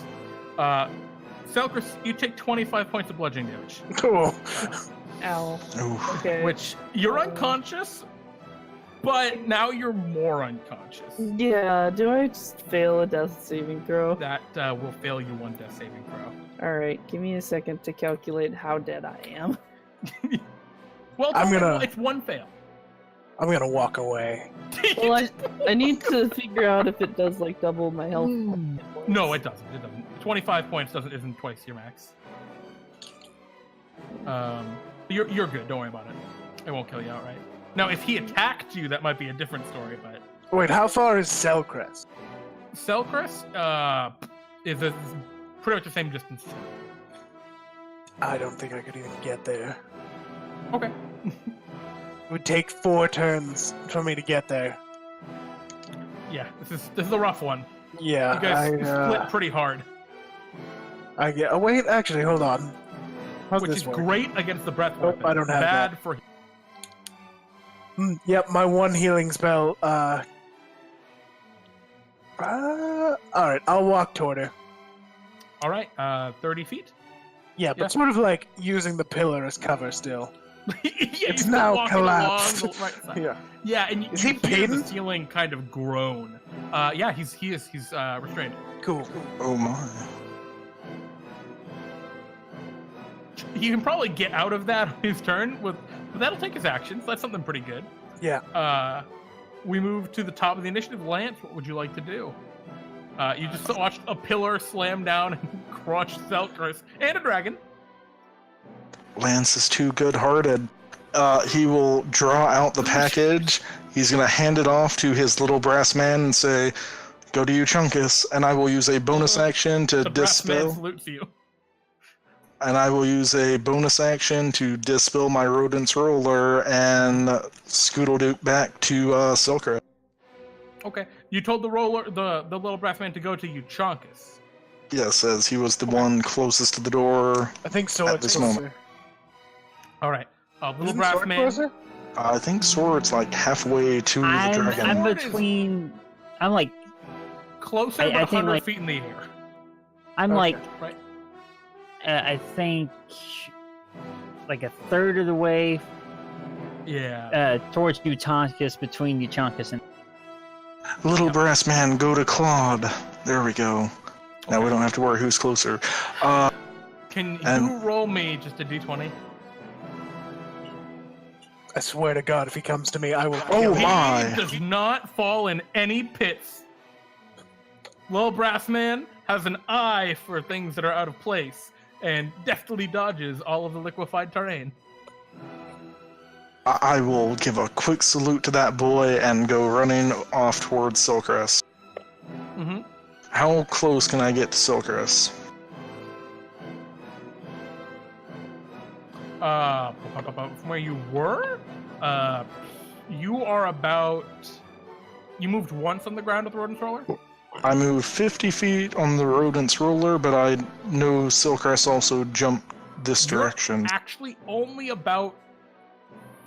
Speaker 1: Selcress, you take 25 points of bludgeoning damage,
Speaker 2: Cool.
Speaker 6: Ow.
Speaker 4: Ooh.
Speaker 6: Okay.
Speaker 1: which you're unconscious, but now you're more unconscious.
Speaker 6: Yeah, do I just fail a death saving throw?
Speaker 1: That will fail you 1 death saving throw.
Speaker 6: Alright, give me a second to calculate how dead I am.
Speaker 1: Well, it's 1 fail.
Speaker 2: I'm gonna walk away.
Speaker 6: Well, I need to figure out if it does like double my health.
Speaker 1: No, it doesn't. It doesn't. 25 points isn't twice your max. You're good. Don't worry about it. It won't kill you outright. Now, if he attacked you, that might be a different story. But
Speaker 2: Wait, how far is Selcress?
Speaker 1: Selcress is pretty much the same distance.
Speaker 2: I don't think I could even get there.
Speaker 1: Okay.
Speaker 2: It would take 4 turns for me to get there.
Speaker 1: Yeah, this is a rough one.
Speaker 2: Yeah,
Speaker 1: You guys split pretty hard,
Speaker 2: I get. Oh wait, actually, hold on. How's
Speaker 1: which
Speaker 2: this
Speaker 1: is
Speaker 2: work?
Speaker 1: great against the breath
Speaker 2: Nope,
Speaker 1: weapon.
Speaker 2: I don't have
Speaker 1: Bad
Speaker 2: that.
Speaker 1: for.
Speaker 2: Yep, my 1 healing spell. All right, I'll walk toward her.
Speaker 1: All right, 30 feet.
Speaker 2: Yeah, but
Speaker 1: Yeah.
Speaker 2: sort of like using the pillar as cover still.
Speaker 1: Yeah,
Speaker 2: It's
Speaker 1: you're still
Speaker 2: now
Speaker 1: walking along
Speaker 2: collapsed.
Speaker 1: the right side.
Speaker 2: Yeah.
Speaker 1: Yeah, and
Speaker 2: Is
Speaker 1: you
Speaker 2: he
Speaker 1: hear the
Speaker 2: pinned?
Speaker 1: ceiling kind of groan. Yeah, he's restrained.
Speaker 2: Cool.
Speaker 4: Oh my.
Speaker 1: He can probably get out of that on his turn, but that'll take his actions. That's something pretty good.
Speaker 2: Yeah.
Speaker 1: We move to the top of the initiative. Lance, what would you like to do? You just watched a pillar slam down and crush Selcress and a dragon.
Speaker 4: Lance is too good-hearted. He will draw out the package. He's going to hand it off to his little brass man and say, "Go to Euchaunkas," and I will use a bonus action to
Speaker 1: The brass man
Speaker 4: dispel.
Speaker 1: salutes you.
Speaker 4: And I will use a bonus action to dispel my rodent's roller and scoodle back to Selcress.
Speaker 1: Okay. You told the roller, the little brass man to go to Euchaunkas.
Speaker 4: Yes, as he was the one closest to the door.
Speaker 2: I think so.
Speaker 4: At this moment.
Speaker 1: All right. Little
Speaker 2: Isn't
Speaker 1: brass
Speaker 2: Sword
Speaker 1: man.
Speaker 2: closer?
Speaker 4: I think Sword's like halfway to the dragon.
Speaker 5: I'm
Speaker 1: Sword is-
Speaker 5: between. I'm like.
Speaker 1: Closer,
Speaker 5: I
Speaker 1: but
Speaker 5: think,
Speaker 1: 100
Speaker 5: like-
Speaker 1: feet in the air.
Speaker 5: I'm
Speaker 2: Okay.
Speaker 5: like.
Speaker 1: Right.
Speaker 5: I think. Like a third of the way
Speaker 1: Yeah.
Speaker 5: towards Euchaunkas, between Euchaunkas and.
Speaker 4: Little brass man, go to Claude. There we go. Now we don't have to worry who's closer.
Speaker 1: Can you
Speaker 4: and-
Speaker 1: roll me just a d20?
Speaker 2: I swear to God, if he comes to me, I will
Speaker 4: Oh
Speaker 2: kill him.
Speaker 4: my.
Speaker 1: He does not fall in any pits. Little brass man has an eye for things that are out of place and deftly dodges all of the liquefied terrain.
Speaker 4: I will give a quick salute to that boy and go running off towards Selcress.
Speaker 1: Mm-hmm.
Speaker 4: How close can I get to Selcress?
Speaker 1: From where you were, you are about. You moved once on the ground with the rodent roller.
Speaker 4: I moved 50 feet on the rodent's roller, but I know Selcress also jumped this
Speaker 1: You're
Speaker 4: direction.
Speaker 1: actually only about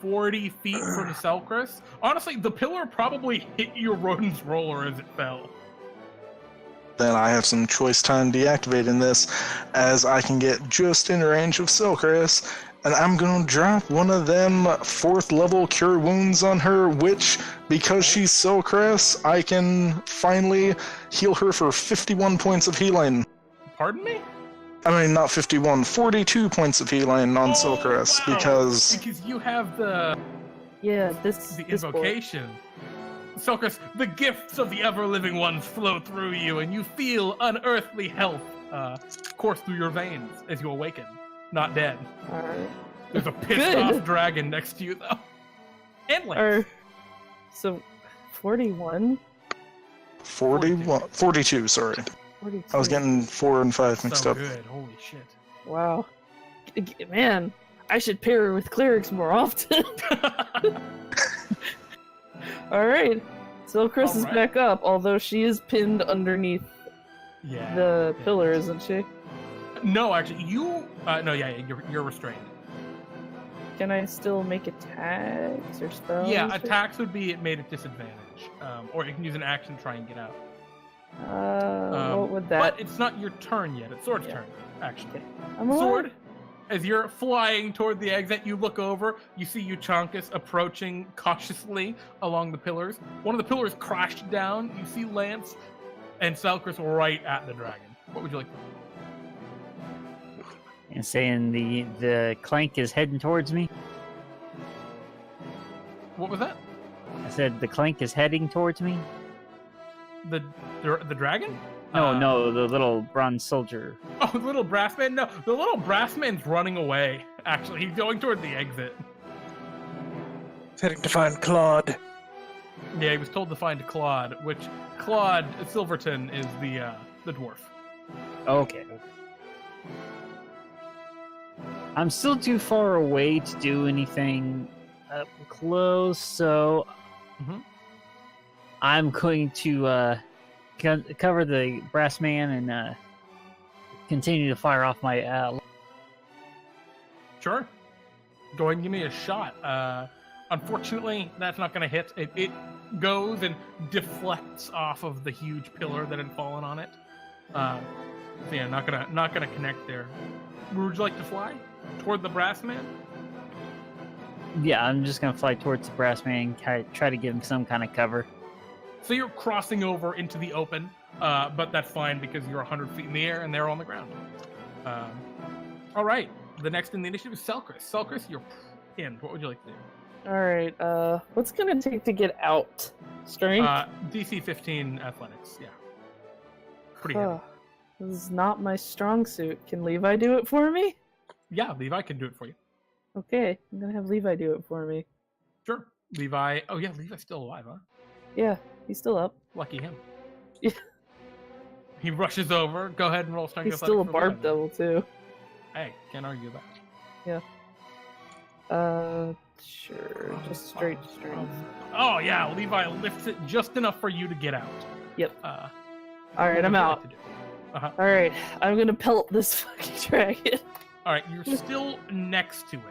Speaker 1: 40 feet from Selcress. Honestly, the pillar probably hit your rodent's roller as it fell.
Speaker 4: Then I have some choice time deactivating this, as I can get just in range of Selcress, and I'm gonna drop one of them 4th level cure wounds on her, which, because she's Selcress, I can finally heal her for 51 points of healing.
Speaker 1: Pardon me?
Speaker 4: I mean, not 51, 42 points of healing on Selcress,
Speaker 1: wow.
Speaker 4: because
Speaker 1: Because you have the
Speaker 6: Yeah, this
Speaker 1: the
Speaker 6: this boy.
Speaker 1: invocation. Selcress, the gifts of the ever-living ones flow through you, and you feel unearthly health course through your veins as you awaken. Not dead.
Speaker 6: Alright.
Speaker 1: There's a pissed-off dragon next to you, though. And Lance.
Speaker 6: Or so 41?
Speaker 4: 42, sorry.
Speaker 6: 42.
Speaker 4: I was getting 4 and 5 mixed
Speaker 1: So
Speaker 4: up.
Speaker 1: good. Holy shit.
Speaker 6: Wow. Man, I should pair her with clerics more often. Alright. So Chris is
Speaker 1: Alright.
Speaker 6: back up, although she is pinned underneath
Speaker 1: Yeah.
Speaker 6: the pillar, isn't she?
Speaker 1: No, actually, you. No, yeah, you're restrained.
Speaker 6: Can I still make attacks or spells?
Speaker 1: Yeah, attacks would be made at disadvantage, or you can use an action to try and get out.
Speaker 6: What would that?
Speaker 1: But it's not your turn yet. It's Sword's
Speaker 6: Yeah.
Speaker 1: turn, actually.
Speaker 6: I'm alive.
Speaker 1: Sword, as you're flying toward the exit, you look over. You see Euchaunkas approaching cautiously along the pillars. One of the pillars crashed down. You see Lance and Selcress right at the dragon. What would you like to do?
Speaker 5: And saying the clank is heading towards me.
Speaker 1: What was that?
Speaker 5: I said the clank is heading towards me.
Speaker 1: The dragon?
Speaker 5: No, the little bronze soldier.
Speaker 1: Oh, the little brass man? No, the little brass man's running away. Actually, he's going toward the exit.
Speaker 2: He's heading to find Claude.
Speaker 1: Yeah, he was told to find Claude, which Claude Silverton is the dwarf.
Speaker 5: Okay. I'm still too far away to do anything up close, so
Speaker 1: Mhm.
Speaker 5: I'm going to cover the brass man and continue to fire off my.
Speaker 1: Sure. Go ahead and give me a shot. Unfortunately, that's not going to hit. It goes and deflects off of the huge pillar that had fallen on it. So yeah, not gonna connect there. Would you like to fly toward the brass man?
Speaker 5: Yeah, I'm just gonna fly towards the brass man, try to give him some kind of cover.
Speaker 1: So you're crossing over into the open, but that's fine because you're 100 feet in the air and they're on the ground. All right. The next in the initiative is Selcress. Selcress, you're pinned. What would you like to do?
Speaker 6: Alright, what's it gonna take to get out? Strength?
Speaker 1: DC 15 athletics. Yeah. Pretty heavy.
Speaker 6: Ugh, this is not my strong suit. Can Levi do it for me?
Speaker 1: Yeah, Levi can do it for you.
Speaker 6: Okay, I'm gonna have Levi do it for me.
Speaker 1: Sure. Levi. Oh, yeah, Levi's still alive, huh?
Speaker 6: Yeah, he's still up.
Speaker 1: Lucky him.
Speaker 6: Yeah.
Speaker 1: He rushes over. Go ahead and roll strength.
Speaker 6: He's still a
Speaker 1: athletics for
Speaker 6: barb
Speaker 1: Levi.
Speaker 6: devil, too.
Speaker 1: Hey, can't argue that.
Speaker 6: Sure, just straight strength.
Speaker 1: Oh, yeah, Levi lifts it just enough for you to get out.
Speaker 6: Yep.
Speaker 1: What
Speaker 6: Alright,
Speaker 1: would
Speaker 6: I'm
Speaker 1: you like
Speaker 6: out.
Speaker 1: to do? Uh-huh.
Speaker 6: All right, I'm gonna pelt this fucking dragon.
Speaker 1: All right, you're still next to it.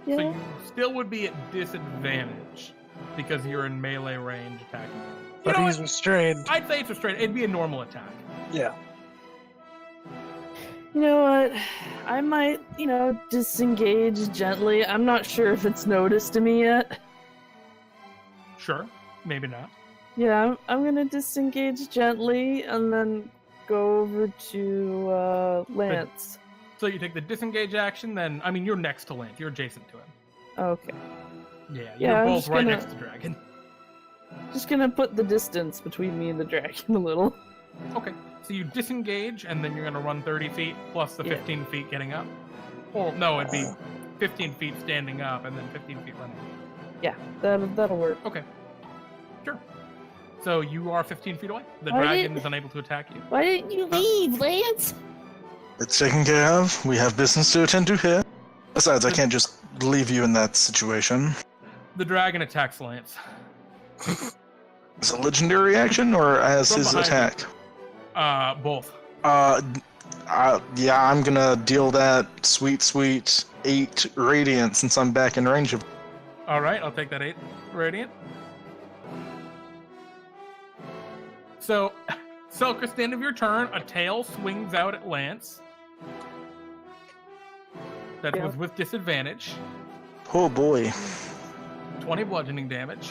Speaker 6: Yeah.
Speaker 1: So you still would be at disadvantage because you're in melee range attacking. You
Speaker 2: But
Speaker 1: know
Speaker 2: he's
Speaker 1: what?
Speaker 2: restrained.
Speaker 1: I'd say it's restrained. It'd be a normal attack.
Speaker 2: Yeah.
Speaker 6: You know what? I might, disengage gently. I'm not sure if it's noticed to me yet.
Speaker 1: Sure, maybe not.
Speaker 6: Yeah, I'm gonna disengage gently and then go over to Lance.
Speaker 1: So you take the disengage action, then you're next to Lance. You're adjacent to him.
Speaker 6: Okay.
Speaker 1: Yeah,
Speaker 6: Yeah,
Speaker 1: you're
Speaker 6: I'm
Speaker 1: both
Speaker 6: just
Speaker 1: right
Speaker 6: gonna-
Speaker 1: next to Dragon.
Speaker 6: Just gonna put the distance between me and the dragon a little.
Speaker 1: Okay, so you disengage, and then you're gonna run 30 feet plus the
Speaker 6: Yeah.
Speaker 1: 15 feet getting up. Or no, it'd be 15 feet standing up, and then 15 feet running.
Speaker 6: Yeah, that'll work.
Speaker 1: Okay, sure. So you are 15 feet away. The
Speaker 3: Why
Speaker 1: dragon
Speaker 3: did-
Speaker 1: is unable to attack you.
Speaker 3: Why didn't you leave, Lance?
Speaker 4: It's taken care of. We have business to attend to here. Besides, I can't just leave you in that situation.
Speaker 1: The dragon attacks Lance.
Speaker 4: Is it a legendary action or as
Speaker 1: From
Speaker 4: his
Speaker 1: behind
Speaker 4: attack?
Speaker 1: Both.
Speaker 4: Yeah, I'm gonna deal that sweet 8 radiant since I'm back in range of.
Speaker 1: All right, I'll take that 8 radiant. So, Selcress, at the end of your turn, a tail swings out at Lance. That
Speaker 6: Yeah.
Speaker 1: was with disadvantage.
Speaker 4: Oh boy.
Speaker 1: 20 bludgeoning damage.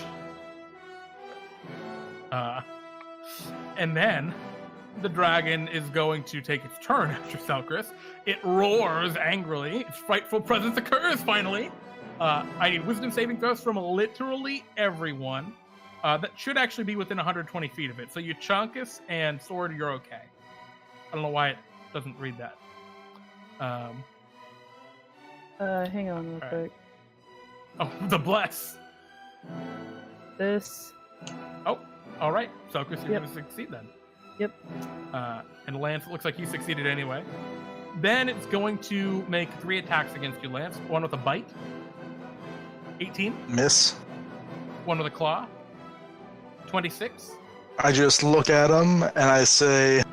Speaker 1: And then the dragon is going to take its turn after Selcress. It roars angrily. Its frightful presence occurs finally. I need wisdom saving throws from literally everyone. That should actually be within 120 feet of it. So Euchaunkas and Sword, you're okay. I don't know why it doesn't read that.
Speaker 6: Hang on real
Speaker 1: Alright.
Speaker 6: quick.
Speaker 1: Oh, the bless.
Speaker 6: This.
Speaker 1: Oh, all right. Selcress, you're
Speaker 6: Yep.
Speaker 1: going to succeed then.
Speaker 6: Yep.
Speaker 1: And Lance, it looks like he succeeded anyway. Then it's going to make 3 attacks against you, Lance. One with a bite. 18.
Speaker 4: Miss.
Speaker 1: One with a claw. 26.
Speaker 4: I just look at him and I say,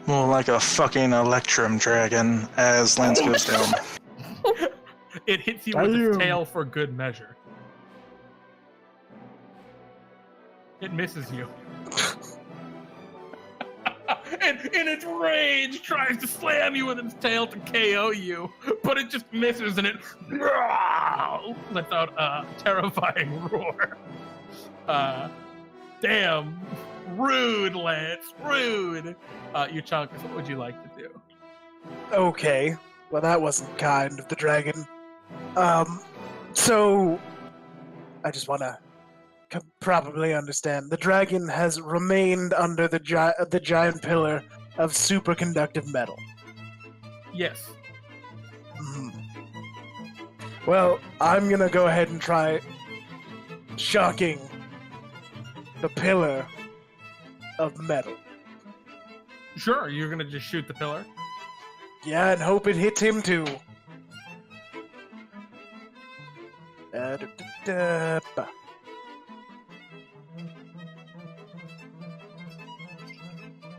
Speaker 4: more like a fucking Electrum dragon as Lance goes down.
Speaker 1: It hits you with its
Speaker 2: Damn.
Speaker 1: tail for good measure. It misses you. And in its rage, tries to slam you with its tail to KO you, but it just misses and it lets out a terrifying roar. Damn. Rude, Lance. Rude. Euchaunkas, what would you like to do?
Speaker 2: Okay. Well, that wasn't kind of the dragon. So I just want to probably understand. The dragon has remained under the giant pillar of superconductive metal.
Speaker 1: Yes.
Speaker 2: Mhm. Well, I'm gonna go ahead and try shocking the pillar of metal.
Speaker 1: Sure, you're gonna just shoot the pillar.
Speaker 2: Yeah, and hope it hits him too. Ba.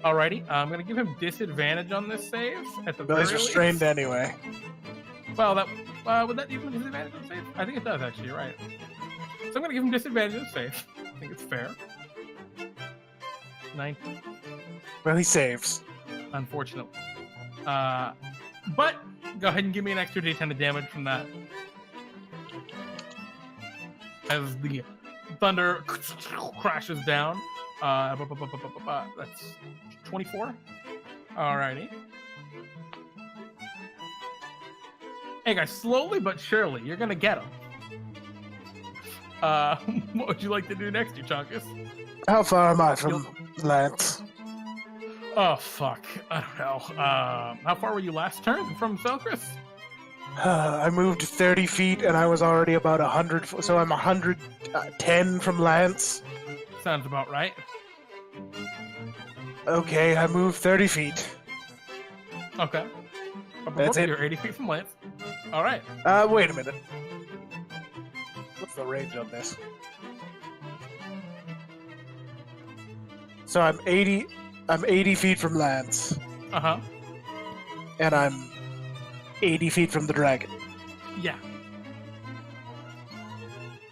Speaker 1: Alrighty, I'm gonna give him disadvantage on this save at the
Speaker 2: But
Speaker 1: very
Speaker 2: he's restrained
Speaker 1: least.
Speaker 2: anyway.
Speaker 1: Well, that would that give him disadvantage on the save? I think it does actually. You're right. So I'm gonna give him disadvantage on the save. I think it's fair. 19,
Speaker 2: Well, he saves.
Speaker 1: unfortunately. But go ahead and give me an extra D10 of damage from that. As the thunder crashes down. That's 24. Alrighty. Hey guys, slowly but surely, you're gonna get him. What would you like to do next, Euchaunkas?
Speaker 2: How far am I from Lance?
Speaker 1: Oh fuck, I don't know. How far were you last turn from Selcress?
Speaker 2: I moved 30 feet and I was already about 100, so I'm 110 from Lance.
Speaker 1: Sounds about right.
Speaker 2: Okay, I moved 30 feet.
Speaker 1: Okay.
Speaker 2: That's it.
Speaker 1: You're 80 feet from Lance. All right.
Speaker 2: Wait a minute. What's the range on this? So I'm 80. I'm 80 feet from Lance,
Speaker 1: Uh-huh.
Speaker 2: and I'm 80 feet from the dragon.
Speaker 1: Yeah.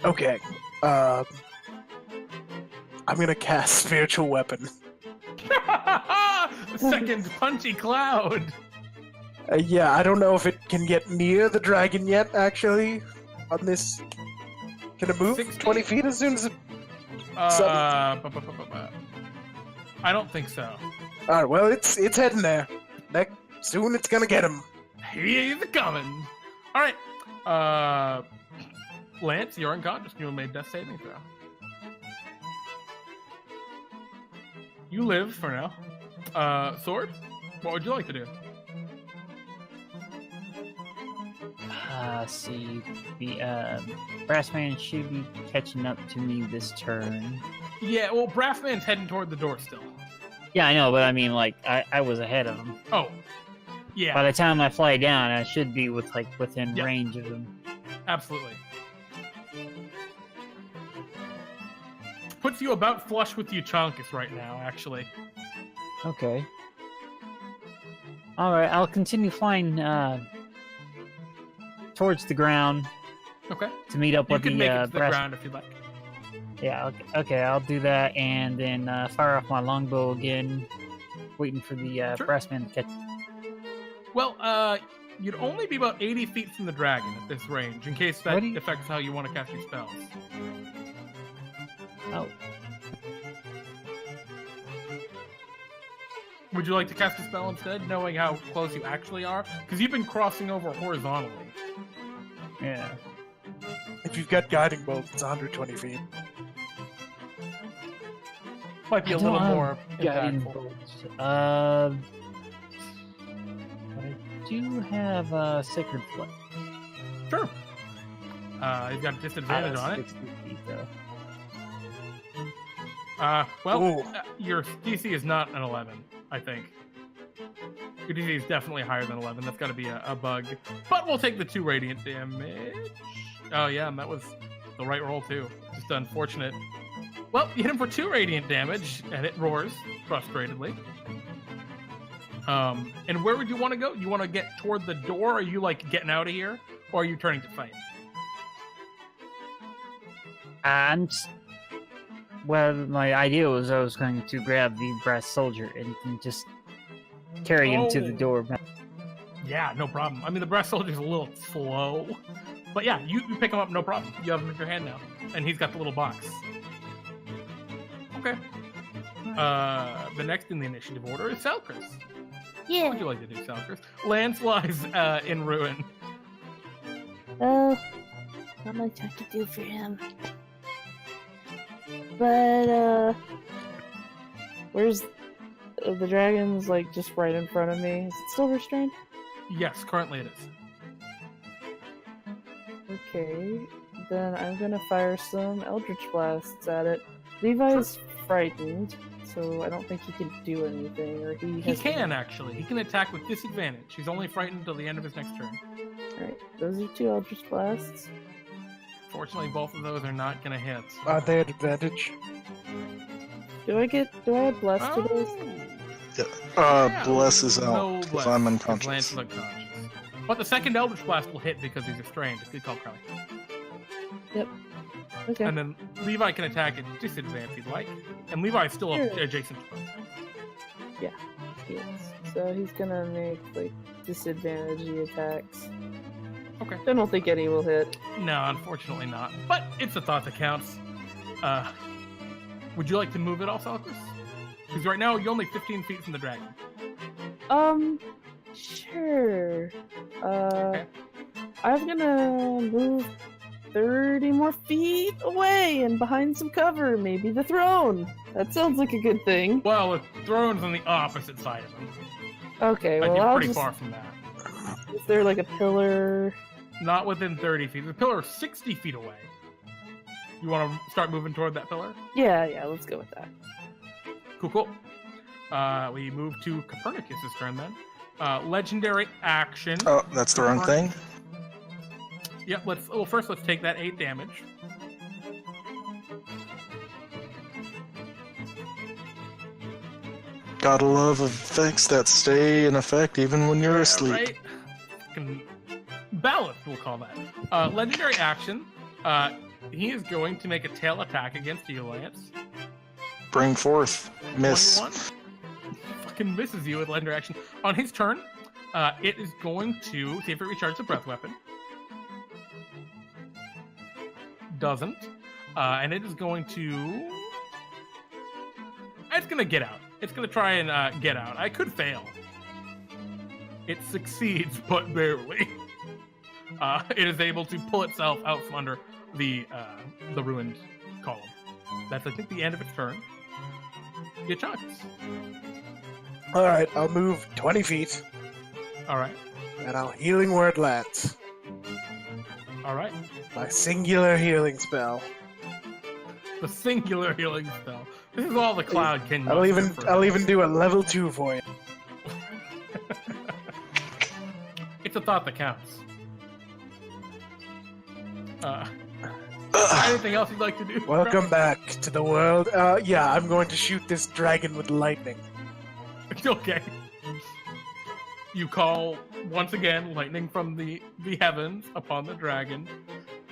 Speaker 2: Okay. I'm gonna cast Spiritual Weapon.
Speaker 1: Second punchy cloud.
Speaker 2: Yeah, I don't know if it can get near the dragon yet, actually, on this... Can it move
Speaker 1: 60?
Speaker 2: 20 feet as soon as it...
Speaker 1: I don't think so.
Speaker 2: Alright, well, it's heading there. Soon it's gonna get him.
Speaker 1: He's coming. All right. Lance, you're unconscious. You made death saving throw. You live for now. Sword, what would you like to do?
Speaker 5: See, the Brassman should be catching up to me this turn.
Speaker 1: Yeah, well, Brassman's heading toward the door still.
Speaker 5: Yeah, I know, but I mean, like, I was ahead of him.
Speaker 1: Oh, yeah,
Speaker 5: By the time I fly down, I should be within
Speaker 1: Yep.
Speaker 5: range of him.
Speaker 1: absolutely. Puts you about flush with Euchaunkas right now, actually.
Speaker 5: Okay. All right, I'll continue flying towards the ground
Speaker 1: Okay.
Speaker 5: to meet up
Speaker 1: You
Speaker 5: with
Speaker 1: can
Speaker 5: the
Speaker 1: make it to the
Speaker 5: brass.
Speaker 1: ground if you'd like.
Speaker 5: Yeah, okay, I'll do that, and then fire off my longbow again, waiting for the
Speaker 1: Sure.
Speaker 5: brassman to catch.
Speaker 1: Well, you'd only be about 80 feet from the dragon at this range, in case that
Speaker 5: What do you-
Speaker 1: affects how you want to cast your spells.
Speaker 5: Oh,
Speaker 1: Would you like to cast a spell instead, knowing how close you actually are? Because you've been crossing over horizontally.
Speaker 5: yeah.
Speaker 2: If you've got Guiding Bolt, it's 120 feet.
Speaker 1: Might be
Speaker 5: I
Speaker 1: a little
Speaker 5: don't have
Speaker 1: more
Speaker 5: Guiding
Speaker 1: impactful.
Speaker 5: bolts. But I do have Sacred Flame.
Speaker 1: Sure. You've got a disadvantage on it.
Speaker 5: 60 feet, though.
Speaker 2: Ooh.
Speaker 1: Your DC is not an 11, I think. Your DC is definitely higher than 11. That's got to be a bug. But we'll take the 2 radiant damage. Oh, yeah, and that was the right roll, too. Just unfortunate. Well, you hit him for 2 radiant damage, and it roars frustratedly. And where would you want to go? You want to get toward the door? Or are you, like, getting out of here? Or are you turning to fight?
Speaker 5: Well, my idea was I was going to grab the brass soldier and just carry him to the
Speaker 1: Oh.
Speaker 5: door.
Speaker 1: Yeah, no problem. I mean, the brass soldier's a little slow. But yeah, you pick him up, no problem. You have him in your hand now. And he's got the little box. Okay. The next in the initiative order is Selcress. What
Speaker 3: Yeah.
Speaker 1: would you like to do, Selcress? Lance lies in ruin.
Speaker 3: Well, not much I could do for him. But, where's the dragon's like just right in front of me? Is it still restrained?
Speaker 1: Yes, currently it is.
Speaker 6: Okay, then I'm gonna fire some Eldritch Blasts at it. Levi's frightened, so I don't think he can do anything, or he
Speaker 1: He
Speaker 6: has...
Speaker 1: can, actually. He can attack with disadvantage. He's only frightened until the end of his next turn.
Speaker 6: Alright, those are 2 Eldritch Blasts.
Speaker 1: Fortunately, both of those are not going to hit.
Speaker 2: Aren't they at advantage?
Speaker 6: Do I add Blessed to those?
Speaker 1: Yeah,
Speaker 4: Bless is out,
Speaker 1: no
Speaker 4: 'cause
Speaker 1: bless,
Speaker 4: I'm
Speaker 1: 'cause
Speaker 4: unconscious.
Speaker 1: Lance is unconscious. But the second Eldritch Blast will hit because he's restrained. Good call, Crowley.
Speaker 6: Okay.
Speaker 1: And then Levi can attack at disadvantage if you'd like. And Levi's still
Speaker 6: Sure.
Speaker 1: adjacent to him.
Speaker 6: Yes. So he's gonna make, like, disadvantage attacks.
Speaker 1: Okay.
Speaker 6: I don't think any will hit.
Speaker 1: No, unfortunately not. But it's a thought that counts. Would you like to move it all, Selcress? Because right now you're only 15 feet from the dragon.
Speaker 6: Sure.
Speaker 1: Okay.
Speaker 6: I'm gonna move 30 more feet away and behind some cover, maybe the throne. That sounds like a good thing.
Speaker 1: Well, the throne's on the opposite side of him.
Speaker 6: Okay,
Speaker 1: Like
Speaker 6: well,
Speaker 1: you're
Speaker 6: I'll
Speaker 1: pretty
Speaker 6: just...
Speaker 1: far from that.
Speaker 6: Is there like a pillar?
Speaker 1: Not within 30 feet. The pillar is 60 feet away. You want to start moving toward that pillar?
Speaker 6: Yeah, let's go with that.
Speaker 1: Cool. We move to Copernicus' turn then. Legendary action.
Speaker 4: Oh, that's the wrong thing.
Speaker 1: Yep, first let's take that 8 damage.
Speaker 4: Gotta love effects that stay in effect even when you're asleep.
Speaker 1: Right? Fucking balanced, we'll call that. Legendary action. He is going to make a tail attack against you, Lance.
Speaker 4: Bring forth. Miss.
Speaker 1: 21. Fucking misses you with legendary action. On his turn, it is going to see if it recharges the breath weapon. Doesn't. And it is going to... It's going to get out. It's going to try and get out. I could fail. It succeeds, but barely. It is able to pull itself out from under the ruined column. That's, I think, the end of its turn. Euchaunkas.
Speaker 2: Alright, I'll move 20 feet,
Speaker 1: All right.
Speaker 2: and I'll Healing Word Lance.
Speaker 1: All right.
Speaker 2: My singular healing spell.
Speaker 1: The singular healing spell. This is all the cloud can.
Speaker 2: I'll
Speaker 1: muster
Speaker 2: even do a level 2 for you.
Speaker 1: It's a thought that counts. Anything else you'd like to do?
Speaker 2: Welcome back to the world. Yeah, I'm going to shoot this dragon with lightning.
Speaker 1: Okay. You call once again lightning from the heavens upon the dragon.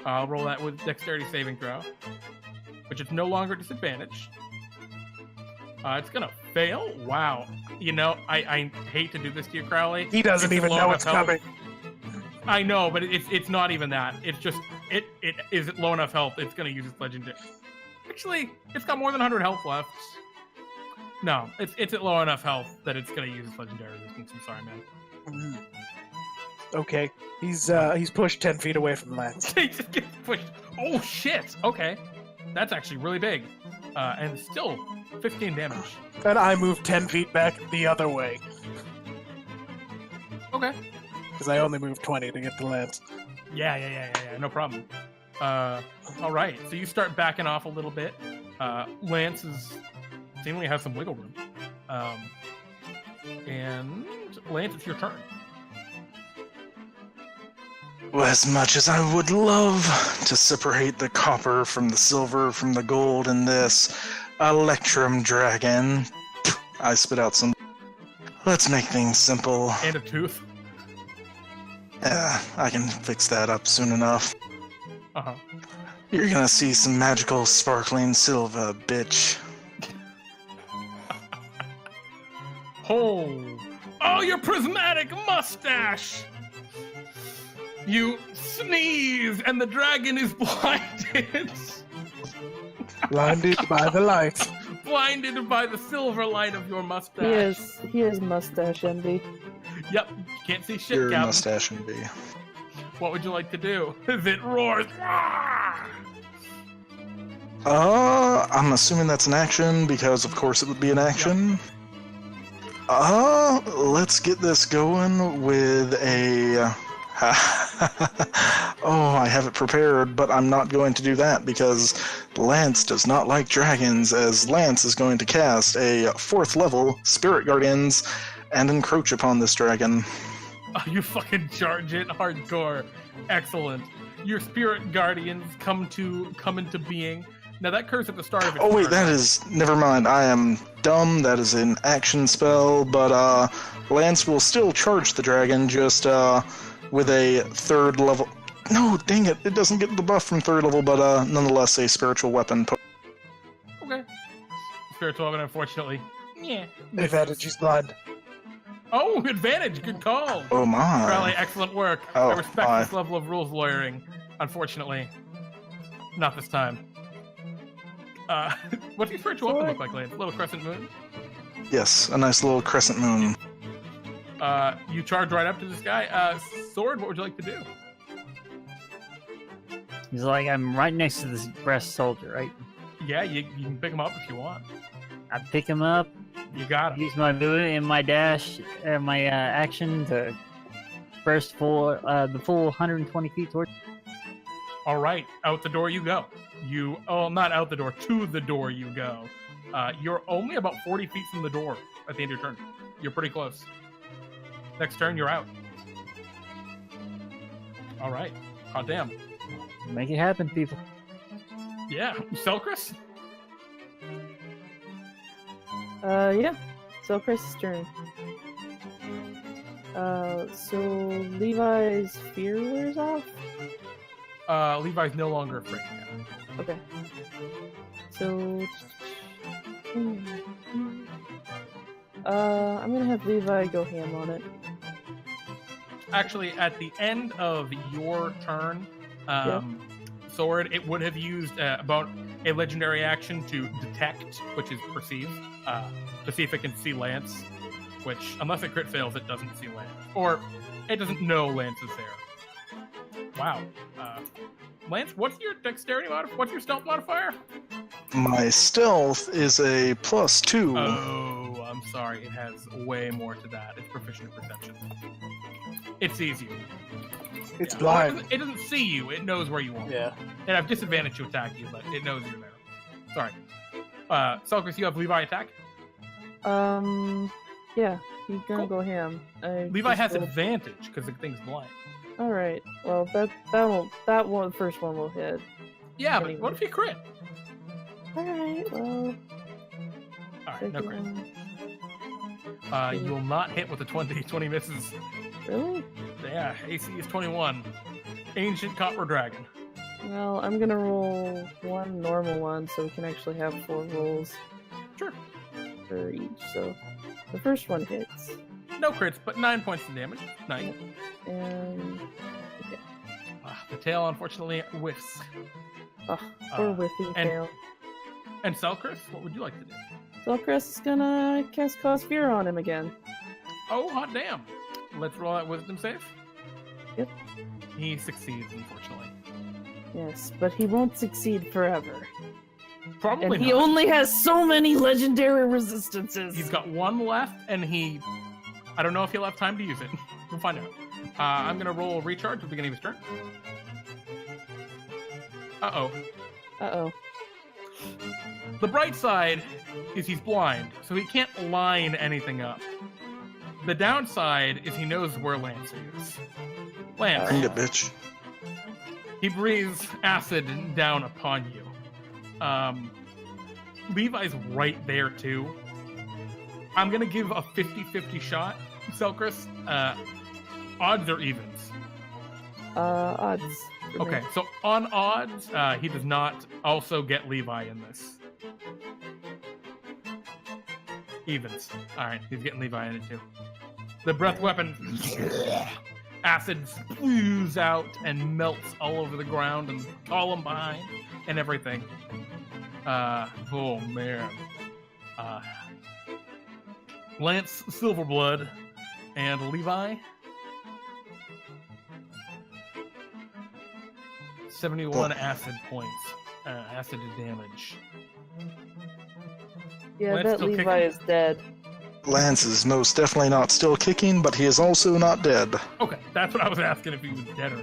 Speaker 1: I'll roll that with dexterity saving throw, which is no longer disadvantage. It's gonna fail. Wow. You know, I hate to do this to you, Crowley.
Speaker 2: He doesn't even know what's coming.
Speaker 1: I know, but it's not even that. It's just it is at low enough health. It's gonna use its legendary. Actually, it's got more than 100 health left. No, it's at low enough health that it's gonna use its legendary resistance. I'm sorry, man.
Speaker 2: Okay, he's pushed 10 feet away from Lance.
Speaker 1: He just gets pushed. Oh shit! Okay, that's actually really big, and still 15 damage.
Speaker 2: And I move 10 feet back the other way.
Speaker 1: Okay.
Speaker 2: Because I only moved 20 to get to Lance.
Speaker 1: Yeah. No problem. All right. So you start backing off a little bit. Lance seemingly has some wiggle room. And Lance, it's your turn.
Speaker 4: Well, as much as I would love to separate the copper from the silver from the gold in this Electrum Dragon, I spit out some. Let's make things simple.
Speaker 1: And a tooth.
Speaker 4: Yeah, I can fix that up soon enough.
Speaker 1: Uh-huh.
Speaker 4: You're gonna see some magical sparkling silver, bitch.
Speaker 1: Oh, your prismatic mustache! You sneeze, and the dragon is blinded.
Speaker 2: Blinded by the light.
Speaker 1: Blinded by the silver light of your mustache.
Speaker 6: He is mustache envy.
Speaker 1: Yep, can't see shit,
Speaker 4: Your
Speaker 1: Captain.
Speaker 4: mustache and be.
Speaker 1: What would you like to do? As it roars.
Speaker 4: I'm assuming that's an action, because of course it would be an action. Let's get this going with a... Oh, I have it prepared, but I'm not going to do that, because Lance does not like dragons, as Lance is going to cast a 4th level Spirit Guardians and encroach upon this dragon.
Speaker 1: Oh, you fucking charge it hardcore. Excellent. Your spirit guardians come into being. Now that occurs at the start of its
Speaker 4: Oh wait,
Speaker 1: turn.
Speaker 4: that is... Never mind, I am dumb. That is an action spell, but Lance will still charge the dragon, just with a 3rd level... No, dang it, it doesn't get the buff from 3rd level, but nonetheless a spiritual weapon.
Speaker 1: Okay. Spiritual weapon, unfortunately. Yeah.
Speaker 2: Advantage, he's blind.
Speaker 1: Oh, advantage. Good call.
Speaker 4: Oh my.
Speaker 1: Crowley, excellent work.
Speaker 4: Oh,
Speaker 1: I respect
Speaker 4: my.
Speaker 1: this level of rules lawyering. Unfortunately, not this time. What's your spiritual weapon look like, Lance? Little crescent moon?
Speaker 4: Yes, a nice little crescent moon.
Speaker 1: You charge right up to this guy. Sword, what would you like to do?
Speaker 5: He's like, I'm right next to this breast soldier, right?
Speaker 1: Yeah, you can pick him up if you want.
Speaker 5: I pick him up,
Speaker 1: You got him.
Speaker 5: use my movement and my dash, my action to burst the full 120 feet towards.
Speaker 1: All right, out the door you go. Not out the door, to the door you go. You're only about 40 feet from the door at the end of your turn. You're pretty close. Next turn, you're out. All right. God damn.
Speaker 5: Make it happen, people.
Speaker 1: Yeah. Selcress?
Speaker 6: Yeah. Selcress' turn. So Levi's fear wears off?
Speaker 1: Levi's no longer afraid now.
Speaker 6: Okay. So... I'm gonna have Levi go ham on it.
Speaker 1: Actually, at the end of your turn, Sword, it would have used about a legendary action to detect, which is perceive, to see if it can see Lance, which, unless it crit fails, it doesn't see Lance. Or it doesn't know Lance is there. Wow. Lance, what's your dexterity modifier? What's your stealth modifier?
Speaker 4: My stealth is a +2.
Speaker 1: Oh, I'm sorry. It has way more to that. It's proficient in perception. It sees you.
Speaker 2: It's
Speaker 1: Yeah.
Speaker 2: blind.
Speaker 1: It doesn't see you. It knows where you are.
Speaker 2: Yeah.
Speaker 1: It have disadvantage to attack you, but it knows you're there. Sorry. Selcress, you have Levi attack?
Speaker 6: Yeah, he's gonna
Speaker 1: Cool.
Speaker 6: go ham.
Speaker 1: Levi has advantage because the thing's blind.
Speaker 6: Alright, well, the first one will hit.
Speaker 1: Yeah, but
Speaker 6: Anyway.
Speaker 1: what if you crit?
Speaker 6: Alright, well...
Speaker 1: Alright, no crit.
Speaker 6: second-
Speaker 1: You will not hit with a 20 misses.
Speaker 6: Really?
Speaker 1: Yeah, AC is 21. Ancient Copper Dragon.
Speaker 6: Well, I'm gonna roll one normal one, so we can actually have 4 rolls
Speaker 1: Sure.
Speaker 6: for each. So, the first one hits,
Speaker 1: No crits, but 9 points of damage. Nice.
Speaker 6: and...
Speaker 1: The tail, unfortunately, whiffs.
Speaker 6: Oh, poor
Speaker 1: Uh,
Speaker 6: whiffy
Speaker 1: and-
Speaker 6: tail.
Speaker 1: And Selcress, what would you like to do?
Speaker 6: Selcress is gonna cast Cause Fear on him again.
Speaker 1: Oh, hot damn. Let's roll that wisdom save.
Speaker 6: Yep.
Speaker 1: He succeeds, unfortunately.
Speaker 6: Yes, but he won't succeed forever.
Speaker 1: Probably
Speaker 6: And he
Speaker 1: not.
Speaker 6: only has so many legendary resistances.
Speaker 1: He's got one left, and I don't know if he'll have time to use it. We'll find out. I'm going to roll recharge at the beginning of his turn. Uh-oh.
Speaker 6: Uh-oh.
Speaker 1: The bright side is he's blind, so he can't line anything up. The downside is he knows where Lance is. Lance,
Speaker 4: Bring it, bitch.
Speaker 1: he breathes acid down upon you. Levi's right there, too. I'm going to give a 50-50 shot, Selcress. Odds or evens?
Speaker 6: Odds. for me.
Speaker 1: Okay, so on odds, he does not also get Levi in this. Evens. Alright, he's getting Levi in it too. The breath weapon, acid spews out and melts all over the ground and the column behind and everything. Oh man. Lance Silverblood and Levi. 71 acid points. Acid damage.
Speaker 6: Yeah,
Speaker 1: Lance
Speaker 6: that
Speaker 1: still
Speaker 6: Levi
Speaker 1: kicking?
Speaker 6: is dead.
Speaker 4: Lance is most definitely not still kicking, but he is also not dead.
Speaker 1: Okay, that's what I was asking, if he was dead or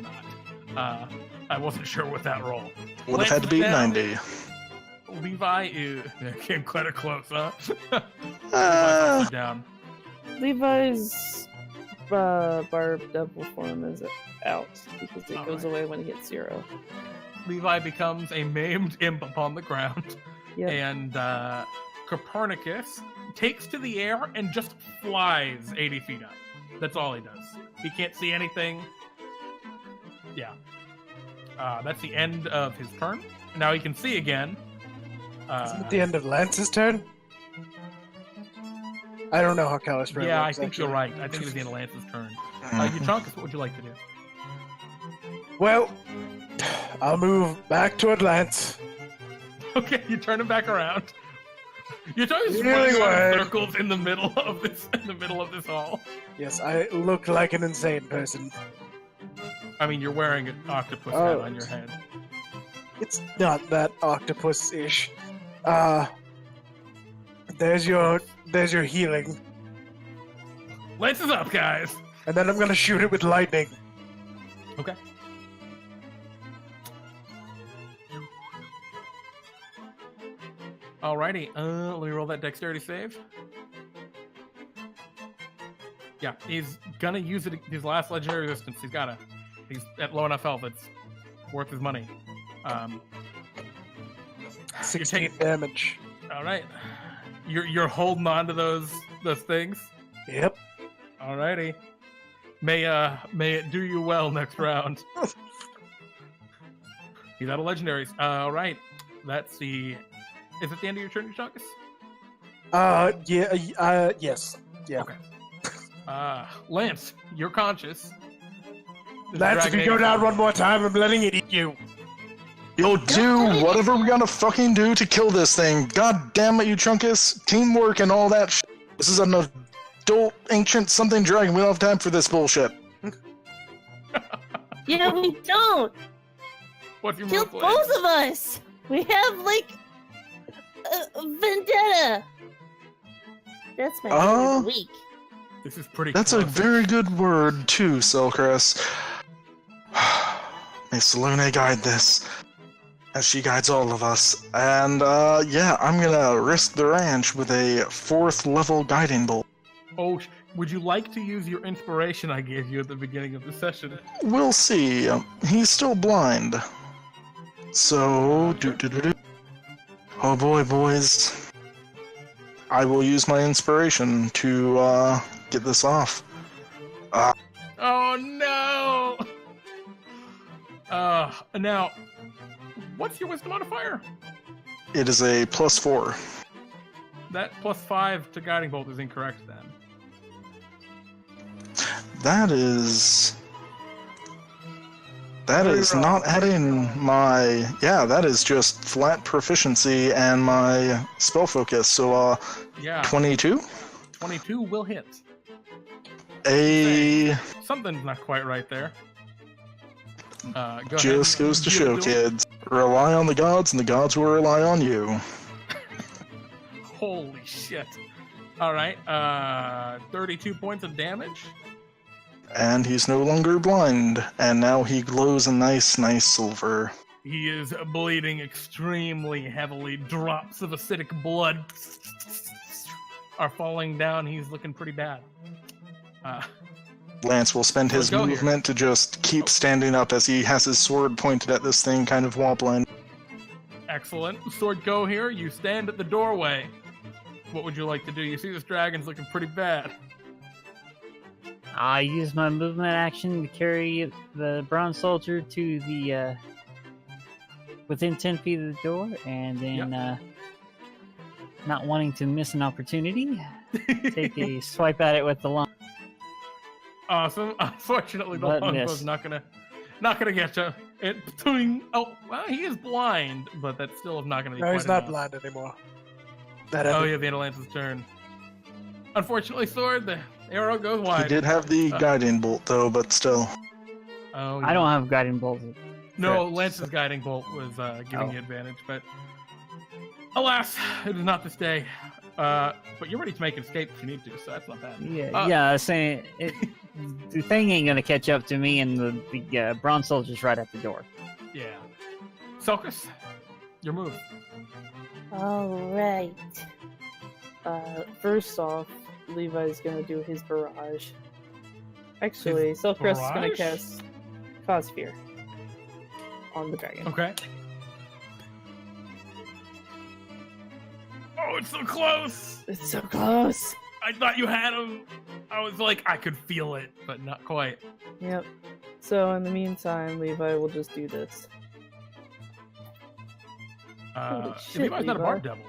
Speaker 1: not. I wasn't sure with that roll.
Speaker 4: Would
Speaker 1: Lance
Speaker 4: have had to
Speaker 1: is
Speaker 4: beat
Speaker 1: down.
Speaker 4: 90.
Speaker 1: Levi is came quite close, huh? Levi's
Speaker 4: Uh,
Speaker 1: also down.
Speaker 6: Levi's barbed double form is out because it goes
Speaker 1: Alright.
Speaker 6: away when he hits 0.
Speaker 1: Levi becomes a maimed imp upon the ground,
Speaker 6: Yep.
Speaker 1: and Coppernicus takes to the air and just flies 80 feet up. That's all he does. He can't see anything. Yeah. That's the end of his turn. Now he can see again.
Speaker 2: Isn't it the end of Lance's turn? I don't know how Calispro
Speaker 1: Yeah, I
Speaker 2: works,
Speaker 1: think you're
Speaker 2: actually.
Speaker 1: right. I think it was the end of Lance's turn.
Speaker 4: Mhm.
Speaker 1: Euchaunkas, what would you like to do?
Speaker 2: Well, I'll move back toward Lance.
Speaker 1: Okay, you turn him back around. You're just
Speaker 2: Really
Speaker 1: running around in
Speaker 2: wide.
Speaker 1: circles in the middle of this hall.
Speaker 2: Yes, I look like an insane person.
Speaker 1: I mean, you're wearing an octopus
Speaker 2: Oh.
Speaker 1: hat on your head.
Speaker 2: It's not that octopus-ish. There's your healing.
Speaker 1: Lance is up, guys.
Speaker 2: And then I'm gonna shoot it with lightning.
Speaker 1: Okay. Alrighty, let me roll that dexterity save. Yeah, he's gonna use it. His last legendary resistance. He's at low enough health. It's worth his money.
Speaker 2: 16 damage.
Speaker 1: All right, you're holding on to those those things.
Speaker 2: Yep.
Speaker 1: Alrighty. May it do you well next round. He's out of legendaries. Alright. That's the... Is it the end of your turn, Euchaunkas?
Speaker 2: Yes. Yeah.
Speaker 1: Okay. Lance, you're conscious. This
Speaker 2: Lance, if
Speaker 1: dragon
Speaker 2: you go
Speaker 1: ate-
Speaker 2: down one more time, I'm letting it eat you.
Speaker 4: You'll do whatever we gotta fucking do to kill this thing. God damn it, Euchaunkas. Teamwork and all that shit. This is an adult ancient something dragon. We don't have time for this bullshit.
Speaker 3: Yeah, we don't.
Speaker 1: What's your
Speaker 3: Kill
Speaker 1: move, Lance?
Speaker 3: both of us. We have like a vendetta. That's my word of the week.
Speaker 1: This is pretty
Speaker 4: That's a
Speaker 1: close.
Speaker 4: very good word, too, Selcress. May Salune guide this, as she guides all of us. And, yeah, I'm gonna risk the ranch with a 4th level guiding bolt.
Speaker 1: Oh, would you like to use your inspiration I gave you at the beginning of the session?
Speaker 4: We'll see. He's still blind. So, oh boy, boys. I will use my inspiration to, get this off.
Speaker 1: Oh no! Now, what's your wisdom modifier?
Speaker 4: It is a +4.
Speaker 1: That +5 to guiding bolt is incorrect then.
Speaker 4: That is
Speaker 2: Very wrong.
Speaker 4: not adding my... Yeah, that is just flat proficiency and my spell focus. So,
Speaker 1: Yeah,
Speaker 4: 22?
Speaker 1: 22 will hit.
Speaker 4: A...
Speaker 1: Something's not quite right there. Go
Speaker 4: Just
Speaker 1: ahead.
Speaker 4: goes to
Speaker 1: You
Speaker 4: show,
Speaker 1: do it.
Speaker 4: kids. Rely on the gods, and the gods will rely on you.
Speaker 1: Holy shit. Alright, 32 points of damage.
Speaker 4: And he's no longer blind, and now he glows a nice silver.
Speaker 1: He is bleeding extremely heavily. Drops of acidic blood are falling down. He's looking pretty bad.
Speaker 4: Lance will spend his
Speaker 1: Go here.
Speaker 4: movement to just keep standing up as he has his sword pointed at this thing, kind of wobbling.
Speaker 1: Excellent. Sword Coheir, you stand at the doorway. What would you like to do? You see this dragon's looking pretty bad.
Speaker 5: I use my movement action to carry the bronze soldier to the within 10 feet of the door, and then not wanting to miss an opportunity, take a swipe at it with the long.
Speaker 1: Awesome. Unfortunately, the
Speaker 5: But
Speaker 1: longbow's
Speaker 5: miss.
Speaker 1: not gonna get you. Oh, well, he is blind, but that's still not gonna be.
Speaker 2: No,
Speaker 1: quite
Speaker 2: he's not
Speaker 1: enough.
Speaker 2: blind anymore. That
Speaker 1: Oh
Speaker 2: ended-
Speaker 1: yeah, the Lance's turn. Unfortunately, sword, the arrow goes wide.
Speaker 4: He did have the guiding bolt, though, but still.
Speaker 1: Oh,
Speaker 5: I don't have guiding bolts.
Speaker 1: No,
Speaker 5: Correct.
Speaker 1: Lance's guiding bolt was giving
Speaker 5: Oh.
Speaker 1: you advantage, but alas, it is not this day. But you're ready to make an escape if you need to, so that's not bad.
Speaker 5: Yeah, I was saying the thing ain't gonna catch up to me, and the bronze soldier's right at the door.
Speaker 1: Yeah. Selcress, your move.
Speaker 3: All right.
Speaker 6: First off, Levi's gonna do his barrage. Actually, Selcress is gonna
Speaker 1: barrage?
Speaker 6: cast Cause Fear on the dragon.
Speaker 1: Okay. Oh, it's so close!
Speaker 6: It's so close.
Speaker 1: I thought you had him. I was like, I could feel it, but not quite.
Speaker 6: Yep. So in the meantime, Levi will just do this. Holy shit,
Speaker 1: Levi's not a
Speaker 6: Levi.
Speaker 1: bard devil.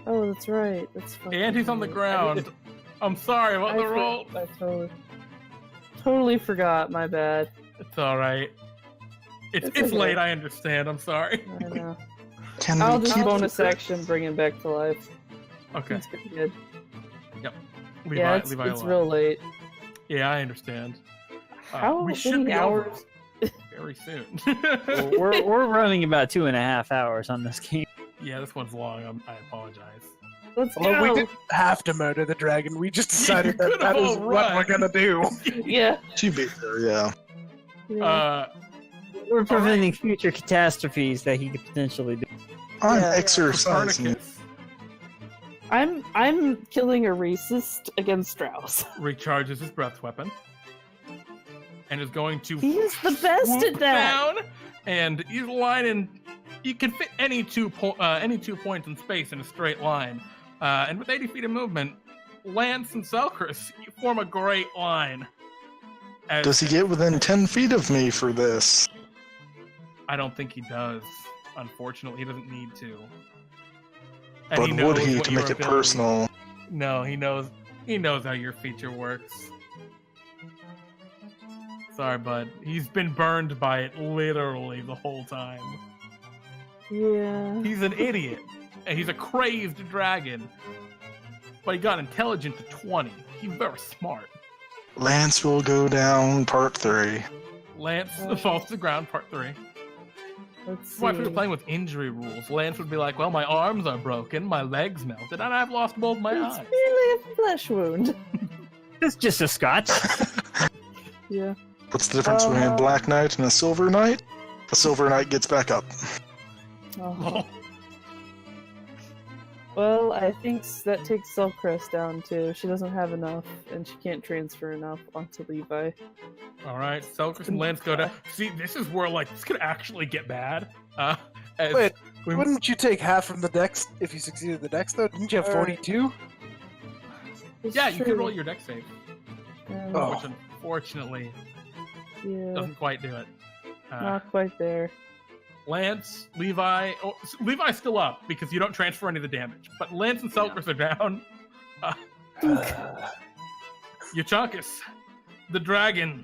Speaker 6: Oh, that's right. That's fucking
Speaker 1: And he's on the
Speaker 6: right.
Speaker 1: ground. I'm sorry about
Speaker 6: I
Speaker 1: the roll.
Speaker 6: I totally forgot. My bad.
Speaker 1: It's alright. It's
Speaker 6: It's okay.
Speaker 1: late, I understand. I'm sorry.
Speaker 6: I know.
Speaker 4: Can
Speaker 6: I'll
Speaker 4: we
Speaker 6: just
Speaker 4: keep
Speaker 6: bonus action bring him back to life.
Speaker 1: Okay.
Speaker 6: That's pretty good.
Speaker 1: Levi,
Speaker 6: Yeah, it's
Speaker 1: Levi
Speaker 6: it's
Speaker 1: alive.
Speaker 6: real late.
Speaker 1: Yeah, I understand.
Speaker 6: How
Speaker 1: we should
Speaker 6: many
Speaker 1: be
Speaker 6: hours?
Speaker 1: over very soon.
Speaker 5: we're running about 2.5 hours on this game.
Speaker 1: Yeah, this one's long. I apologize.
Speaker 6: Let's
Speaker 2: Well, we
Speaker 6: go.
Speaker 2: didn't have to murder the dragon. We just decided
Speaker 1: You
Speaker 2: that
Speaker 1: could've
Speaker 2: that is
Speaker 1: all
Speaker 2: what we're
Speaker 1: run.
Speaker 2: gonna do.
Speaker 6: Yeah.
Speaker 4: to be fair, yeah.
Speaker 6: Yeah.
Speaker 5: We're preventing future catastrophes that he could potentially do.
Speaker 4: I'm
Speaker 6: Yeah.
Speaker 4: exercising.
Speaker 1: Coppernicus
Speaker 6: I'm killing a racist against Strauss.
Speaker 1: recharges his breath weapon and is going to
Speaker 6: He is the best
Speaker 1: swoop
Speaker 6: at that.
Speaker 1: down, and he's lining. You can fit any 2 points in space in a straight line, and with 80 feet of movement, Lance and Selcress, you form a great line.
Speaker 4: Does he get within 10 feet of me for this?
Speaker 1: I don't think he does. Unfortunately, he doesn't need to. And
Speaker 4: But would
Speaker 1: knows
Speaker 4: he
Speaker 1: what
Speaker 4: to
Speaker 1: your
Speaker 4: make it
Speaker 1: ability-
Speaker 4: personal?
Speaker 1: No, he knows how your feature works. Sorry, bud. He's been burned by it literally the whole time.
Speaker 6: Yeah.
Speaker 1: He's an idiot. And he's a crazed dragon. But he got intelligent to 20. He's very smart.
Speaker 4: Lance will go down part 3.
Speaker 1: Lance falls to the ground, part 3.
Speaker 6: Let's see.
Speaker 1: What if we were playing with injury rules? Lance would be like, well, my arms are broken, my legs melted, and I've lost both my
Speaker 6: It's
Speaker 1: eyes.
Speaker 6: merely a flesh wound.
Speaker 5: It's just a scotch.
Speaker 6: Yeah.
Speaker 4: What's the difference between a Black Knight and a Silver Knight? A Silver Knight gets back up.
Speaker 6: Oh. Well, I think that takes Selcress down too. She doesn't have enough, and she can't transfer enough onto Levi.
Speaker 1: Alright, Selcress and Lance go down. See, this is where, like, this could actually get bad. As
Speaker 2: Wait,
Speaker 1: we-
Speaker 2: Wouldn't you take half from the dex if you succeeded the dex, though? Didn't you have 42?
Speaker 6: It's
Speaker 1: yeah, you
Speaker 6: true.
Speaker 1: can roll your dex save.
Speaker 2: Oh.
Speaker 1: Which, unfortunately,
Speaker 6: Yeah,
Speaker 1: doesn't quite do it.
Speaker 6: not quite there.
Speaker 1: Lance, Levi... Oh, Levi's still up, because you don't transfer any of the damage. But Lance and Selcress are down. Euchaunkas, the dragon,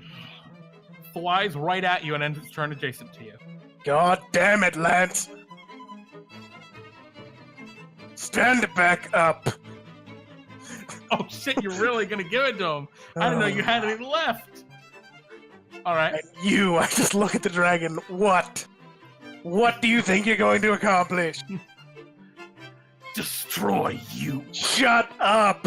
Speaker 1: flies right at you and ends its turn adjacent to you.
Speaker 2: God damn it, Lance! Stand back up!
Speaker 1: Oh shit, you're really gonna give it to him. I didn't know you had any left. Alright.
Speaker 2: And you, I just look at the dragon. What? What do you think you're going to accomplish?
Speaker 1: Destroy you.
Speaker 2: Shut up!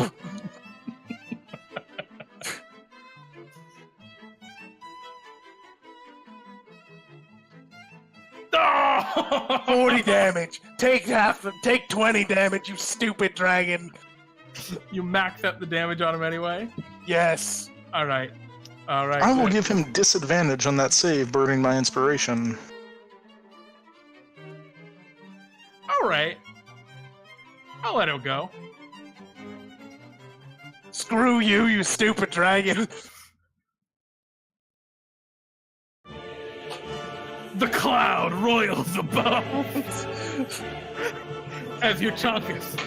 Speaker 1: Oh!
Speaker 2: 40 damage. Take 20 damage, you stupid dragon.
Speaker 1: You max out the damage on him anyway?
Speaker 2: Yes.
Speaker 1: Alright. Alright.
Speaker 4: I will
Speaker 1: good.
Speaker 4: give him disadvantage on that save, burning my inspiration.
Speaker 1: Alright. I'll let it go.
Speaker 2: Screw you, you stupid dragon.
Speaker 1: The cloud roils above as Euchaunkas,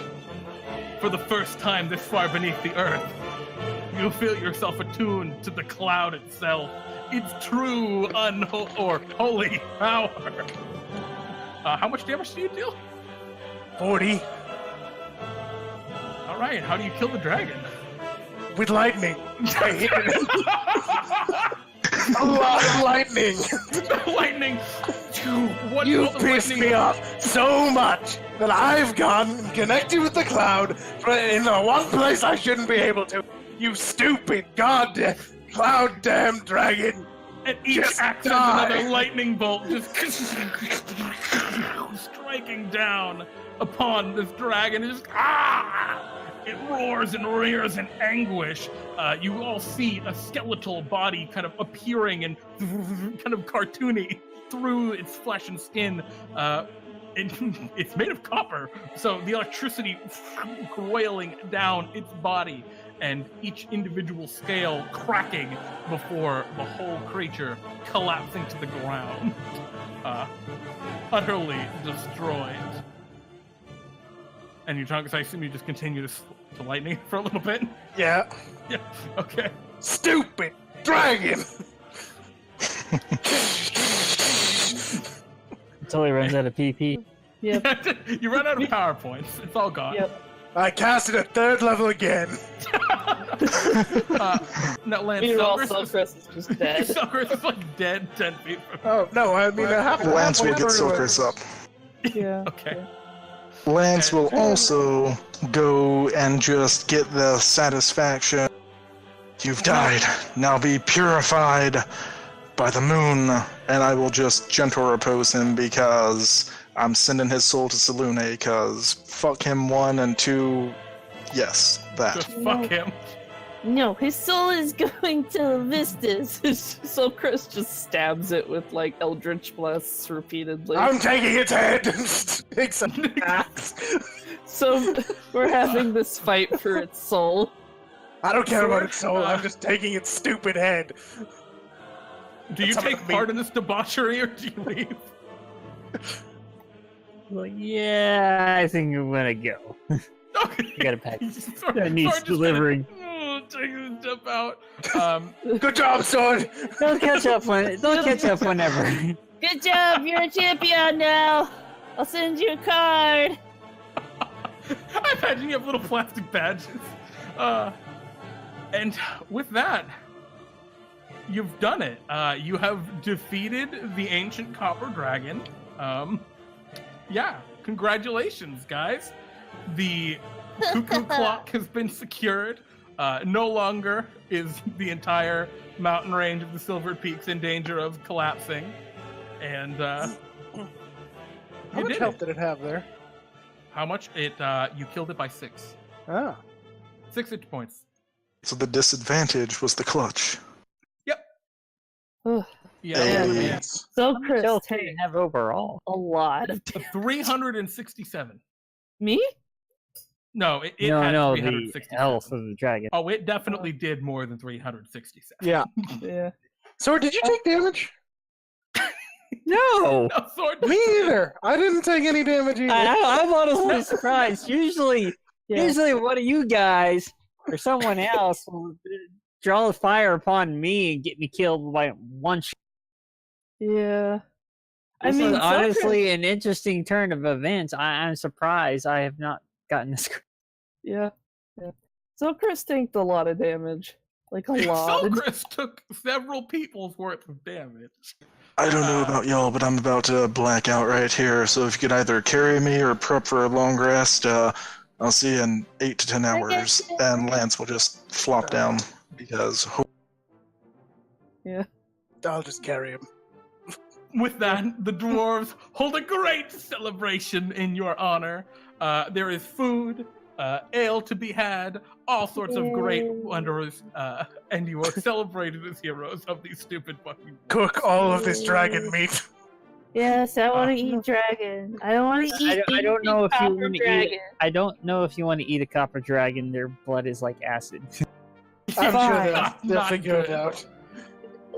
Speaker 1: for the first time this far beneath the earth, you feel yourself attuned to the cloud itself, its true holy power. How much damage do you deal?
Speaker 2: 40.
Speaker 1: All right, how do you kill the dragon?
Speaker 2: With lightning. I hit it. A lot of lightning.
Speaker 1: Lightning. What
Speaker 2: You
Speaker 1: bolt of
Speaker 2: pissed
Speaker 1: lightning-
Speaker 2: me off so much that I've gone and connected with the cloud in the one place I shouldn't be able to. You stupid goddamn cloud damn dragon.
Speaker 1: And each
Speaker 2: Just
Speaker 1: act has
Speaker 2: die.
Speaker 1: another lightning bolt just striking down upon this dragon. It just it roars and rears in anguish. You all see a skeletal body kind of appearing and kind of cartoony through its flesh and skin. It's made of copper, so the electricity coiling down its body, and each individual scale cracking before the whole creature collapsing to the ground, utterly destroyed. And Euchaunkas, I assume you just continue to lightning for a little bit?
Speaker 2: Yeah.
Speaker 1: Yeah, okay.
Speaker 2: Stupid dragon.
Speaker 5: Until he runs out of PP.
Speaker 6: Yep.
Speaker 1: You run out of PowerPoints. It's all gone.
Speaker 6: Yep.
Speaker 2: I casted a 3rd level again.
Speaker 1: No, Lance,
Speaker 6: Meanwhile,
Speaker 1: Selcress
Speaker 6: Selcress is just dead.
Speaker 1: Selcress is like dead 10 feet from
Speaker 2: Oh, no, I mean,
Speaker 4: Lance will get Silcress up.
Speaker 6: Yeah.
Speaker 1: Okay.
Speaker 4: Lance will also go and just get the satisfaction. You've died. Now be purified by the moon. And I will just gentle repose him because I'm sending his soul to Salune because fuck him 1 and 2. Yes, that.
Speaker 1: Just fuck him.
Speaker 3: No, his soul is going to Vistas.
Speaker 6: Selcress just stabs it with like Eldritch Blasts repeatedly.
Speaker 2: I'm taking its head. Takes an axe.
Speaker 6: So we're having this fight for its soul.
Speaker 2: I don't care about
Speaker 1: Sword,
Speaker 2: its soul. I'm just taking its stupid head.
Speaker 1: Do you
Speaker 2: That's
Speaker 1: take
Speaker 2: what I
Speaker 1: part in this debauchery or do you leave?
Speaker 5: Well, yeah, I think I'm gonna go.
Speaker 1: Okay.
Speaker 5: I gotta pack.
Speaker 1: Sword-
Speaker 5: That needs
Speaker 1: Sword just
Speaker 5: delivering.
Speaker 1: Kinda, take a step out.
Speaker 2: Good job, Sword!
Speaker 5: Don't catch up whenever.
Speaker 3: Good job, you're a champion now. I'll send you a card.
Speaker 1: I imagine you have little plastic badges. And with that, you've done it. You have defeated the ancient copper dragon. Yeah, congratulations, guys. The cuckoo clock has been secured. No longer is the entire mountain range of the Silvered Peaks in danger of collapsing. And
Speaker 2: How
Speaker 1: you
Speaker 2: much
Speaker 1: did
Speaker 2: health
Speaker 1: it.
Speaker 2: did it have there?
Speaker 1: How much? You killed it by 6.
Speaker 2: Ah.
Speaker 1: 6 hit points.
Speaker 4: So the disadvantage was the clutch.
Speaker 6: Ugh,
Speaker 1: Yeah.
Speaker 4: Hey.
Speaker 2: Yes.
Speaker 6: so
Speaker 5: How much
Speaker 6: Chris,
Speaker 5: health do you have overall?
Speaker 6: a lot.
Speaker 1: 367.
Speaker 6: Me?
Speaker 1: No, it had
Speaker 5: No, the
Speaker 1: 367.
Speaker 5: health of the dragon.
Speaker 1: Oh, it definitely did more than 367.
Speaker 2: Yeah.
Speaker 6: Yeah.
Speaker 2: Sword, did you take damage?
Speaker 5: No!
Speaker 1: No, sword.
Speaker 2: Me either. I didn't take any damage either.
Speaker 5: I'm honestly surprised. Usually one of you guys or someone else will draw the fire upon me and get me killed by one shot.
Speaker 6: Yeah. I
Speaker 5: This
Speaker 6: mean,
Speaker 5: is honestly an interesting turn of events. I'm surprised I have not gotten this.
Speaker 6: Yeah. Yeah. So Chris tanked a lot of damage. Like a lot.
Speaker 1: Selcress took several people's worth of damage.
Speaker 4: I don't know about y'all, but I'm about to black out right here. So if you could either carry me or prep for a long rest, I'll see you in 8 to 10 hours, and Lance will just flop down because.
Speaker 6: Yeah.
Speaker 2: I'll just carry him.
Speaker 1: With that, the dwarves hold a great celebration in your honor. There is food, ale to be had, all sorts of great wonders, and you are celebrated as heroes of these stupid fucking.
Speaker 2: Cook all of this dragon meat.
Speaker 3: Yes, I want to eat dragon. I don't want to eat.
Speaker 5: I don't know if you
Speaker 3: copper
Speaker 5: want to
Speaker 3: dragon.
Speaker 5: eat. I don't know if you want to eat a copper dragon. Their blood is like acid.
Speaker 2: I'm sure
Speaker 3: Fine.
Speaker 2: that's
Speaker 1: Not
Speaker 2: figured
Speaker 1: good.
Speaker 2: out.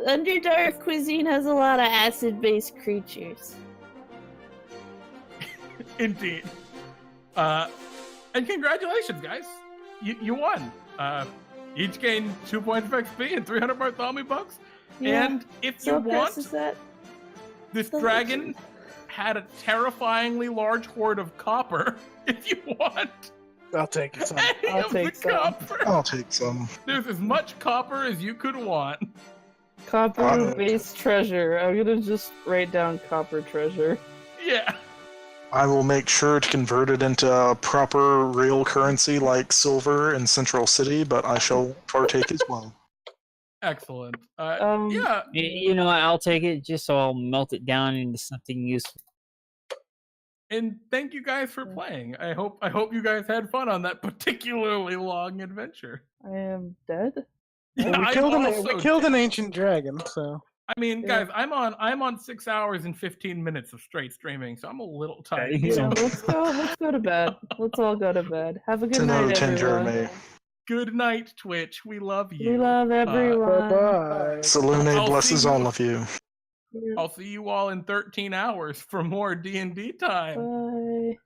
Speaker 3: Underdark cuisine has a lot of acid-based creatures.
Speaker 1: Indeed. And congratulations, guys. You won. Each gained 2 points of XP and 300 Bartholomew bucks.
Speaker 3: Yeah.
Speaker 1: And if you
Speaker 3: So
Speaker 1: want,
Speaker 3: Chris, is that?
Speaker 1: this dragon had a terrifyingly large hoard of copper. If you want
Speaker 2: I'll take it. Son.
Speaker 1: any
Speaker 6: I'll
Speaker 1: of the
Speaker 6: take some.
Speaker 1: copper,
Speaker 4: I'll take some.
Speaker 1: there's as much copper as you could want.
Speaker 6: Copper-based treasure. I'm gonna just write down copper treasure.
Speaker 1: Yeah.
Speaker 4: I will make sure to convert it into proper real currency like silver in Central City, but I shall partake as well.
Speaker 1: Excellent.
Speaker 6: Um,
Speaker 1: Yeah.
Speaker 5: You know, I'll take it just so I'll melt it down into something useful.
Speaker 1: And thank you guys for playing. I hope you guys had fun on that particularly long adventure.
Speaker 6: I am dead.
Speaker 1: Yeah,
Speaker 2: we
Speaker 1: I'm
Speaker 2: killed
Speaker 1: also
Speaker 2: an ancient dragon, so.
Speaker 1: I mean,
Speaker 6: Yeah.
Speaker 1: guys, I'm on 6 hours and 15 minutes of straight streaming, so I'm a little tired.
Speaker 5: Okay.
Speaker 6: Yeah, let's go to bed. Let's all go to bed. Have a good
Speaker 4: 10 out
Speaker 6: night,
Speaker 4: of 10
Speaker 6: everyone.
Speaker 4: Jeremy.
Speaker 1: Good night, Twitch. We love you.
Speaker 3: We love everyone.
Speaker 2: Bye-bye.
Speaker 4: Salune
Speaker 1: I'll
Speaker 4: blesses
Speaker 1: see you.
Speaker 4: all of you.
Speaker 1: I'll see you all in 13 hours for more D&D time.
Speaker 6: Bye.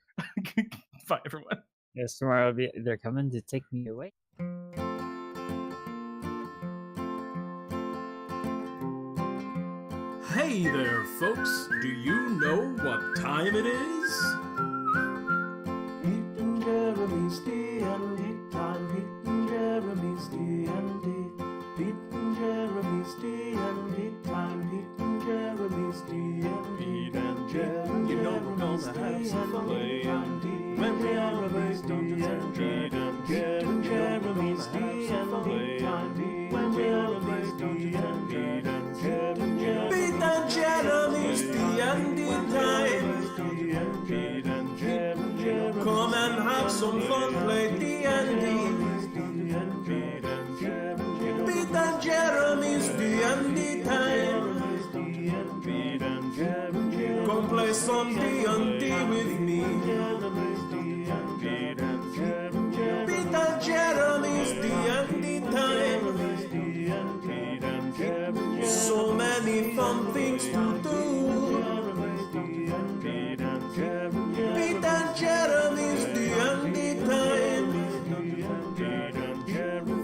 Speaker 1: Bye, everyone.
Speaker 5: Yes, tomorrow they're coming to take me away.
Speaker 7: Hey there, folks. Do you know what time it is? Pete and Jeremy's D&D time. Pete and Jeremy's D&D. Pete and Jeremy's D&D time. Pete and Jeremy's D&D. Pete and Jeremy, you know we're gonna have some fun playing. When we are amazed, Dungeons and Dragons. Pete and Jeremy's D&D time. When we are amazed, Dungeons and Dragons. Pete and Jeremy's D&D time. Come and have some fun, play D&D. Pete and Jeremy's D&D time. Come play some D&D with me. Pete and Jeremy's D&D many fun things to do. Pete and Jeremy's D&D time.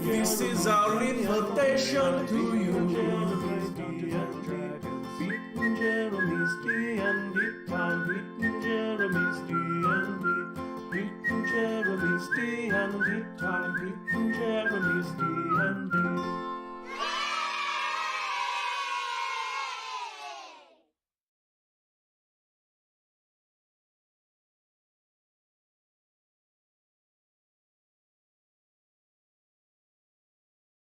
Speaker 7: This is our invitation to you.